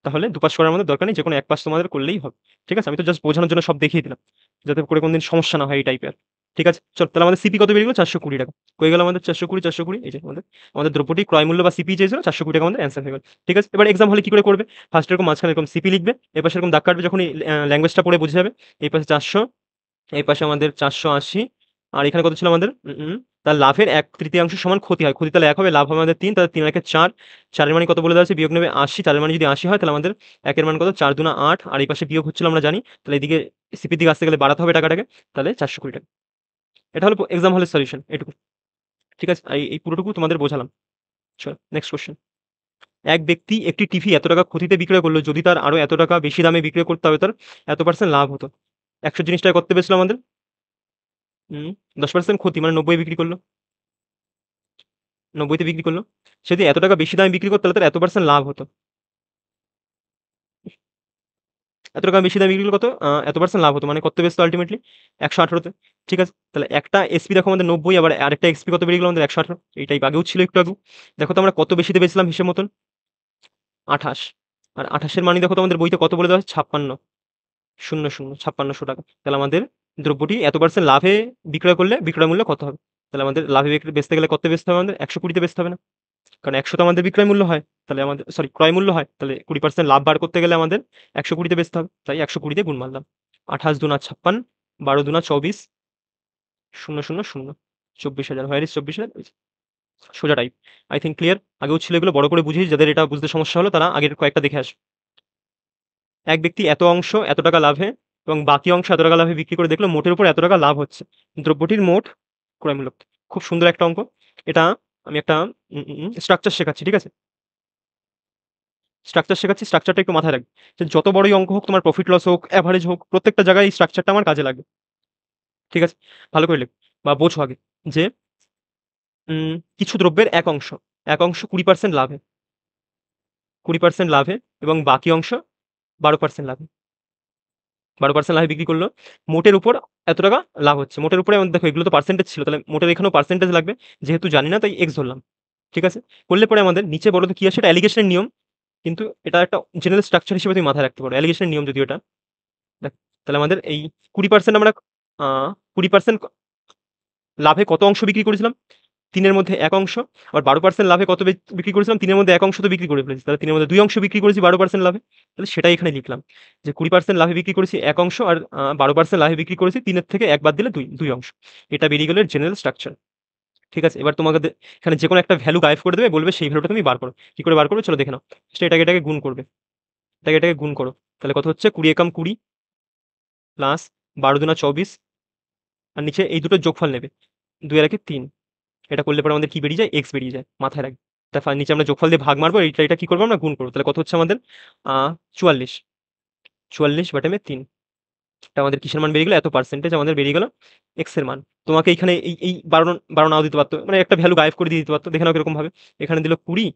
তাহলে দুপাশ করার আমাদের দরকার নেই। যেকোনো এক পাশ তোমাদের করলেই হবে। ঠিক আছে? আমি তো জাস্ট বোঝানোর জন্য সব দেখিয়ে দিলাম। যাতে করে কোনদিন সমস্যা না হয় এই টাইপের। ঠিক আছে? চলো তাহলে আমাদের সিপি কত বেরিয়ে গেল? ৳৪২০। কই গেল আমাদের ৪২০? এই যে আমাদের দ্রব্যটির ক্রয় মূল্য বা সিপি চেয়েছিল ৳৪২০, আমাদের অ্যান্সার হয়ে গেল। ঠিক আছে? এবার এক্সাম হলে কি করে করবে? ফার্স্ট এরকম মাঝখানে এরকম সিপি লিখবে। এপাশে এরকম দাগ কাটবে, যখনই ল্যাঙ্গুয়েজটা পড়ে বুঝে যাবে। এই পাশে ৪০০, এই পাশে আমাদের ৪৮০। আর এখানে কত ছিল আমাদের? তার লাভের ১/৩ সমান ক্ষতি হয়। ক্ষতি তাহলে ১ হবে, লাভ হবে আমাদের ৩, তাহলে ৩ আর ১ ৪। ৪ এর মানে কত বলে দেওয়া আছে? বিয়োগ নেবে ৮০। ৪ এর মানে যদি ৮০ হয় তাহলে আমাদের ১ এর মান কত? ৪ দুনা ৮, আর এই পাশে বিয়োগ হচ্ছিল আমরা জানি। তাহলে এদিকে সিপির দিকে আসতে গেলে বাড়াতে হবে টাকাটাকে। তাহলে ৳৪২০। এটা হলো এক্সাম হলের সলিউশন এটুকু। ঠিক আছে? এই পুরোটুকু তোমাদের বোঝালাম। চলো নেক্সট কোয়েশ্চেন। এক ব্যক্তি একটি টিভি এত টাকা ক্ষতিতে বিক্রয় করল, যদি তার আরো এত টাকা বেশি দামে বিক্রয় করতে হবে তার এত% লাভ হতো। ১০০ জিনিসটায় কত বেচলো আমাদের? হুম, 10% ক্ষতি মানে ৯০ এ বিক্রি করল। ৯০ তে বিক্রি করল। সে যদি এত টাকা বেশি দামে বিক্রি করত তাহলে তার এত% লাভ হতো। এত টাকা বেশি দামে বিক্রি করলে কত? এত% লাভ হতো। মানে কত বেচতো আল্টিমেটলি? ১১৮ তে। ঠিক আছে? তাহলে একটা এসপি দেখো আমাদের ৯০, আবার আরেকটা এক্সপি কত বেরিয়ে গেল আমাদের? ১১৮। এই টাইপ আগেও ছিল একটু আগেও। দেখো তো আমরা কত বেশিতে বেচলাম হিসেব মতন? ২৮। আর ২৮ এর মানি দেখো তো আমাদের বইতে কত বলে দেওয়া আছে? ৫৬। ০০ ৫৬০০ টাকা। তাহলে আমাদের দ্রব্যটি এত% লাভে বিক্রয় করলে বিক্রয় মূল্য কত হবে? তাহলে আমাদের লাভে বেচতে গেলে কত বেচতে হবে আমাদের? ১২০ তে বেচতে হবে না? কারণ ১০০ তো আমাদের বিক্রয় মূল্য হয়। তাহলে আমাদের সরি ক্রয় মূল্য হয়। তাহলে ২০% লাভ বার করতে গেলে আমাদের ১২০ তে বেচতে হবে। তাই ১২০ দিয়ে গুণ মারলাম। ২৮ দুনা ৫৬, ১২ দুনা ২৪, ০০০, ২৪,০০০। হোয়ার ইস ২৪,০০০? ওই যে সোজা টাইপ। I think clear. আগেও ছিল এগুলো, বড় করে বুঝিয়েছি। যাদের এটা বুঝতে সমস্যা হলো তারা আগের কয়েকটা দেখে আসো। এক ব্যক্তি এত অংশ এত টাকা লাভে এবং বাকি অংশ এত টাকা লাভে বিক্রি করে দেখলো মোটের উপর এত টাকা লাভ হচ্ছে। দ্রব্যটির মোট ক্রয়মূল্য। খুব সুন্দর একটা অঙ্ক। এটা আমি একটা স্ট্রাকচার শেখাচ্ছি। ঠিক আছে? স্ট্রাকচার শেখাচ্ছি, স্ট্রাকচারটা একটু মাথায় রাখবে। যে যত বড়ই অঙ্ক হোক, তোমার প্রফিট লস হোক, এভারেজ হোক, প্রত্যেকটা জায়গায় এই স্ট্রাকচারটা আমার কাজে লাগবে। ঠিক আছে? ভালো করে লেখো বা বোঝো আগে যে কিছু দ্রব্যের এক অংশ 20% লাভে, 20% লাভে এবং বাকি অংশ 12% লাভে। 12% লাভে বিক্রি করলো। মোটের উপর এত টাকা লাভ হচ্ছে। মোটের উপরে দেখো এগুলো তো পার্সেন্টেজ ছিল। তাহলে মোটের এখানেও পার্সেন্টেজ লাগবে। যেহেতু জানি না তাই এক্স ধরলাম। ঠিক আছে? করলে পরে আমাদের নিচে বলো তো কি আসে? এটা অ্যালিগেশনের নিয়ম। কিন্তু এটা একটা জেনারেল স্ট্রাকচার হিসেবে তুমি মাথায় রাখতে পারো। অ্যালিগেশনের নিয়ম যদিও এটা। দেখ তাহলে আমাদের এই 20% আমরা 20% লাভে কত অংশ বিক্রি করেছিলাম? ৩ এর মধ্যে ১ অংশ। আবার ১২% লাভে কত বিক্রি করেছিলাম? ৩ এর মধ্যে ১ অংশ তো বিক্রি করে ফেলেছি। তাহলে ৩ এর মধ্যে ২ অংশ বিক্রি করেছি ১২% লাভে। তাহলে সেটাই এখানে লিখলাম। যে 20% লাভে বিক্রি করেছি ১ অংশ আর ১২% লাভে বিক্রি করেছি ৩ এর থেকে ১ বাদ দিলে ২ অংশ। এটা বেরিয়ে গেল এর জেনারেল স্ট্রাকচার। ঠিক আছে? এবার তোমাকে এখানে যেকোনো একটা ভ্যালু গায়েব করে দেবে, বলবে সেই ভ্যালুটা তুমি বার করো। কি করে বার করবে? চলো দেখে নাও। এটাকে গুণ করবে। এটাকে গুণ করো। তাহলে কত হচ্ছে? ২০ একাম ২০ প্লাস ১২ দুনা ২৪ আর নিচে এই দুটোর যোগফল নেবে। ২ আর ১ ৩। এটা করলে পরে আমাদের কি বেরিয়ে যায়? এক্স বেরিয়ে যায়। মাথায় রাখবে। তারপর নিচে আমরা যোগফল দিয়ে ভাগ মারবো। এটা কি করবো? আমরা গুণ করবো। তাহলে কত হচ্ছে আমাদের? ৪৪। ৪৪/৩। এটা আমাদের কিসের মান বেরিয়ে গেল? এত পার্সেন্টেজ আমাদের বেরিয়ে গেল এক্স এর মান। তোমাকে এইখানে এই ১২ নাও দিতে পারতো। মানে একটা ভ্যালু গায়েব করে দিয়ে দিতে পারতো। দেখে নাও কিরকম ভাবে। এখানে দিল ২০,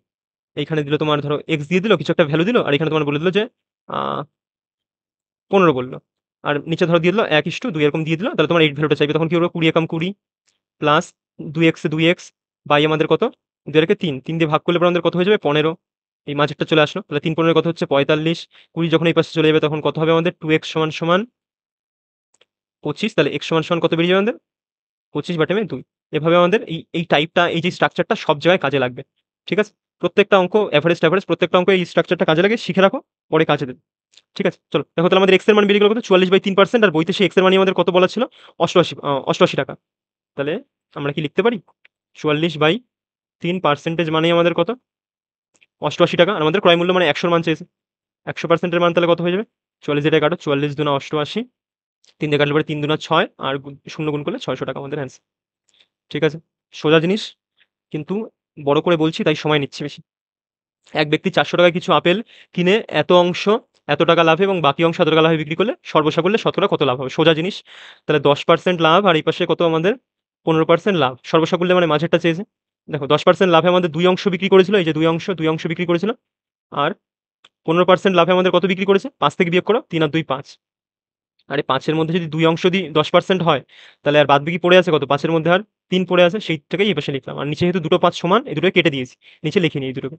এইখানে দিল তোমার ধরো এক্স দিয়ে দিল, কিছু একটা ভ্যালু দিল, আর এখানে তোমার বলে দিল যে আ ১৫ বলল। আর নিচে ধরো দিয়ে দিল ১:২ এরকম দিয়ে দিল। তাহলে তোমার এই ভ্যালুটা চাইবে। তখন কি করবে? ২০ একাম ২০ প্লাস ২x এ 2x বাই আমাদের কত? ২ আর একে ৩। ৩ দিয়ে ভাগ করলে পরে আমাদের কত হয়ে যাবে? ১৫। এই মাঝেরটা চলে আসলো। তাহলে ৩ ১৫ কত হচ্ছে? ৪৫। ২০ যখন এই পাশে চলে যাবে তখন কত হবে আমাদের? 2x = ২৫। তাহলে x = কত বেরিয়ে যাবে আমাদের? ২৫/২। এভাবে আমাদের এই টাইপটা, এই যে স্ট্রাকচারটা সব জায়গায় কাজে লাগবে। ঠিক আছে? প্রত্যেকটা অঙ্ক এভারেজ প্রত্যেকটা অঙ্ক এই স্ট্রাকচারটা কাজে লাগে। শিখে রাখো, পরে কাজে দেবে। ঠিক আছে? চলো দেখো তাহলে আমাদের x এর মান বেরিয়ে গেল কত? ৪৪/৩% আর বইতে সেই x এর মানই আমাদের কত বলা ছিল? ৮৮ টাকা। তাহলে আমরা কি লিখতে পারি? ৪৪/৩% মানেই আমাদের কত? ৮৮ টাকা। আর আমাদের ক্রয় মূল্য মানে ১০০ র মান চেয়েছে। ১০০% এর মান তাহলে কত হয়ে যাবে? ৪৪ দিয়ে কাটো। ৪৪ দুনা ৮৮। ৩ দিয়ে কাটলে পরে ৩ দুনা ৬ আর ০ গুণ করলে ৬০০ টাকা আমাদের অ্যান্সার। ঠিক আছে? সোজা জিনিস, কিন্তু বড় করে বলছি তাই সময় নিচ্ছি বেশি। এক ব্যক্তি ৪০০ টাকায় কিছু আপেল কিনে এত অংশ এত টাকা লাভে এবং বাকি অংশ এত টাকা লাভে বিক্রি করলে সর্বসাকুল্যে শতকরা কত লাভ হবে? সোজা জিনিস। তাহলে ১০% লাভ আর এই পাশে কত আমাদের? ১৫% লাভ। সর্বসাকুল্যে মানে মাঝেরটা চেয়েছে। দেখো ১০% লাভে আমাদের ২ অংশ বিক্রি করেছিল। এই যে ২ অংশ বিক্রি করেছিল। আর ১৫% লাভে আমাদের কত বিক্রি করেছে? ৫ থেকে বিয়োগ করো। ৩ আর ২ ৫। আর এই ৫ এর মধ্যে যদি ২ অংশ ১০% হয়, তাহলে আর বাদবাকি পড়ে আছে কত? ৫ এর মধ্যে আর ৩ পড়ে আছে। সেইটাকেই এই পাশে লিখলাম। আর নিচে যেহেতু দুটো ৫ সমান, এই দুটোকে কেটে দিয়েছি। নিচে লিখিনি এই দুটোকে।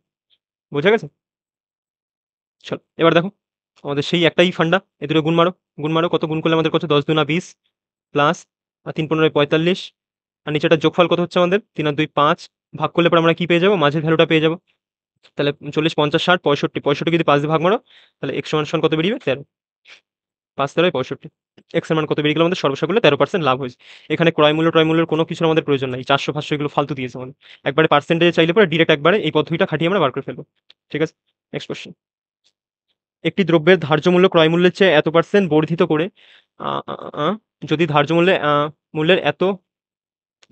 বোঝা গেছে? চলো এবার দেখো আমাদের সেই একটাই ফান্ডা। এই দুটো গুণ মারো। গুণ মারো। কত গুণ করলে আমাদের কত? ১০ দুনা ২০ প্লাস ৩ ১৫ ৪৫ আর নিচেরটার যোগফল কত হচ্ছে আমাদের? ৩ আর ২ ৫। ভাগ করলে পরে আমরা কি পেয়ে যাবো? মাঝের ভ্যালুটা পেয়ে যাবো। তাহলে ৪০ ৫০ ৬০ ৬৫। ৬৫ কে যদি ৫ দিয়ে ভাগ মারো তাহলে x সমান কত বেরিয়ে যাবে? ১৩। ৫ ১৩ ৬৫। x এর মান কত বেরিয়ে গেল আমাদের? সর্বসাকুল্যে ১৩% লাভ হয়েছে। এখানে ক্রয় মূল্য টয় মূল্যের কোনো কিছুর আমাদের প্রয়োজন নাই। ৪০০ ৫০০ এগুলো ফালতু দিয়েছে আমাদের। একবারে পার্সেন্টেজে চাইলে পরে ডিরেক্ট একবারে এই পদ্ধতিটা খাটিয়ে আমরা বার করে ফেলবো। ঠিক আছে? Next question. একটি দ্রব্যের ধার্য মূল্য ক্রয় মূল্যের চেয়ে এত % বর্ধিত করে আ আ আ যদি ধার্য মূল্যে মূল্যের এত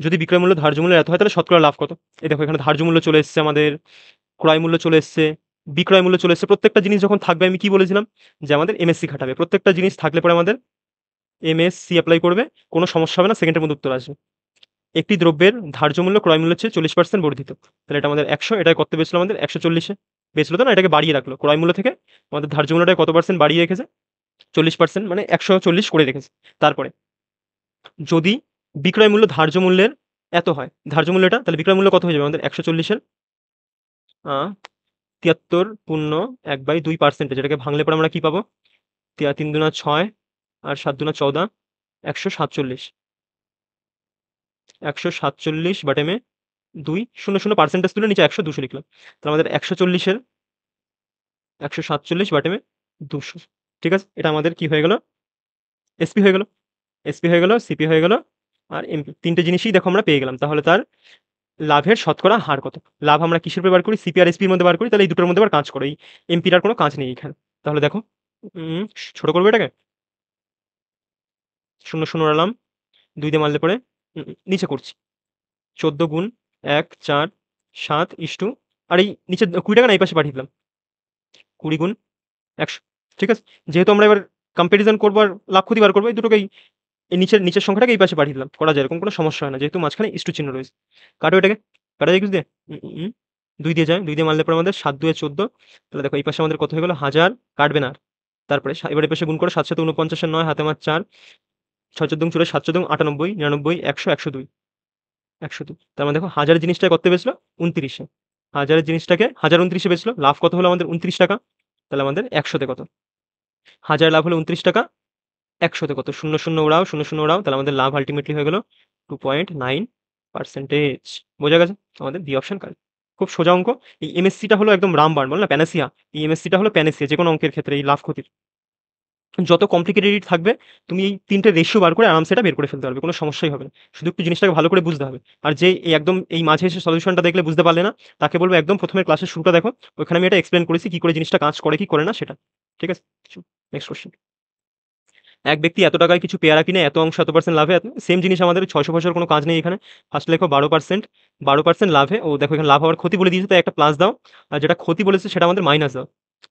যদি বিক্রয় মূল্য ধার্য মূল্যের এত হয় তাহলে শতকরা লাভ কত? এই দেখো এখানে ধার্য মূল্য চলে এসেছে আমাদের, ক্রয় মূল্য চলে এসছে, বিক্রয় মূল্য চলে এসছে। প্রত্যেকটা জিনিস যখন থাকবে আমি কি বলেছিলাম? যে আমাদের MSC খাটাবে। প্রত্যেকটা জিনিস থাকলে পরে আমাদের MSC এপ্লাই করবে। কোনো সমস্যা হবে না, সেকেন্ডের মধ্যে উত্তর আসবে। একটি দ্রব্যের ধার্য মূল্য ক্রয় মূল্যের চেয়ে ৪০% বর্ধিত। তাহলে এটা আমাদের ১০০, এটা কত বেচলো আমাদের? ১৪০ এ বেচলো তো না? এটাকে বাড়িয়ে রাখলো। ক্রয় মূল্য থেকে আমাদের ধার্য মূল্যটাকে কত % বাড়িয়ে রেখেছে? ৪০% মানে ১৪০ করে রেখেছে। তারপরে যদি বিক্রয় মূল্য ধার্য মূল্যের এত হয়, ধার্য মূল্য এটা, তাহলে বিক্রয় মূল্য কত হয়ে যাবে আমাদের? ১৪০ এর আ ৭৩ পূর্ণ ১/২% এটাকে ভাঙলে পরে আমরা কি পাবো? ৩ দুনা ৬ আর ৭ দুনা ১৪ ১৪৭। ১৪৭/২ ০ পার্সেন্টেজ তুলে নিচে ১০০ ২০০ লিখলাম। তাহলে আমাদের ১৪০ এর ১৪৭/২০০। ঠিক আছে? এটা আমাদের কি হয়ে গেল? এসপি হয়ে গেল। এসপি হয়ে গেল, সিপি হয়ে গেল আর এমপি। ৩ টে জিনিসই দেখো আমরা পেয়ে গেলাম। তাহলে তার লাভের শতকরা হার কত? লাভ আমরা কিসের উপরে বার করি? সিপি আর এসপির মধ্যে বার করি। তাহলে এই দুটোর মধ্যে আবার কাজ করো। এই এমপির আর কোনো কাজ নেই এখানে। তাহলে দেখো উম ছোট করবো এটাকে? ০ উড়ালাম। ২ দিয়ে মারলে পরে নিচে করছি। ১৪ গুণ ১ ৪ ৭ ইস্টু আর এই নিচে ২০ টাকা না এই পাশে পাঠিয়ে দিলাম। 20 গুণ 100, ঠিক আছে? যেহেতু আমরা এবার কম্প্যারিজন করবো আর লাভ ক্ষতি বার করবো, এই দুটোকেই এই নিচের সংখ্যাটাকে এই পাশে পাঠিয়ে দিলাম। করা যায়, এরকম কোনো সমস্যা হয় না। যেহেতু মাঝখানে ইস্টু চিহ্ন রয়েছে। কাটো এটাকে। কাটা যায় কিছু দিয়ে? 2 দিয়ে যায়। 2 দিয়ে মারলে পরে আমাদের 7 2 এ 14। তাহলে দেখো এই পাশে আমাদের কত হয়ে গেল? 1000 কাটবে না আর। তারপরে এবার এই পাশে গুণ করো 7 7 49 এর 9 হাতে মার 4 6 14 চুরে 7 14 98 99 100 102 102। তার মানে দেখো 1000 এর জিনিসটা কত বেচলো? 29 এ। 1000 এর জিনিসটাকে 1029 এ বেচলো। লাভ কত হলো আমাদের? 29 টাকা। তাহলে আমাদের 100 তে কত? 1000 লাভ হলো 29 টাকা। 100 তে কত? 0 0 ওড়াও, 0 0 ওড়াও। তাহলে আমাদের লাভ আল্টিমেটলি হয়ে গেল 2.9%। বোঝা গেছে? আমাদের বি অপশন কারেক্ট। খুব সোজা অঙ্ক। এই এমএসসিটা হলো একদম রামবাণ, বলে না প্যানাসিয়া। এই এমএসসিটা হলো প্যানাসিয়া যেকোনো অঙ্কের ক্ষেত্রে এই লাভ ক্ষতির। যত কমপ্লিকেটেড থাকবে তুমি এই 3টে রেশিও বার করে আরামসে এটা বের করে ফেলতে পারবে। কোনো সমস্যাই হবে না। শুধু একটু জিনিসটাকে ভালো করে বুঝতে হবে। আর যে এই একদম এই মাঝে এসে সলিউশনটা দেখলে বুঝতে পারলে না, তাকে বলবো একদম ১ম এর ক্লাসের শুরুটা দেখো। ওখানে আমি এটা এক্সপ্লেইন করেছি কি করে জিনিসটা কাজ করে কি করে না সেটা। ঠিক আছে? Next question. এক ব্যক্তি এত টাকায় কিছু পেয়ারা কিনে এত অংশ এত পার্সেন্ট লাভে, সেম জিনিস আমাদের 600 পয়সার কোনো কাজ নেই এখানে। ফার্স্ট লেখো 12%, 12% লাভে, ও দেখো এখানে লাভ হওয়ার ক্ষতি বলে দিয়েছে, তাই একটা প্লাস দাও। আর যেটা ক্ষতি বলেছে সেটা আমাদের মাইনাস দাও।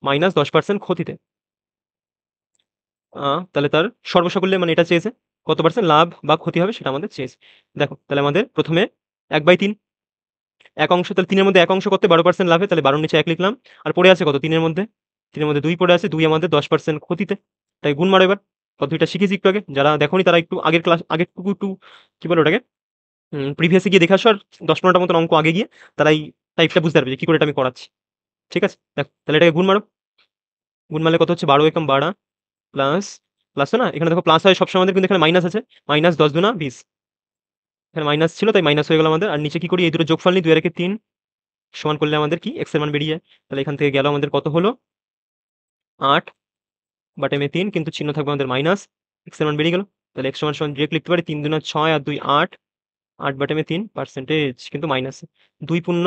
মাইনাস 10% ক্ষতিতে। তাহলে তার সর্বসাকুল্যে মানে এটা চেয়েছে কত পার্সেন্ট লাভ বা ক্ষতি হবে সেটা আমাদের চেয়েছে। দেখো তাহলে আমাদের প্রথমে 1/3 এক অংশ, তাহলে 3 এর মধ্যে এক অংশ কত? 12% লাভে, তাহলে 12 নিচে 1 লিখলাম। আর পড়ে আছে কত 3 এর মধ্যে? 3 এর মধ্যে 2 পড়ে আছে, 2 আমাদের 10% ক্ষতিতে। তাই গুণ মারো এবার। পদ্ধতিটা শিখেছি একটু আগে, যারা দেখোনি তারা একটু আগের ক্লাস আগেরটুকু একটু কি বলে ওটাকে প্রিভিয়াসে গিয়ে দেখে আসো, আর 10-15টা মতন অঙ্ক আগে গিয়ে তারা এই টাইপটা বুঝতে পারবে যে কি করে এটা আমি করাচ্ছি। ঠিক আছে? দেখো তাহলে এটাকে গুণ মারো। গুণ মারলে কত হচ্ছে? 12 একম 12 প্লাস, প্লাস তো না, এখানে দেখো প্লাস হয় সবসময় আমাদের, কিন্তু এখানে মাইনাস আছে। মাইনাস 10 দুনা 20। এখানে মাইনাস ছিল তাই মাইনাস হয়ে গেল আমাদের। আর নিচে কি করি? এই দুটো যোগফল নিই, 2 আর একে 3 সমান করলে আমাদের কি x এর মান বেরিয়ে যায়। তাহলে এখান থেকে গেল আমাদের কত হলো? 8/3, কিন্তু চিহ্ন থাকবে আমাদের মাইনাস, x এর মান বেরিয়ে গেল। তাহলে x সমান সমান ডিরেক্ট লিখতে পারি 3 দুনা 6 আর 2 8, 8/3% কিন্তু মাইনাসে। 2 পূর্ণ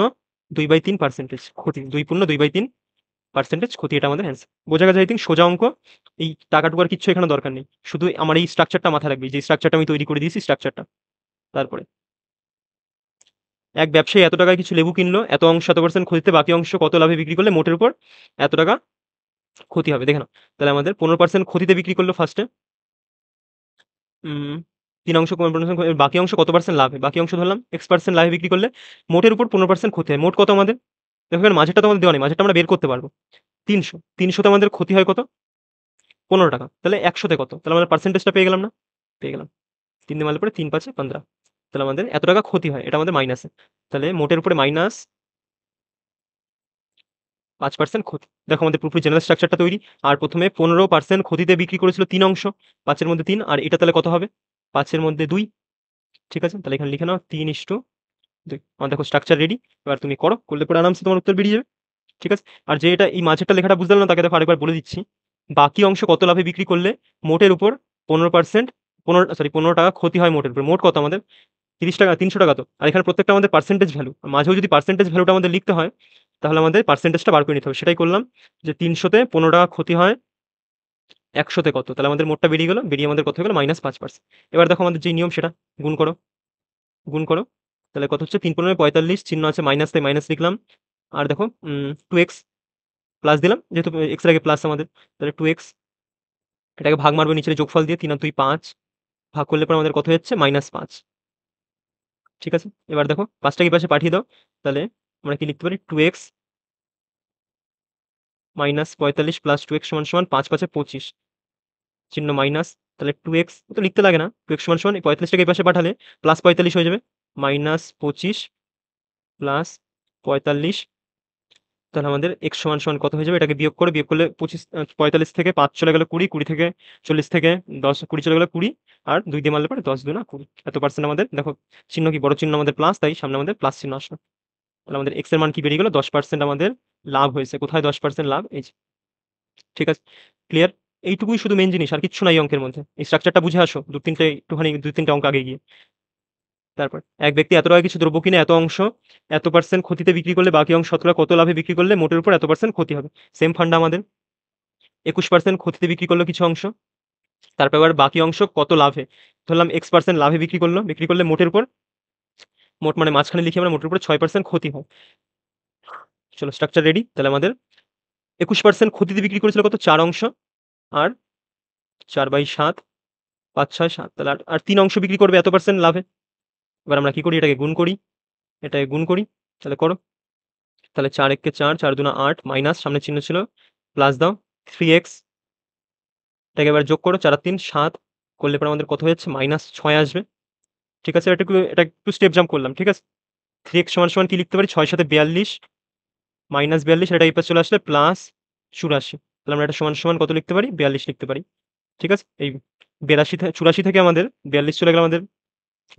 2/3% ক্ষতি, 2 পূর্ণ 2/3% ক্ষতি, এটা আমাদের অ্যান্সার। বোঝা গেছে? আই থিংক সোজা অঙ্ক। এই টাকা-টুকার আর কিচ্ছু এখানে দরকার নেই। শুধু আমার এই স্ট্রাকচারটা মাথায় রাখবি, যে স্ট্রাকচারটা আমি তৈরি করে দিয়েছি স্ট্রাকচারটা। তারপরে এক ব্যবসায়ী এত টাকায় কিছু লেবু কিনলো, এত অংশ এত পার্সেন্ট ক্ষতিতে, বাকি অংশ কত লাভে বিক্রি করলে মোটের উপর এত টাকা ক্ষতি হবে। দেখে নাও। তাহলে আমাদের 15% ক্ষতিতে বিক্রি করলো ফার্স্টে। উম 3 অংশ 15% বাকি অংশ কত পার্সেন্ট লাভে? বাকি অংশ ধরলাম x% লাভে বিক্রি করলে মোটের উপর 15% ক্ষতি হয়। মোট কত আমাদের? দেখো এখানে মাঝেরটা তো আমাদের দেওয়া নেই, মাঝেরটা আমরা বের করতে পারবো। 300, 300 তে আমাদের ক্ষতি হয় কত? 15 টাকা। তাহলে 100 তে কত? তাহলে আমরা পার্সেন্টেজটা পেয়ে গেলাম না? পেয়ে গেলাম। 3 দিয়ে মারলে পরে 3 5 এ 15। তাহলে আমাদের এত টাকা ক্ষতি হয়। এটা আমাদের মাইনাসে। তাহলে মোটের উপরে মাইনাস 5% ক্ষতি। দেখো আমাদের পুরোপুরি জেনারেল স্ট্রাকচারটা তৈরি। আর প্রথমে 15% ক্ষতিতে বিক্রি করেছিল 3 অংশ। 5 এর মধ্যে 3, আর এটা তাহলে কত হবে? 5 এর মধ্যে 2। ঠিক আছে? তাহলে এখানে লিখে নাও 3:2। আমার দেখো স্ট্রাকচার রেডি। এবার তুমি করো। করলে পরে আরামসে তোমার উত্তর বেরিয়ে যাবে। ঠিক আছে? আর যে এটা এই মাঝেরটা লেখাটা বুঝতে পারল না তাকে দেখো আরেকবার বলে দিচ্ছি। বাকি অংশ কত লাভে বিক্রি করলে মোটের উপর 15%, 15 টাকা ক্ষতি হয় মোটের উপর। মোট কত আমাদের? 30 টাকা, 300 টাকা তো। আর এখানে প্রত্যেকটা আমাদের পার্সেন্টেজ ভ্যালু। মাঝেও যদি পার্সেন্টেজ ভ্যালুটা আমাদের লিখতে হয়, তাহলে আমাদের পার্সেন্টেজটা বার করে নিতে হবে। সেটাই করলাম, যে 300 তে 15 টাকা ক্ষতি হয়, 100 তে কত? তাহলে আমাদের মোটটা বেরিয়ে গেল। বেরিয়ে আমাদের কত হয়ে গেল? -5%। এবার দেখো আমাদের যে নিয়ম সেটা গুণ করো, গুণ করো। তাহলে কত হচ্ছে? 3 × 15 = 45, চিহ্ন আছে মাইনাস তাই মাইনাস লিখলাম। আর দেখো 2x প্লাস দিলাম, যেহেতু x এর আগে প্লাস আমাদের। তাহলে 2x, এটাকে ভাগ মারবো নিচের যোগফল দিয়ে, 3 আর 2 5, ভাগ করলে পরে আমাদের কত হচ্ছে? -5। ঠিক আছে? এবার দেখো 5 টাকে এই পাশে পাঠিয়ে দাও। তাহলে আমরা কি লিখতে পারি? 2x -45 প্লাস 2x সমান সমান 5 5 এ 25, চিহ্ন মাইনাস। তাহলে 2x তো লিখতে লাগে না। 2x সমান সমান এই 45 টাকে এই পাশে পাঠালে প্লাস 45 হয়ে যাবে। -25 প্লাস 45। তাহলে আমাদের x সমান সমান কত হয়ে যাবে? এটাকে বিয়োগ করে, বিয়োগ করলে 45 থেকে 5 চলে গেল 20, 20 থেকে 40 থেকে 10, 20 চলে গেল 20, আর 2 দিয়ে মারলে পরে 10 2 না 20। এত পার্সেন্ট আমাদের দেখো চিহ্ন কি বড় চিহ্ন আমাদের প্লাস, তাই সামনে আমাদের প্লাস চিহ্ন আসলো। তাহলে আমাদের x এর মান কি বেরিয়ে গেল? 10% আমাদের লাভ হয়েছে। কোথায় 10% লাভ? এই যে। ঠিক আছে? ক্লিয়ার? এইটুকুই শুধু মেইন জিনিস, আর কিচ্ছু নাই অঙ্কের মধ্যে। এই স্ট্রাকচারটা বুঝে আসো 2-3টে একটুখানি 2-3টে অঙ্ক আগে গিয়ে। তারপর এক ব্যক্তি এত টাকায় কিছু দ্রব্য কিনে এত অংশ এত পার্সেন্ট ক্ষতিতে বিক্রি করলে বাকি অংশ শতকরা কত লাভে বিক্রি করলে মোটের উপর এত পার্সেন্ট ক্ষতি হবে। সেম ফান্ডা আমাদের। 21% ক্ষতিতে বিক্রি করলো কিছু অংশ। তারপর এবার বাকি অংশ কত লাভে, ধরলাম x% লাভে বিক্রি করলো। বিক্রি করলে মোটের উপর, মোট মানে মাঝখানে লিখি আমরা মোটের উপর 6% ক্ষতি হয়। চলো স্ট্রাকচার রেডি। তাহলে আমাদের 21% ক্ষতিতে বিক্রি করেছিল কত? 4 অংশ। আর 4/7, 5, 6, 7 তাহলে আর 3 অংশ বিক্রি করবে এত % লাভে। এবার আমরা কি করি? এটাকে গুণ করি, এটাকে গুণ করি। তাহলে করো। তাহলে 4 এক্কে 4, 4 দুনা 8 মাইনাস সামনে চিহ্ন ছিল প্লাস দাও 3x, এটাকে এবার যোগ করো 4 আর 3 7 করলে পরে আমাদের কত হচ্ছে? -6 আসবে। ঠিক আছে? এটা একটু স্টেপ জাম্প করলাম। ঠিক আছে? 3x = কি লিখতে পারি? 6 এর সাথে 42 -42 এটা এই পাশে চলে আসলে +84 তাহলে আমরা এটা সমান কত লিখতে পারি? 42 লিখতে পারি। ঠিক আছে? এই 84 থেকে আমাদের 42 চলে গেলে আমাদের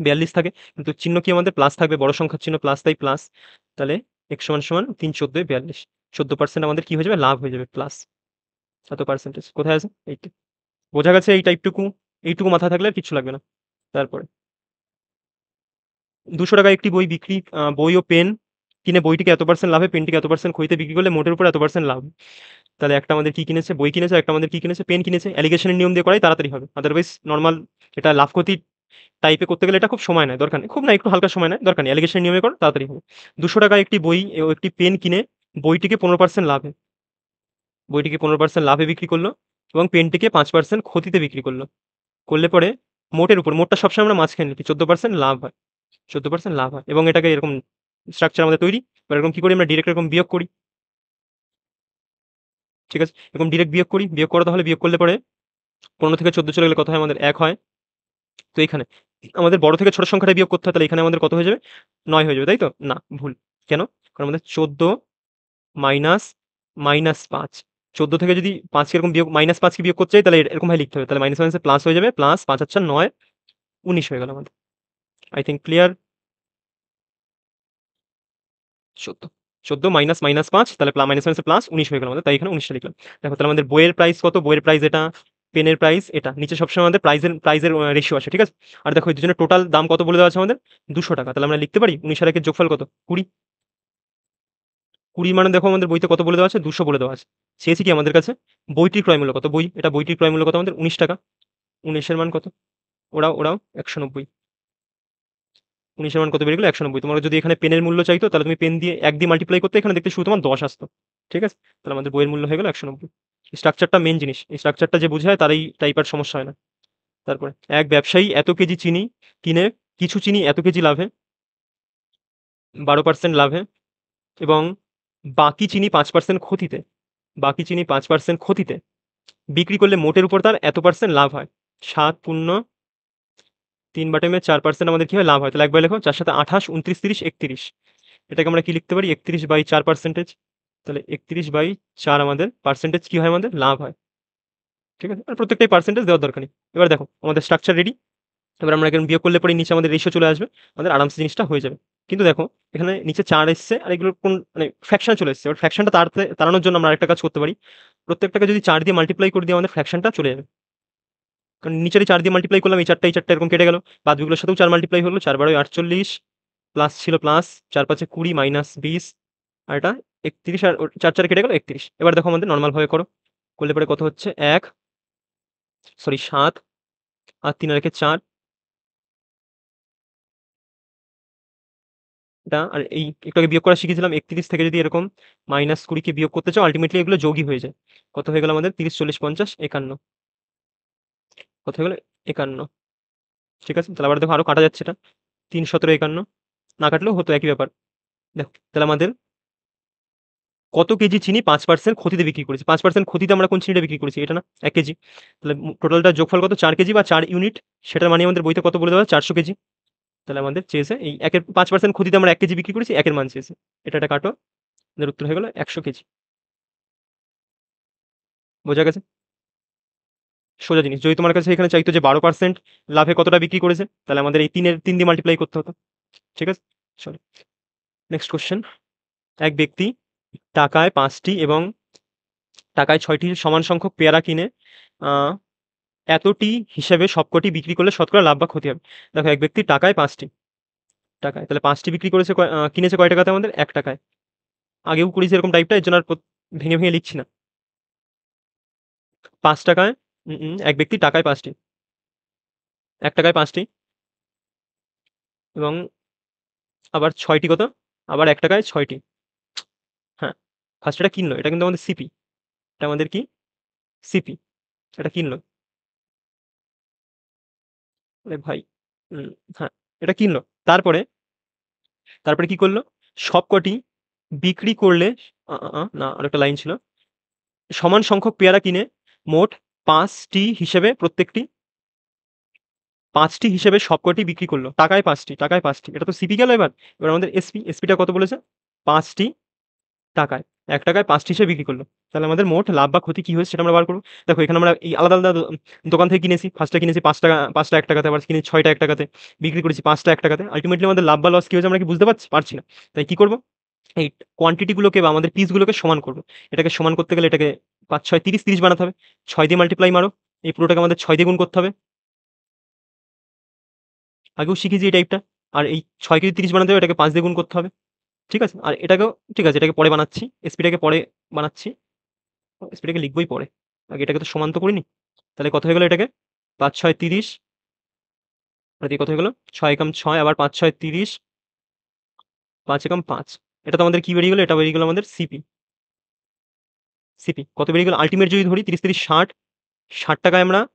42 থাকে। কিন্তু চিহ্ন কি আমাদের প্লাস থাকবে, বড় সংখ্যার চিহ্ন প্লাস, তাই প্লাস। তাহলে x = 3 14 42 14% আমাদের কি হয়ে যাবে? লাভ হয়ে যাবে প্লাস। এত পার্সেন্টেজ কোথায় আছে? এইটা। বোঝা গেছে এই টাইপটুকু? এইটুকু মাথায় থাকলে আর কিচ্ছু লাগবে না। তারপরে ৳200 একটি বই বিক্রি বই ও পেন কিনে বইটিকে এত % লাভে, পেনটিকে এত % ক্ষতিতে বিক্রি করলে মোটের উপর এত % লাভ। তাহলে একটা আমাদের কি কিনেছে? বই কিনেছে, একটা আমাদের কি কিনেছে? পেন কিনেছে। অ্যালিগেশন এর নিয়ম দিয়ে করাই তাড়াতাড়ি হবে। আদারওয়াইজ নরমাল এটা লাভ ক্ষতি টাইপে করতে গেলে এটা খুব সময় নেয়, দরকার নেই। খুব না, একটু হালকা সময় নেয়, দরকার নেই। অ্যালিগেশন নিয়মে করো, তাড়াতাড়ি হবে। ৳200 একটি বই ও একটি পেন কিনে বইটিকে 15% লাভে, বইটিকে 15% লাভে বিক্রি করল এবং পেনটিকে 5% ক্ষতিতে বিক্রি করল। করলে পরে মোটের উপর, মোটটা সবসময় আমরা মাঝখানে লিখি, 14% লাভ হয়। 14% লাভ হয় এবং এটাকে এরকম স্ট্রাকচার আমাদের তৈরি। এবার এরকম কি করি? আমরা ডিরেক্ট এরকম বিয়োগ করি। ঠিক আছে? এরকম ডিরেক্ট বিয়োগ করি। বিয়োগ করো, তাহলে বিয়োগ করলে পরে 15 থেকে 14 চলে গেলে কত হয়? আমাদের 1 হয়। তো এখানে আমাদের বড় থেকে ছোট সংখ্যাটা বিয়োগ করতে হয়, তাহলে এখানে আমাদের কত হয়ে যাবে? 9 হয়ে যাবে, তাই তো? না, ভুল। কেন? কারণ আমাদের 14 মাইনাস, -5 14 থেকে যদি 5 কে এরকম বিয়োগ -5 কে বিয়োগ করতে চাই, তাহলে এরকম ভাবে লিখতে হবে। তাহলে মাইনাস মাইনাসে প্লাস হয়ে যাবে। প্লাস 5 আর 4 9 19 হয়ে গেল আমাদের। I think clear? 14 14 মাইনাস, -5 তাহলে মাইনাস মাইনাসে প্লাস 19 হয়ে গেল আমাদের। তাই এখানে 19 টা লিখলাম। দেখো তাহলে আমাদের বইয়ের প্রাইস কত? বইয়ের প্রাইস এটা, পেনের প্রাইস এটা। নিচে সবসময় আমাদের প্রাইসের রেশিও আসে। ঠিক আছে? আর দেখো এই দুজনের টোটাল দাম কত বলে দেওয়া আছে আমাদের? ৳200। তাহলে আমরা লিখতে পারি 19 আর 1 এর যোগফল কত? 20। 20 মানে দেখো আমাদের বইতে কত বলে দেওয়া আছে? 200 বলে দেওয়া আছে। চেয়েছে কি আমাদের কাছে? বইটির ক্রয়মূল্য কত? এটা বইটির ক্রয়মূল্য কত আমাদের? ৳19। 19 এর মান কত? ওরাও 190। 19 এর মান কত বেরিয়ে গেল? 190। তোমার যদি এখানে পেনের মূল্য চাইতো, তাহলে তুমি পেন দিয়ে 1 দিয়ে মাল্টিপ্লাই করতে, এখানে দেখতে শুধু তোমার 10 আসতো। ঠিক আছে? তাহলে আমাদের বইয়ের মূল্য হয়ে গেল 190। স্ট্রাকচারটা মেইন জিনিস। এই স্ট্রাকচারটা যে বুঝে তার এই টাইপ আর সমস্যা হয় না। তারপরে এক ব্যবসায়ী এত কেজি চিনি কিনে কিছু চিনি এত কেজি লাভে, 12% লাভে এবং বাকি চিনি 5% ক্ষতিতে, বাকি চিনি 5% ক্ষতিতে বিক্রি করলে মোটের উপর তার এত % লাভ হয়। 7 পূর্ণ 3/4 আমাদের কি হয়? লাভ হয়। তাহলে একবার লেখো 4 সাথে 28, 29, 30, 31। এটাকে আমরা কি লিখতে পারি? 31/4%। তাহলে 31/4 আমাদের পার্সেন্টেজ কি হয়? আমাদের লাভ হয়। ঠিক আছে? আর প্রত্যেকটাই পার্সেন্টেজ দেওয়ার দরকার নেই। এবার দেখো আমাদের স্ট্রাকচার রেডি। এবার আমরা এখানে বিয়োগ করলে পরে নিচে আমাদের রেশিও চলে আসবে। আমাদের আরামসে জিনিসটা হয়ে যাবে। কিন্তু দেখো এখানে নিচে 4 এসছে আর এগুলোর কোন মানে ফ্র্যাকশন চলে এসছে। এবার ফ্র্যাকশনটা তাড়ানোর জন্য আমরা আরেকটা কাজ করতে পারি। প্রত্যেকটাকে যদি 4 দিয়ে মাল্টিপ্লাই করে দিই, আমাদের ফ্র্যাকশনটা চলে যাবে। কারণ নিচের এই 4 দিয়ে মাল্টিপ্লাই করলাম, এই 4টা এরকম কেটে গেল। বাদবাকিগুলোর সাথেও 4 মাল্টিপ্লাই হলো। 4 12 48 প্লাস ছিল প্লাস, 4 5 20 মাইনাস 20 আর এটা 31 আর 4 4 কেটে গেল 31। এবার দেখো আমাদের নরমাল ভাবে করো। করলে পরে কত হচ্ছে? 7 আর 3 আর 1 4 এটা আর এই একটু আগে বিয়োগ করা শিখেছিলাম। 31 থেকে যদি এরকম -20 কে বিয়োগ করতে চাও, আল্টিমেটলি এগুলো যোগই হয়ে যায়। কত হয়ে গেল আমাদের? 30 40 50 51। কত হয়ে গেল? 51। ঠিক আছে? তাহলে আবার দেখো আরো কাটা যাচ্ছে এটা। 3 17 51 না কাটলেও হতো, একই ব্যাপার। দেখো তাহলে আমাদের কত কেজি চিনি 5% ক্ষতিতে বিক্রি করেছি? 5% ক্ষতিতে আমরা কোন চিনিটা বিক্রি করেছি? এটা না? ১ কেজি। তাহলে টোটালটার যোগফল কত? 4 কেজি বা 4 ইউনিট। সেটার মানে আমাদের বইতে কত বলে দেওয়া? 400 কেজি। তাহলে আমাদের চেয়েছে এই ১ এর 5% ক্ষতিতে আমরা 1 কেজি বিক্রি করেছি, 1 এর মান চেয়েছে। এটা কাটো। আমাদের উত্তর হয়ে গেল 100 কেজি। বোঝা গেছে? সোজা জিনিস। যদি তোমার কাছে এখানে চাইতো যে 12% লাভে কতটা বিক্রি করেছে, তাহলে আমাদের এই 3 দিয়ে মাল্টিপ্লাই করতে হতো। ঠিক আছে? চলো নেক্সট কোয়েশ্চেন। এক ব্যক্তি টাকায় ৫ টি এবং টাকায় ৬ টি সমান সংখ্যক পেয়ারা কিনে আ এতটি হিসেবে সবকটি বিক্রি করলে শতকরা লাভ বা ক্ষতি হবে। দেখো এক ব্যক্তি টাকায় ৫ টি, টাকায় তাহলে ৫ টি বিক্রি করেছে কিনেছে কয় টাকাতে? আমাদের ৳১। আগেও করেছি এরকম টাইপটা, এর জন্য আর ভেঙে লিখছি না। ৳৫ এক ব্যক্তি টাকায় ৫ টি, ৳১ 5 টি এবং আবার ৬ টি কত? আবার ৳১ ৬ টি। হ্যাঁ, ফার্স্ট এটা কিনলো। এটা কিন্তু আমাদের সিপি। এটা আমাদের কি? সিপি। এটা কিনলো। আরে ভাই! উম হ্যাঁ, এটা কিনলো। তারপরে তারপরে কি করলো? সবকটি বিক্রি করলে না আরেকটা লাইন ছিল। সমান সংখ্যক পেয়ারা কিনে মোট ৫ টি হিসেবে প্রত্যেকটি ৫ টি হিসেবে সবকটি বিক্রি করল। টাকায় ৫ টি, টাকায় ৫ টি। এটা তো সিপি গেল এবার। এবার আমাদের এসপি, এসপিটা কত বলেছে? ৫ টি টাকায়। ৳১ য় ৫ টি হিসেবে বিক্রি করল। তাহলে আমাদের মোট লাভ বা ক্ষতি কি হয়েছে সেটা আমরা বার করব। দেখো এখানে আমরা এই আলাদা, আলাদা দোকান থেকে কিনেছি। ফার্স্টে কিনেছি ৳৫, ৫টা ৳১ তে, আবার কিনেছি ৬টা ৳১ তে, বিক্রি করেছি 5টা ৳১ তে। আল্টিমেটলি আমাদের লাভ বা লস কি হয়েছে আমরা কি বুঝতে পারছি? পারছি না। তাই কি করব? এই কোয়ান্টিটি গুলোকে বা আমাদের পিস গুলোকে সমান করব। এটাকে সমান করতে গেলে এটাকে ৫, ৬, ৩০, ৩০ বানাতে হবে। ৬ দিয়ে মাল্টিপ্লাই মারো। এই পুরোটাকে আমাদের ৬ দিয়ে গুণ করতে হবে। আগেও শিখেছি এই টাইপটা। আর এই ৬ কে যদি ৩০ বানাতে হবে এটাকে ৫ দিয়ে গুণ করতে হবে। ঠিক আছে? আর এটাকেও ঠিক আছে, এটাকে পরে বানাচ্ছি। এসপিটাকে পরে বানাচ্ছি। এসপিটাকে লিখবই পরে। আগে এটাকে তো সমান তো করিনি। তাহলে কত হয়ে গেল এটাকে? ৫, ৬, ৩০ আর এদিকে কত হয়ে গেল? ৬ একম ৬ আবার ৫, ৬, ৩০, ৫ একম ৫। এটা তো আমাদের কি বেরিয়ে গেল? এটা বেরিয়ে গেল আমাদের সিপি। সিপি কত বেরিয়ে গেল? আল্টিমেট যদি ধরি ৩০, ৩০, ৬০, ৳৬০ আমরা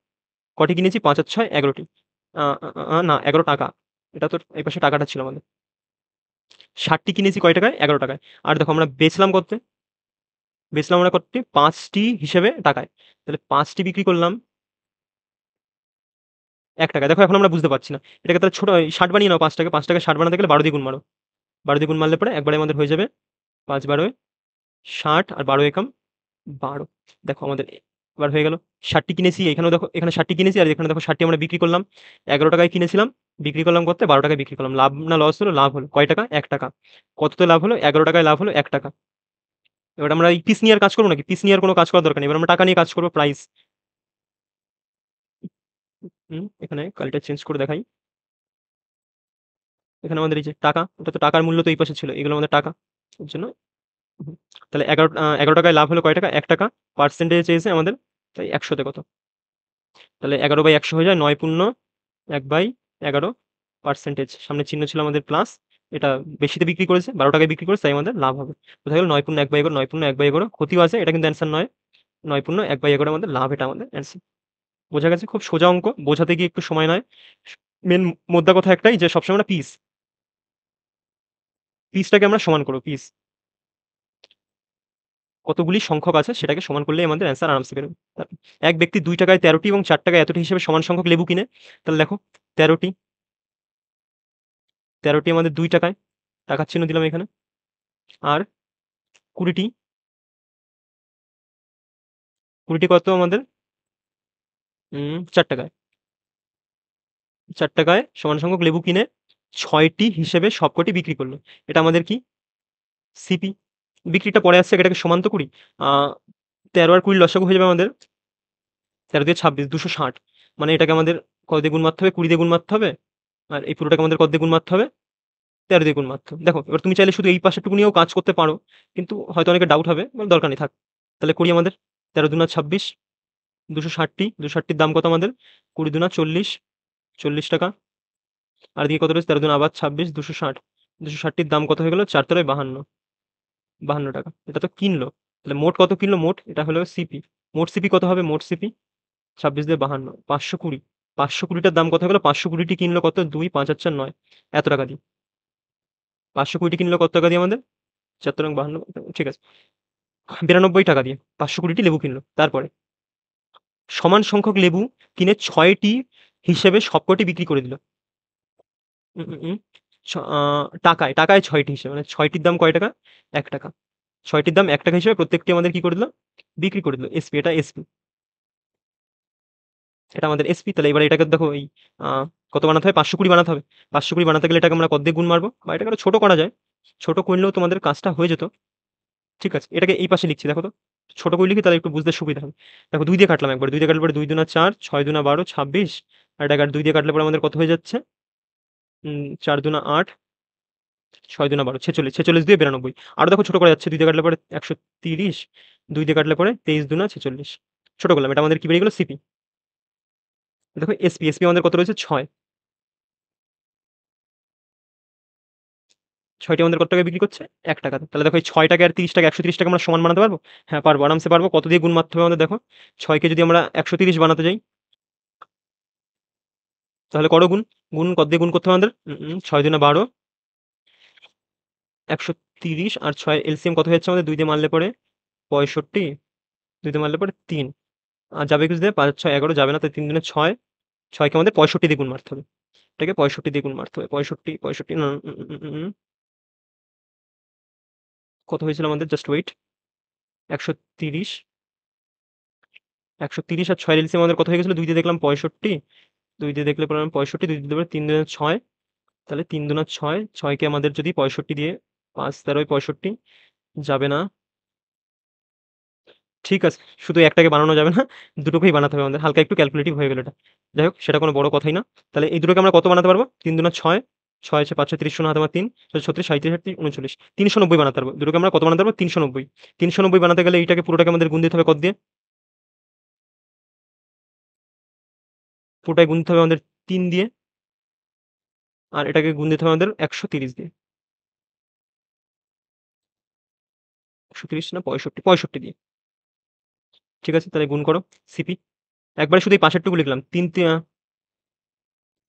কটি কিনেছি? ৫ আর ৬ ১১ টি। আ আ আ না ৳১১। এটা তো এই পাশে টাকাটা ছিল আমাদের। ৬০ টি কিনেছি কয় টাকায়? ৳১১। আর দেখো আমরা বেচলাম কতে? বেচলাম আমরা কতটি? ৫ টি হিসেবে টাকায়। তাহলে ৫ টি বিক্রি করলাম ৳১। দেখো এখন আমরা বুঝতে পারছি না। এটাকে তাহলে ছোট ৬০ বানিয়ে নাও ৫ টাকে। ৫ টাকে ৬০ বানাতে গেলে ১২ দিয়ে গুণ মারো। ১২ দিয়ে গুণ মারলে পরে একবারে আমাদের হয়ে যাবে ৫-১২ ৬০ আর ১২ একম ১২। দেখো আমাদের এবার হয়ে গেল। ৬০ টি কিনেছি, এখানেও দেখো এখানে ৬০ টি কিনেছি আর এখানে দেখো ৬০ টি আমরা বিক্রি করলাম। ৳১১ য় কিনেছিলাম, বিক্রি করলাম কতে? ৳১২ য় বিক্রি করলাম। লাভ না লস হলো? লাভ হলো। কয় টাকা? ৳১। কততে লাভ হলো? ৳১১ য় লাভ হলো ৳১। এবার আমরা এই পিস নিয়ে আর কাজ করব নাকি? পিস নিয়ে আর কোন কাজ করার দরকার নেই। এবার আমরা টাকা নিয়ে কাজ করব, প্রাইস। এখানে কালিটা চেঞ্জ করে দেখাই। এখানে আমাদের এই যে টাকা, ওটা তো টাকার মূল্য তো এই পাশে ছিল। এগুলো আমাদের টাকা। এর জন্য হুম, তাহলে ৳১১ য় লাভ হলো কয় টাকা? ৳১। পার্সেন্টেজে চেয়েছে আমাদের। তাই ১০০ তে কত? তাহলে ১১/১০০ হয়ে যায় ৯×১/১১ পার্সেন্টেজ। সামনে চিহ্ন ছিল আমাদের প্লাস। এটা বেশিতে বিক্রি করেছে, ৳১২ য় বিক্রি করেছে, তাই আমাদের লাভ হবে। কোথায় গেল? ৯×১/১১, ৯×১/১১ ক্ষতিও আছে। এটা কিন্তু অ্যান্সার নয়। ৯×১/১১ আমাদের লাভ, এটা আমাদের অ্যান্সার। বোঝা গেছে? খুব সোজা অঙ্ক। বোঝাতে গিয়ে একটু সময় নেয়। মেন মোদ্দা কথা একটাই যে সবসময় আমরা পিসটাকে আমরা সমান করব, পিস। কতগুলি সংখ্যক আছে সেটাকে সমান করলেই আমাদের অ্যান্সার আরামসে বেরোবে। এক ব্যক্তি ৳২ য় ১৩টি এবং ৳৪ য় এতটি হিসেবে সমান সংখ্যক লেবু কিনে। তাহলে দেখো ১৩টি, ১৩টি আমাদের ৳২ য়, টাকার চিহ্ন দিলাম এখানে। আর ২০টি, ২০টি কত আমাদের? ৳৪ য়। ৳৪ য় সমান সংখ্যক লেবু কিনে ৬ টি হিসেবে সবকটি বিক্রি করল। এটা আমাদের কি? সিপি। বিক্রিটা পরে আসছে, এটাকে সমান তো করি। আ ১৩ আর ২০ লসাগু হয়ে যাবে আমাদের ১৩ দিয়ে ২৬, ২৬০। মানে এটাকে আমাদের কত দিয়ে গুণ মারতে হবে? ২০ দিয়ে গুণ মারতে হবে। আর এই পুরোটাকে আমাদের কত দিয়ে গুণ মারতে হবে? ১৩ দিয়ে গুণ মারতে হবে। দেখো এবার তুমি চাইলে শুধু এই পাশেরটুকু নিয়েও কাজ করতে পারো। কিন্তু হয়তো অনেকের ডাউট হবে। দরকার নেই, থাক। তাহলে করি আমাদের ১৩ দুনা ২৬, ২৬০ টি। ২৬০ টির দাম কত আমাদের? ২০ দুনা ৪০, ৳৪০। আর এদিকে কত রয়েছে? ১৩ দুনা আবার ২৬, ২৬০। ২৬০ টির দাম কত হয়ে গেল? ৪ তেরোয় ৫২, ৳৫২। এটা তো কিনলো। তাহলে মোট কত কিনলো? মোট এটা হলো সিপি। মোট সিপি কত হবে? মোট সিপি ২৬ দিয়ে ৫২, ৫২০। ৫২০ টার দাম কত হয়ে গেল? ৫২০ টি কিনলো কত? ২, ৫ আর ৪ ৯। এত টাকা দিয়ে। ৫২০ টি কিনলো কত টাকা দিয়ে আমাদের? ৪ তেরং ৫২, ঠিক আছে। ৳৯২ দিয়ে ৫২০ টি লেবু কিনলো। তারপরে সমান সংখ্যক লেবু কিনে ৬ টি হিসেবে সবকটি বিক্রি করে দিল। উম, উম, উম, ছ আ টাকায়, টাকায় ৬ টি হিসেবে। মানে ৬ টির দাম কয় টাকা? ৳১। ৬ টির দাম ৳১ হিসেবে প্রত্যেকটি আমাদের কি করে দিল? বিক্রি করে দিল। এসপি, এটা এসপি। এটা আমাদের এসপি। তাহলে এবার এটাকে দেখো এই আ কত বানাতে হবে? ৫২০ বানাতে হবে। ৫২০ বানাতে গেলে এটাকে আমরা কত দিয়ে গুণ মারবো? বা এটাকে আরো ছোট করা যায়। ছোট করলেও তোমাদের কাজটা হয়ে যেত। ঠিক আছে। এটাকে এই পাশে লিখছি দেখো তো। ছোট করে লিখি তাহলে একটু বুঝতে সুবিধা হবে। দেখো ২ দিয়ে কাটলাম একবারে। ২ দিয়ে কাটলে পরে ২ দুনা ৪, ৬ দুনা ১২, ২৬ আর এটাকে আর ২ দিয়ে কাটলে পরে আমাদের কত হয়ে যাচ্ছে? ৪ দুনা ৮, ৬ দুনা ১২, ৪৬, ৪৬ দুয়ে ৯২। আরো দেখো ছোট করা যাচ্ছে। ২ দিয়ে কাটলে পরে ১৩০, ২ দিয়ে কাটলে পরে ২৩ দুনা ৪৬। ছোট করলাম। এটা আমাদের কি বেরিয়ে গেল? সিপি। দেখো এসপি, এসপি আমাদের কত রয়েছে? ৬। 6টি আমাদের কত টাকায় বিক্রি করছে? ১ টাকাতে। তাহলে দেখো এই ৬ টাকা আর ৩০ টাকা, ১৩০ টাকা আমরা সমান বানাতে পারবো? হ্যাঁ, পারবো, আরামসে পারবো। কত দিয়ে গুণ মারতে হবে আমাদের দেখো? ৬ কে যদি আমরা ১৩০ বানাতে যাই, তাহলে করো গুণ। গুণ কত দিয়ে গুণ করতে হবে আমাদের? ৬ দুগুণে ১২, ১৩০ আর ৬ এলসিএম কত হচ্ছে আমাদের? ২ দিয়ে মারলে পরে ৬৫, ২ দিয়ে মারলে পরে ৩। আর যাবে ২১ দিয়ে, ৫ ৬ ১১ যাবে না, তাই ৩ দুগুণে ৬, ৬ কে আমাদের ৬৫ দিয়ে গুণ মারতে হবে। এটাকে ৬৫ দিয়ে গুণ মারতে হবে। ৬৫, ৬৫ না, কত হয়েছিল আমাদের? Just wait. ১৩০, ১৩০ আর ৬ এর এলসিএম আমাদের কত হয়ে গেছিল? ২ দিয়ে দেখলাম ৬৫, ২ দিয়ে দেখলে পরে ৬৫, ২ দিয়ে দিলে ৩ দুগুণে ৬, তাহলে ৩ দুগুণে ৬, ৬ কে আমাদের যদি ৬৫ দিয়ে ৫ ১৩ ৬৫ যাবে না। ঠিক আছে, শুধু একটাকে বানানো যাবে না, দুটোকেই বানাতে হবে আমাদের। হালকা একটু ক্যালকুলেটিভ হয়ে গেল এটা। যাই হোক, সেটা কোনো বড় কথাই না। তাহলে এই দুটোকে আমরা কত বানাতে পারবো? ৩ দুগুণে ৬, ৬ আছে ৫ ছয় ৩০, শূন্য হাতে আমার ৩, ৩৬, ৩৭, ৩৮, ৩৯, ৩৯০ বানাতে পারবো। দুটোকে আমরা কত বানাতে পারবো? ৩৯০। ৩৯০ বানাতে গেলে এইটাকে পুরোটাকে আমাদের গুণ দিতে হবে কত দিয়ে? পুরোটাই গুণ দিতে হবে আমাদের ৩ দিয়ে, আর এটাকে গুণ দিতে হবে আমাদের ১৩০ দিয়ে। ১৩০ না ৬৫, ৬৫ দিয়ে। ঠিক আছে, তাহলে গুণ করো। সিপি একবারে শুধু এই পাশেরটুকু লিখলাম। ৩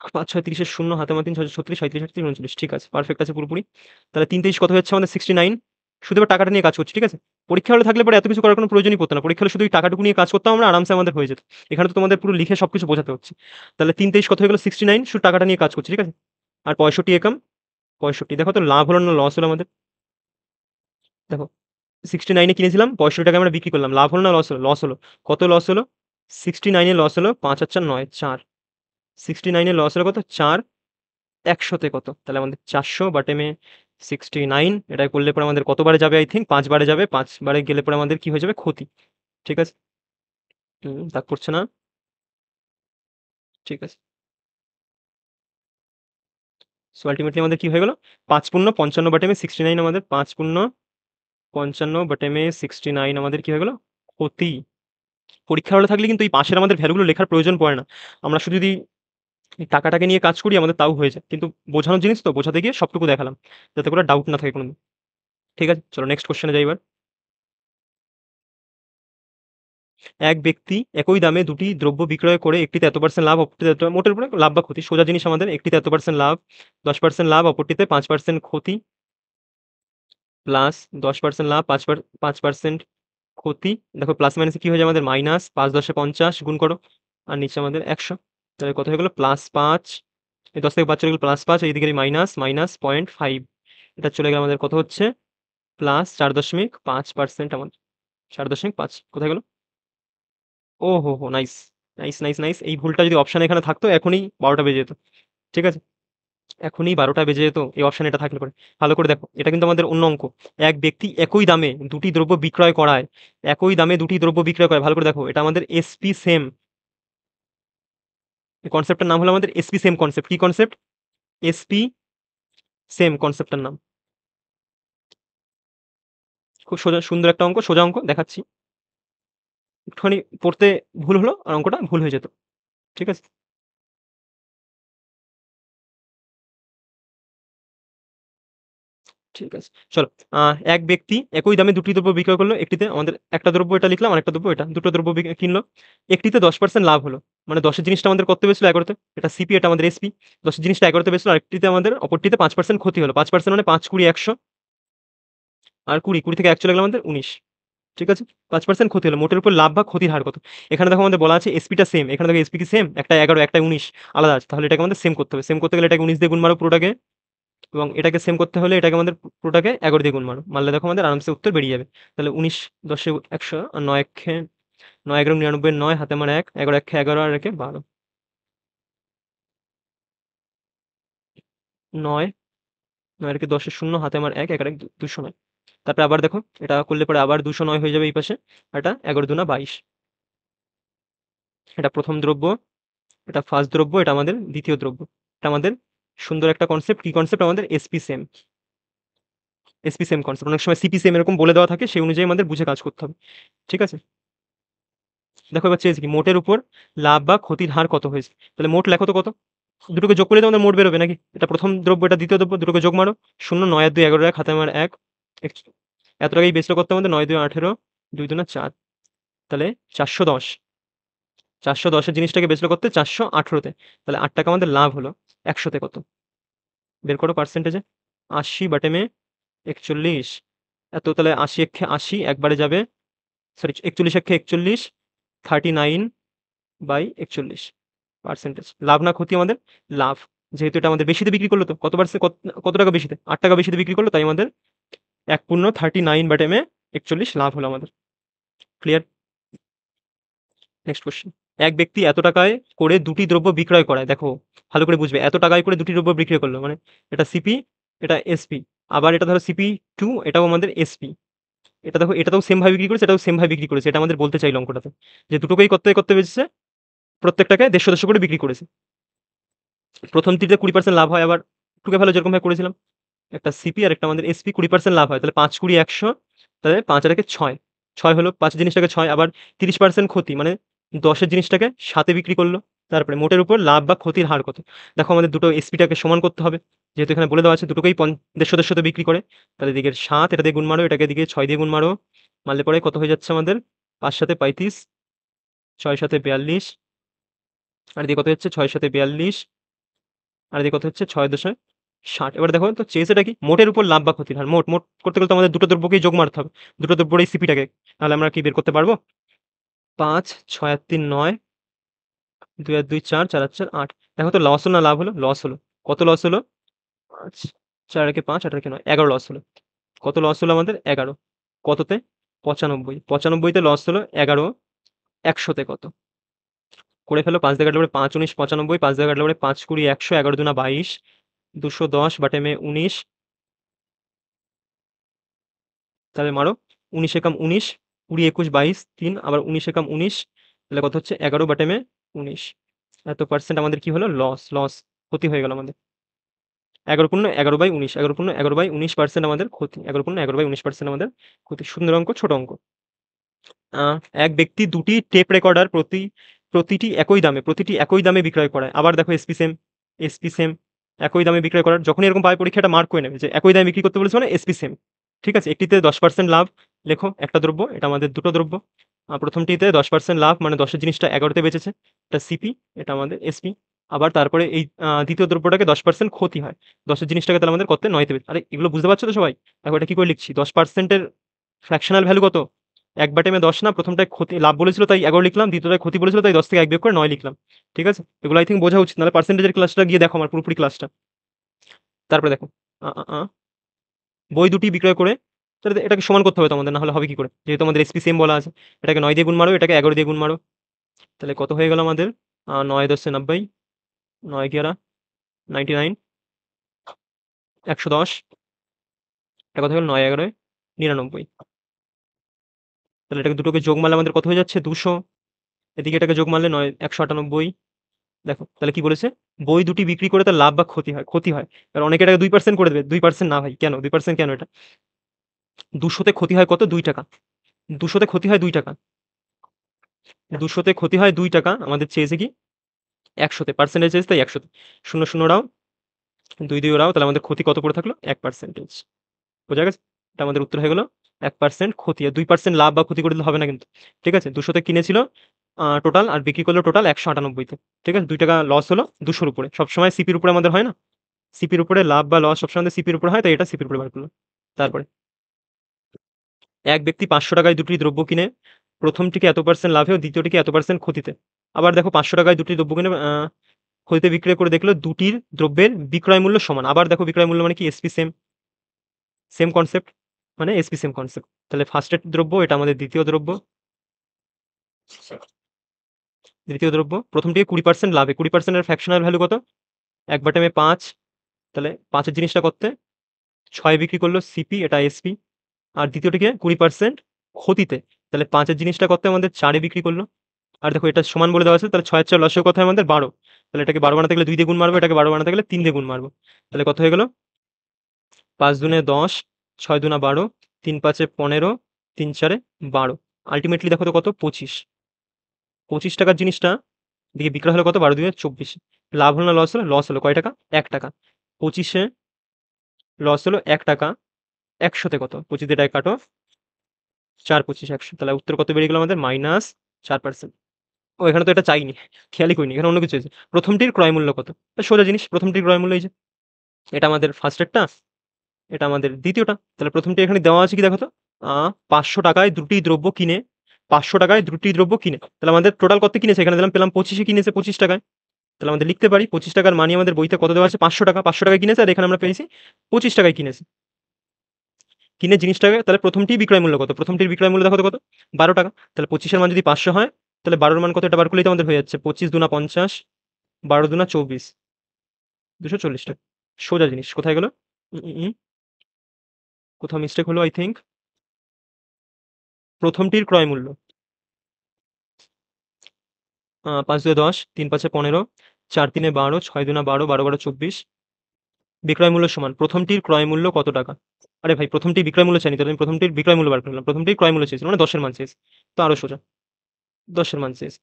৫ ৬ ৩০ এর ০ হাতে আমার ৩ ৬ ৩৬, ৩৭, ৩৮, ৩৯। ঠিক আছে, পারফেক্ট আছে পুরোপুরি। তাহলে ৩ ২৩ কত হচ্ছে আমাদের? 69। শুধু এবার টাকাটা নিয়ে কাজ করছি, ঠিক আছে? পরীক্ষা হলে থাকলে পরে এত কিছু করার কোনো প্রয়োজনই পড়তো না। পরীক্ষা হলে শুধু এই টাকাটুকু নিয়ে কাজ করতাম আমরা, আরামসে আমাদের হয়ে যেত। এখানে তো তোমাদের পুরো লিখে সবকিছু বোঝাতে হচ্ছে। তাহলে ৩ ২৩ কত হয়ে গেল? 69, শুধু টাকাটা নিয়ে কাজ করছি, ঠিক আছে? আর ৬৫ একম ৬৫। দেখো তো লাভ হলো না লস হলো আমাদের? দেখো, 69 এ কিনেছিলাম, ৬৫ টাকায় আমরা বিক্রি করলাম। লাভ হলো না লস হলো? লস হলো। কত লস হলো? 69 এ লস হলো ৫ আর ৪ ৯, ৪। 69 এ লস হলো কত? ৪। ১০০ তে কত? তাহলে আমাদের ৪০০/মে 69, এটা করলে পরে আমাদের কতবারে যাবে? আই থিংক ৫ বারে যাবে। ৫ বারে গেলে পরে আমাদের কি হয়ে যাবে? ক্ষতি। ঠিক আছে? দাগ পড়ছে না? ঠিক আছে। সো আল্টিমেটলি আমাদের কি হয়ে গেল? ৫ পূর্ণ ৫৫/মে 69 আমাদের ৫ পূর্ণ ৫৫/মে 69 আমাদের কি হয়ে গেল? ক্ষতি। পরীক্ষার হলে থাকলে কিন্তু এই পাশের আমাদের ভ্যালুগুলো লেখার প্রয়োজন পড়ে না। আমরা শুধু যদি এই টাকাটাকে নিয়ে কাজ করি আমাদের তাও হয়ে যায়। কিন্তু বোঝানোর জিনিস তো, বোঝাতে গিয়ে সবটুকু দেখালাম। যাতে করে ডাউট না থাকে কোনদিন। ঠিক আছে? চলো নেক্সট কোয়েশ্চেনে যাই এবার। এক ব্যক্তি একই দামে দুটি দ্রব্য বিক্রয় করে একটিতে এত% লাভ, অপরটিতে এত, মোটের উপরে লাভ বা ক্ষতি সোজা জিনিস আমাদের। একটিতে এত% লাভ, 10% লাভ, অপরটিতে 5% ক্ষতি, প্লাস 10% লাভ, 5% ক্ষতি। দেখো প্লাস মাইনাসে কি হয়ে যায় আমাদের? মাইনাস। ৫ 10 এ ৫০ গুণ করো, আর নিচে আমাদের ১০০। তাহলে কত হয়ে গেল? +৫, এই ১০ থেকে ৫ চলে গেল +৫, এইদিকে মাইনাস, মাইনাস 0.5, এটা চলে গেলে আমাদের কত হচ্ছে? +4.5% আমাদের। 4.5 কোথায় গেল? ওহোহো! Nice, nice, nice, nice. এই ভুলটা যদি অপশনে এখানে থাকতো এখনই ১২টা বেজে যেত। ঠিক আছে? এখনই ১২টা বেজে যেত এই অপশনে এটা থাকলে পরে। ভালো করে দেখো, এটা কিন্তু আমাদের অন্য অঙ্ক। এক ব্যক্তি একই দামে দুটি দ্রব্য বিক্রয় করায়, একই দামে দুটি দ্রব্য বিক্রয় করায়। ভালো করে দেখো, এটা আমাদের এসপি সেম। এই কনসেপ্টটার নাম হলো আমাদের এসপি সেম কনসেপ্ট। কি কনসেপ্ট? এসপি সেম কনসেপ্টটার নাম। খুব সোজা সুন্দর একটা অঙ্ক, সোজা অঙ্ক দেখাচ্ছি। একটুখানি পড়তে ভুল হলো আর অঙ্কটা ভুল হয়ে যেত। ঠিক আছে? ঠিক আছে। চলো। আ এক ব্যক্তি একই দামে দুটি দ্রব্য বিক্রয় করলো। একটিতে আমাদের একটা দ্রব্য এটা লিখলাম, আরেকটা দ্রব্য এটা। দুটো দ্রব্য কিনলো। একটিতে 10% লাভ হলো। মানে ১০ এর জিনিসটা আমাদের কততে বেচলো? ১১ তে। এটা সিপি, এটা আমাদের এসপি। ১০ এর জিনিসটা ১১ তে বেচলো, আরেকটিতে আমাদের অপরটিতে ৫% ক্ষতি হলো। ৫% মানে ৫ ২০ ১০০, আর ২০, ২০ থেকে ১ চলে গেল আমাদের ১৯। ঠিক আছে? ৫% ক্ষতি হলো। মোটের উপর লাভ বা ক্ষতির হার কত? এখানে দেখো আমাদের বলা আছে এসপিটা সেম। এখানে দেখো এসপি কি সেম? একটায় ১১, একটায় ১৯, আলাদা আছে। তাহলে এটাকে আমাদের সেম করতে হবে। সেম করতে গেলে এটাকে ১৯ দিয়ে গুণ মারো পুরোটাকে, এবং এটাকে সেম করতে হলে এটাকে আমাদের পুরোটাকে ১১ দিয়ে গুণ মারো। মারলে দেখো আমাদের আরামসে উত্তর বেরিয়ে যাবে। তাহলে ১৯ ১০ এ ১০০, আর ৯ একে ৯ ১১ ৯৯, ৯ হাতে আমার ১, ১১ একে ১১, আর একে ১২। ৯, ৯ একে ১০ এর ০ হাতে আমার ১, ১ আর ১ ২০৯। তারপরে আবার দেখো, এটা করলে পরে আবার ২০৯ হয়ে যাবে এই পাশে। আর এটা ১১ ২ ২২। এটা প্রথম দ্রব্য, এটা ফার্স্ট দ্রব্য, এটা আমাদের দ্বিতীয় দ্রব্য। এটা আমাদের সুন্দর একটা কনসেপ্ট। কি কনসেপ্ট? আমাদের SP same. SP same concept. অনেক সময় সিপি সেম এরকম বলে দেওয়া থাকে, সেই অনুযায়ী আমাদের বুঝে কাজ করতে হবে। ঠিক আছে? দেখো এবার চেয়েছে কি মোটের উপর লাভ বা ক্ষতির হার কত হয়েছে। তাহলে মোট লেখো তো কত? দুটোকে যোগ করলে তো আমাদের মোট বেরোবে নাকি? এটা প্রথম দ্রব্য, এটা দ্বিতীয় দ্রব্য, দুটোকে যোগ মারো। ০, ৯ আর ২ ১১ টাকা, খাতায় মার ১। এত টাকাই বেচলো করতে আমাদের, ৯ ২ ১৮, ২ ২ ৪, তাহলে ৪১০। ৪১০ এর জিনিসটাকে বেচলো করতে ৪১৮ তে। তাহলে ৮ টাকা আমাদের লাভ হলো। ১০০ তে কত? বের করো পার্সেন্টেজে। ৮০/মে ৪১। এত, তাহলে ৮০ এক্ষে ৮০ একবারে যাবে, সরি ৪১ এক্ষে ৪১, 39/৪১ পার্সেন্টেজ। লাভ না ক্ষতি আমাদের? লাভ। যেহেতু এটা আমাদের বেশিতে বিক্রি করলো, তো কত পার্সেন্ট, কত টাকা বেশিতে? ৮ টাকা বেশিতে বিক্রি করলো, তাই আমাদের 1/39/41 লাভ হলো আমাদের। ক্লিয়ার? Next question. এক ব্যক্তি এত টাকায় করে দুটি দ্রব্য বিক্রয় করায়। দেখো ভালো করে বুঝবে, এত টাকায় করে দুটি দ্রব্য বিক্রয় করলো মানে এটা সিপি, এটা এসপি। আবার এটা ধরো সিপি টু, এটাও আমাদের এসপি। এটা দেখো, এটাতেও সেম ভাবে বিক্রি করেছে, এটাও সেম ভাবে বিক্রি করেছে। এটা আমাদের বলতে চাইলো অঙ্কটাতে, যে দুটোকেই করতে করতে বেঁচেছে, প্রত্যেকটাকে ১৫০ করে বিক্রি করেছে। প্রথম টিতে 20% লাভ হয়। আবার টুকে ভালো যেরকম ভাবে করেছিলাম, একটা সিপি আর একটা আমাদের এসপি, 20% লাভ হয়। তাহলে ৫ 20 ১০০, তাহলে ৫ আর ১ ৬, ৬ হলো, ৫ জিনিসটাকে ৬। আবার ৩০% ক্ষতি, মানে ১০ এর জিনিসটাকে ৭ এ বিক্রি করলো। তারপরে মোটের উপর লাভ বা ক্ষতির হার কত? দেখো আমাদের দুটো এসপিটাকে সমান করতে হবে, যেহেতু এখানে বলে দেওয়া আছে দুটোকেই ১৫০ তে বিক্রি করে। তাহলে এদিকের ৭ এটা দিয়ে গুণ মারো, এটাকে এদিকে ৬ দিয়ে গুণ মারো। মারলে পরে কত হয়ে যাচ্ছে আমাদের? ৫ ৭ ৩৫, ৬ ৭ ৪২, আর এদিকে কত হচ্ছে? ৬ ৭ ৪২, আর এদিকে কত হচ্ছে? ৬ দশমিক ৬০। এবার দেখো তো চেয়েছেটা কি? মোটের উপর লাভ বা ক্ষতির হার। মোট করতে গেলে তো আমাদের দুটো দ্রব্যকেই যোগ মারতে হবে, দুটো দ্রব্যর এই সিপিটাকে। তাহলে আমরা কি বের করতে পারবো? ৫, ৬ আর ৩ ৯, ২ আর ২ ৪, ৪ আর ৪ ৮। দেখো তো লস হলো না লাভ হলো? লস হলো। কত লস হলো? ৫, ৪ আর একে ৫, ৮ আর একে ৯, ১১ লস হলো। কত লস হলো আমাদের? ১১। কততে? ৯৫। ৯৫ তে লস হলো ১১। ১০০ তে কত? করে ফেলো। ৫ দিয়ে কাটলে পরে ৫ ১৯ ৯৫, ৫ দিয়ে কাটলে পরে ৫ ২০ ১০০, ১১ দুনা ২২, ২১০/মে ১৯। তাহলে মারো। ১৯ একাম ১৯, ২০ ২১ ২২, ৩, আবার ১৯ একাম ১৯, তাহলে কত হচ্ছে? ১১/মে ১৯। এত পার্সেন্ট আমাদের কি হলো? লস, ক্ষতি হয়ে গেল আমাদের। ১১/১১/১৯, ১১/১১/১৯% আমাদের ক্ষতি। ১১/১১/১৯% আমাদের ক্ষতি। সুন্দর অঙ্ক, ছোট অঙ্ক। আ এক ব্যক্তি দুটি টেপ রেকর্ডার প্রতিটি একই দামে বিক্রয় করায়। আবার দেখো এসপি সেম, একই দামে বিক্রয় করার। যখনই এরকম পাবে পরীক্ষায় এটা মার্ক করে নেবে যে একই দামে বিক্রি করতে বলেছে মানে এসপি সেম। ঠিক আছে? একটিতে ১০% লাভ, লেখো একটা দ্রব্য, এটা আমাদের দুটো দ্রব্য। প্রথমটিতে ১০% লাভ মানে ১০ এর জিনিসটা ১১ তে বেচেছে। এটা সিপি, এটা আমাদের এসপি। আবার তারপরে এই দ্বিতীয় দ্রব্যটাকে ১০% ক্ষতি হয়। ১০ এর জিনিসটাকে তাহলে আমাদের কতে? ৯ তে আরে এগুলো বুঝতে পারছো তো সবাই? দেখো এটা কি করে লিখছি? ১০% এর ফ্র্যাকশনাল ভ্যালু কত? ১/10 না, প্রথমটায় ক্ষতি লাভ বলেছিল তাই ১১ লিখলাম, দ্বিতীয়টায় ক্ষতি বলেছিল তাই ১০ থেকে ১ বিয়োগ করে ৯ লিখলাম। ঠিক আছে? এগুলো আই থিংক বোঝা উচিত। নাহলে পার্সেন্টেজের ক্লাসটা গিয়ে দেখো, আমার পুরোপুরি ক্লাসটা। তারপরে দেখো, আ আ আ বই দুটি বিক্রয় করে, তাহলে এটাকে সমান করতে হবে তোমাদের, না হলে হবে কি করে? যেহেতু আমাদের এসপি সেম বলা আছে। এটাকে ৯ দিয়ে গুণ মারো, এটাকে ১১ দিয়ে গুণ মারো। তাহলে কত হয়ে গেল আমাদের? ৯ ১০ ৯০, ৯ 11 99, ১১০। এটা কত হলো? ৯ ১১ 99। তাহলে এটাকে দুটোকে যোগ মারলে আমাদের কত হয়ে যাচ্ছে? ২০০। এদিকে এটাকে যোগ মারলে ১৯৮। দেখো তাহলে কি বলেছে? বই দুটি বিক্রি করে তার লাভ বা ক্ষতি হয়? ক্ষতি হয়। এবার অনেকে এটাকে ২% করে দেবে। ২% না ভাই, কেন ২% কেন এটা? ২০০ তে ক্ষতি হয় কত? ২ টাকা। ২০০ তে ক্ষতি হয় ২ টাকা। ২০০ তে ক্ষতি হয় ২ টাকা। আমাদের চেয়েছে কি? ১০০ তে। পার্সেন্টেজ চেয়েছে তাই ১০০ তে। ০ ০ ওরাও, ২ ২ ওরাও। তাহলে আমাদের ক্ষতি কত পড়ে থাকলো? ১%। বোঝা গেছে? এটা আমাদের উত্তর হয়ে গেল ১% ক্ষতি। আর ২% লাভ বা ক্ষতি করে দিলে হবে না কিন্তু। ঠিক আছে? ২০০ তে কিনেছিল টোটাল, আর বিক্রি করলো টোটাল ১৯৮ তে। ঠিক আছে? ২ টাকা লস হলো ২০০ র উপরে। সবসময় সিপির উপরে আমাদের হয় না? সিপির উপরে লাভ বা লস সবসময় আমাদের সিপির উপরে হয়, তাই এটা সিপির উপরে বার করলাম। তারপরে এক ব্যক্তি ৫০০ টাকায় দুটি দ্রব্য কিনে প্রথমটিকে এত পার্সেন্ট লাভে ও দ্বিতীয়টিকে এত পার্সেন্ট ক্ষতিতে। আবার দেখো ৫০০ টাকায় দুটি দ্রব্য কিনে ক্ষতিতে বিক্রয় করে দেখলো দুটির দ্রব্যের বিক্রয় মূল্য সমান। আবার দেখো বিক্রয় মূল্য মানে কি? এসপি সেম, সেম কনসেপ্ট, মানে এসপি সেম কনসেপ্ট। তাহলে ফার্স্টের দ্রব্য, এটা আমাদের দ্বিতীয় দ্রব্য। দ্বিতীয় দ্রব্য প্রথমটিকে ২০% লাভে, ২০% এর ফ্র্যাকশনাল ভ্যালু কত? ১/৫। তাহলে ৫ এর জিনিসটা কত? ৬ বিক্রি করলো সিপি, এটা এসপি। আর দ্বিতীয়টিকে ২০% ক্ষতিতে। তাহলে ৫ এর জিনিসটা কত? আমাদের ৪ এ বিক্রি করলো। আর দেখো এটা সমান বলে দেওয়া আছে, তাহলে ৬ এর ৪ লসাগু কত হয় আমাদের? ১২। তাহলে এটাকে ১২ বানাতে গেলে ২ দিয়ে গুণ মারবো, এটাকে ১২ বানাতে গেলে ৩ দিয়ে গুণ মারবো। তাহলে কত হয়ে গেল? ৫ দুনে ১০, ৬ দুনা ১২, ৩ ৫ এ ১৫, ৩ ৪ এ ১২। আল্টিমেটলি দেখো তো কত? ২৫। ২৫ টাকার জিনিসটা এদিকে বিক্রয় হলো কত? ১২ ২ এ ২৪। লাভ হলো না লস হলো? লস হলো। কয় টাকা? ১ টাকা। 25 এ লস হলো ১ টাকা। ১০০ তে কত? 25 দিয়ে এটাকে কাটো। ৪, 25, ১০০। তাহলে উত্তর কত বেরিয়ে গেল আমাদের? -4%। ও এখানে তো এটা চাইনি। খেয়ালই করিনি। এখানে অন্য কিছু হয়েছে। প্রথমটির ক্রয় মূল্য কত? সোজা জিনিস। প্রথমটির ক্রয় মূল্য এই যে। এটা আমাদের ফার্স্টেরটা, এটা আমাদের দ্বিতীয়টা। তাহলে প্রথমটি এখানে দেওয়া আছে কি দেখো তো? আ ৫০০ টাকায় দুটি দ্রব্য কিনে, ৫০০ টাকায় দুটি দ্রব্য কিনে। তাহলে আমাদের টোটাল কত কিনেছে? এখানে দিলাম পেলাম 25 এ কিনেছে 25 টাকায়। তাহলে আমাদের লিখতে পারি 25 টাকার মানি আমাদের বইতে কত দেওয়া আছে? ৫০০ টাকা। ৫০০ টাকায় কিনেছে আর এখানে আমরা পেয়েছি 25 টাকায় কিনেছে। কিনে জিনিসটাকে তাহলে প্রথমটির বিক্রয় মূল্য কত? প্রথমটির বিক্রয় মূল্য দেখো তো কত? ১২ টাকা। তাহলে 25 এর মান যদি ৫০০ হয়, তাহলে ১২ এর মান কত? এটা বার করলেই তো আমাদের হয়ে যাচ্ছে। 25 দুনা ৫০, ১২ দুনা ২৪, ২৪০ টাকা। সোজা জিনিস। কোথায় গেল? কোথাও মিস্টেক হলো আই থিংক। প্রথমটির ক্রয় মূল্য ৫ দুয়ে ১০, ৩ ৫ এ ১৫, ৪ ৩ এ ১২, ৬ দুনা ১২, ১২ ১২ ২৪। বিক্রয় মূল্য সমান প্রথমটির ক্রয় মূল্য কত টাকা? আরে ভাই প্রথমটির বিক্রয় মূল্য চাইনি তো আমি প্রথমটির বিক্রয় মূল্য বার করলাম। প্রথমটির ক্রয় মূল্য চেয়েছিল মানে ১০ এর মান চেয়েছে। তো আরো সোজা। ১০ এর মান চেয়েছে।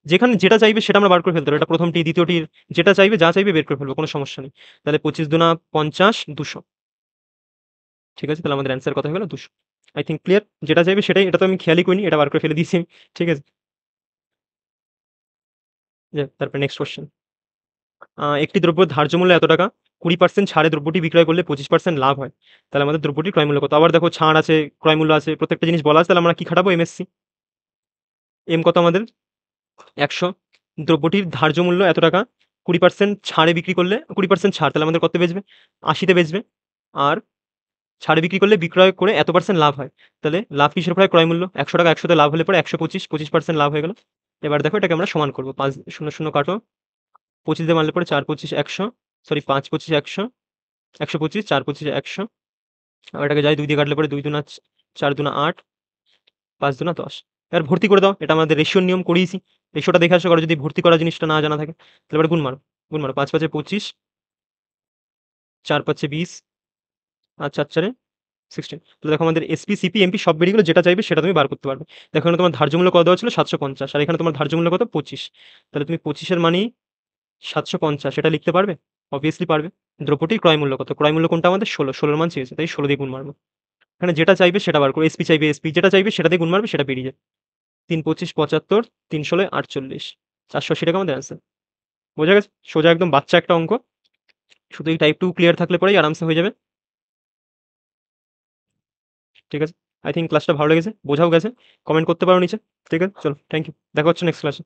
যেখানে যেটা চাইবে সেটা আমরা বার করে ফেলতে পারবো। এটা প্রথমটি, দ্বিতীয়টির যেটা চাইবে যা চাইবে বের করে ফেলবো। কোনো সমস্যা নেই। তাহলে ২৫ দুনা ৫০, ২০০। ঠিক আছে? তাহলে আমাদের অ্যান্সার কত হয়ে গেল? ২০০। I think clear? যেটা চাইবে সেটাই। এটা তো আমি খেয়ালই করিনি। এটা বার করে ফেলে দিয়েছি আমি। ঠিক আছে? যাক তারপরে নেক্সট কোয়েশ্চেন। একটি দ্রব্যের ধার্য মূল্য এত টাকা, ২০% ছাড়ে দ্রব্যটি বিক্রয় করলে ২৫% লাভ হয়। তাহলে আমাদের দ্রব্যটির ক্রয় মূল্য কত? আবার দেখো ছাড় আছে, ক্রয় মূল্য আছে, প্রত্যেকটা জিনিস বলা আছে। তাহলে আমরা কি খাটাবো? এমএসসি। এম কত আমাদের? ১০০। দ্রব্যটির ধার্য মূল্য এত টাকা, ২০% ছাড়ে বিক্রি করলে ২০% ছাড় তাহলে আমাদের কত বেচবে? ৮০ তে বেচবে। আর ছাড়ে বিক্রি করলে বিক্রয় করে এত পার্সেন্ট লাভ হয়। তাহলে লাভ কিসের উপর হয়? ক্রয় মূল্য। ১০০ টাকা ১০০ তে লাভ হলে পরে ১২৫, ২৫% লাভ হয়ে গেল। এবার দেখো এটাকে আমরা সমান করব। ৫ শূন্য, শূন্য কাটো। ২৫ দিয়ে মারলে পরে ৪ ২৫ ১০০, সরি ৫ ২৫ ১০০, ১২৫, ৪ ২৫ ১০০। আবার এটাকে যাই ২ দিয়ে কাটলে পরে ২ দুনা ৪ দুনা ৮, ৫ দুনা ১০। এবার ভর্তি করে দাও। এটা আমাদের রেশিওর নিয়ম করিয়েছি। রেশিওটা দেখে আসো কারো যদি ভর্তি করা জিনিসটা না জানা থাকে। তাহলে এবার গুণ মারো। গুণ মারো। ৫ ৫ এ ২৫, ৪ ৫ এ ২০, আর ৪ ৪ এ 16। তাহলে দেখো আমাদের এসপি, সিপি, এমপি সব বেরিয়ে গেল। যেটা চাইবে সেটা তুমি বার করতে পারবে। দেখো এখানে তোমার ধার্য মূল্য কত দেওয়া ছিল? ৭৫০ আর এখানে তোমার ধার্য মূল্য কত? ২৫। তাহলে তুমি ২৫ এর মানি ৭৫০ এটা লিখতে পারবে? অবভিয়াসলি পারবে। দ্রব্যটির ক্রয় মূল্য কত? ক্রয় মূল্য কোনটা আমাদের? ১৬। ১৬ এর মান চেয়েছে। তাই ১৬ দিয়ে গুণ মারব। এখানে যেটা চাইবে সেটা বার করো। এসপি চাইবে এসপি, যেটা চাইবে সেটা দিয়ে গুণ মারবে সেটা বেরিয়ে যাবে। ৩ ২৫ ৭৫, ৩ ১৬ ৪৮, ৪৮০ টাকা আমাদের অ্যান্সার। বোঝা গেছে? সোজা একদম বাচ্চা একটা অঙ্ক। শুধু এই টাইপ 2 ক্লিয়ার থাকলে পরেই আরামসে হয়ে যাবে। ঠিক আছে? আই থিংক ক্লাসটা ভালো লেগেছে, বোঝাও গেছে। কমেন্ট করতে পারো নিচে। ঠিক আছে? চলো থ্যাংক ইউ। দেখা হচ্ছে নেক্সট ক্লাসে।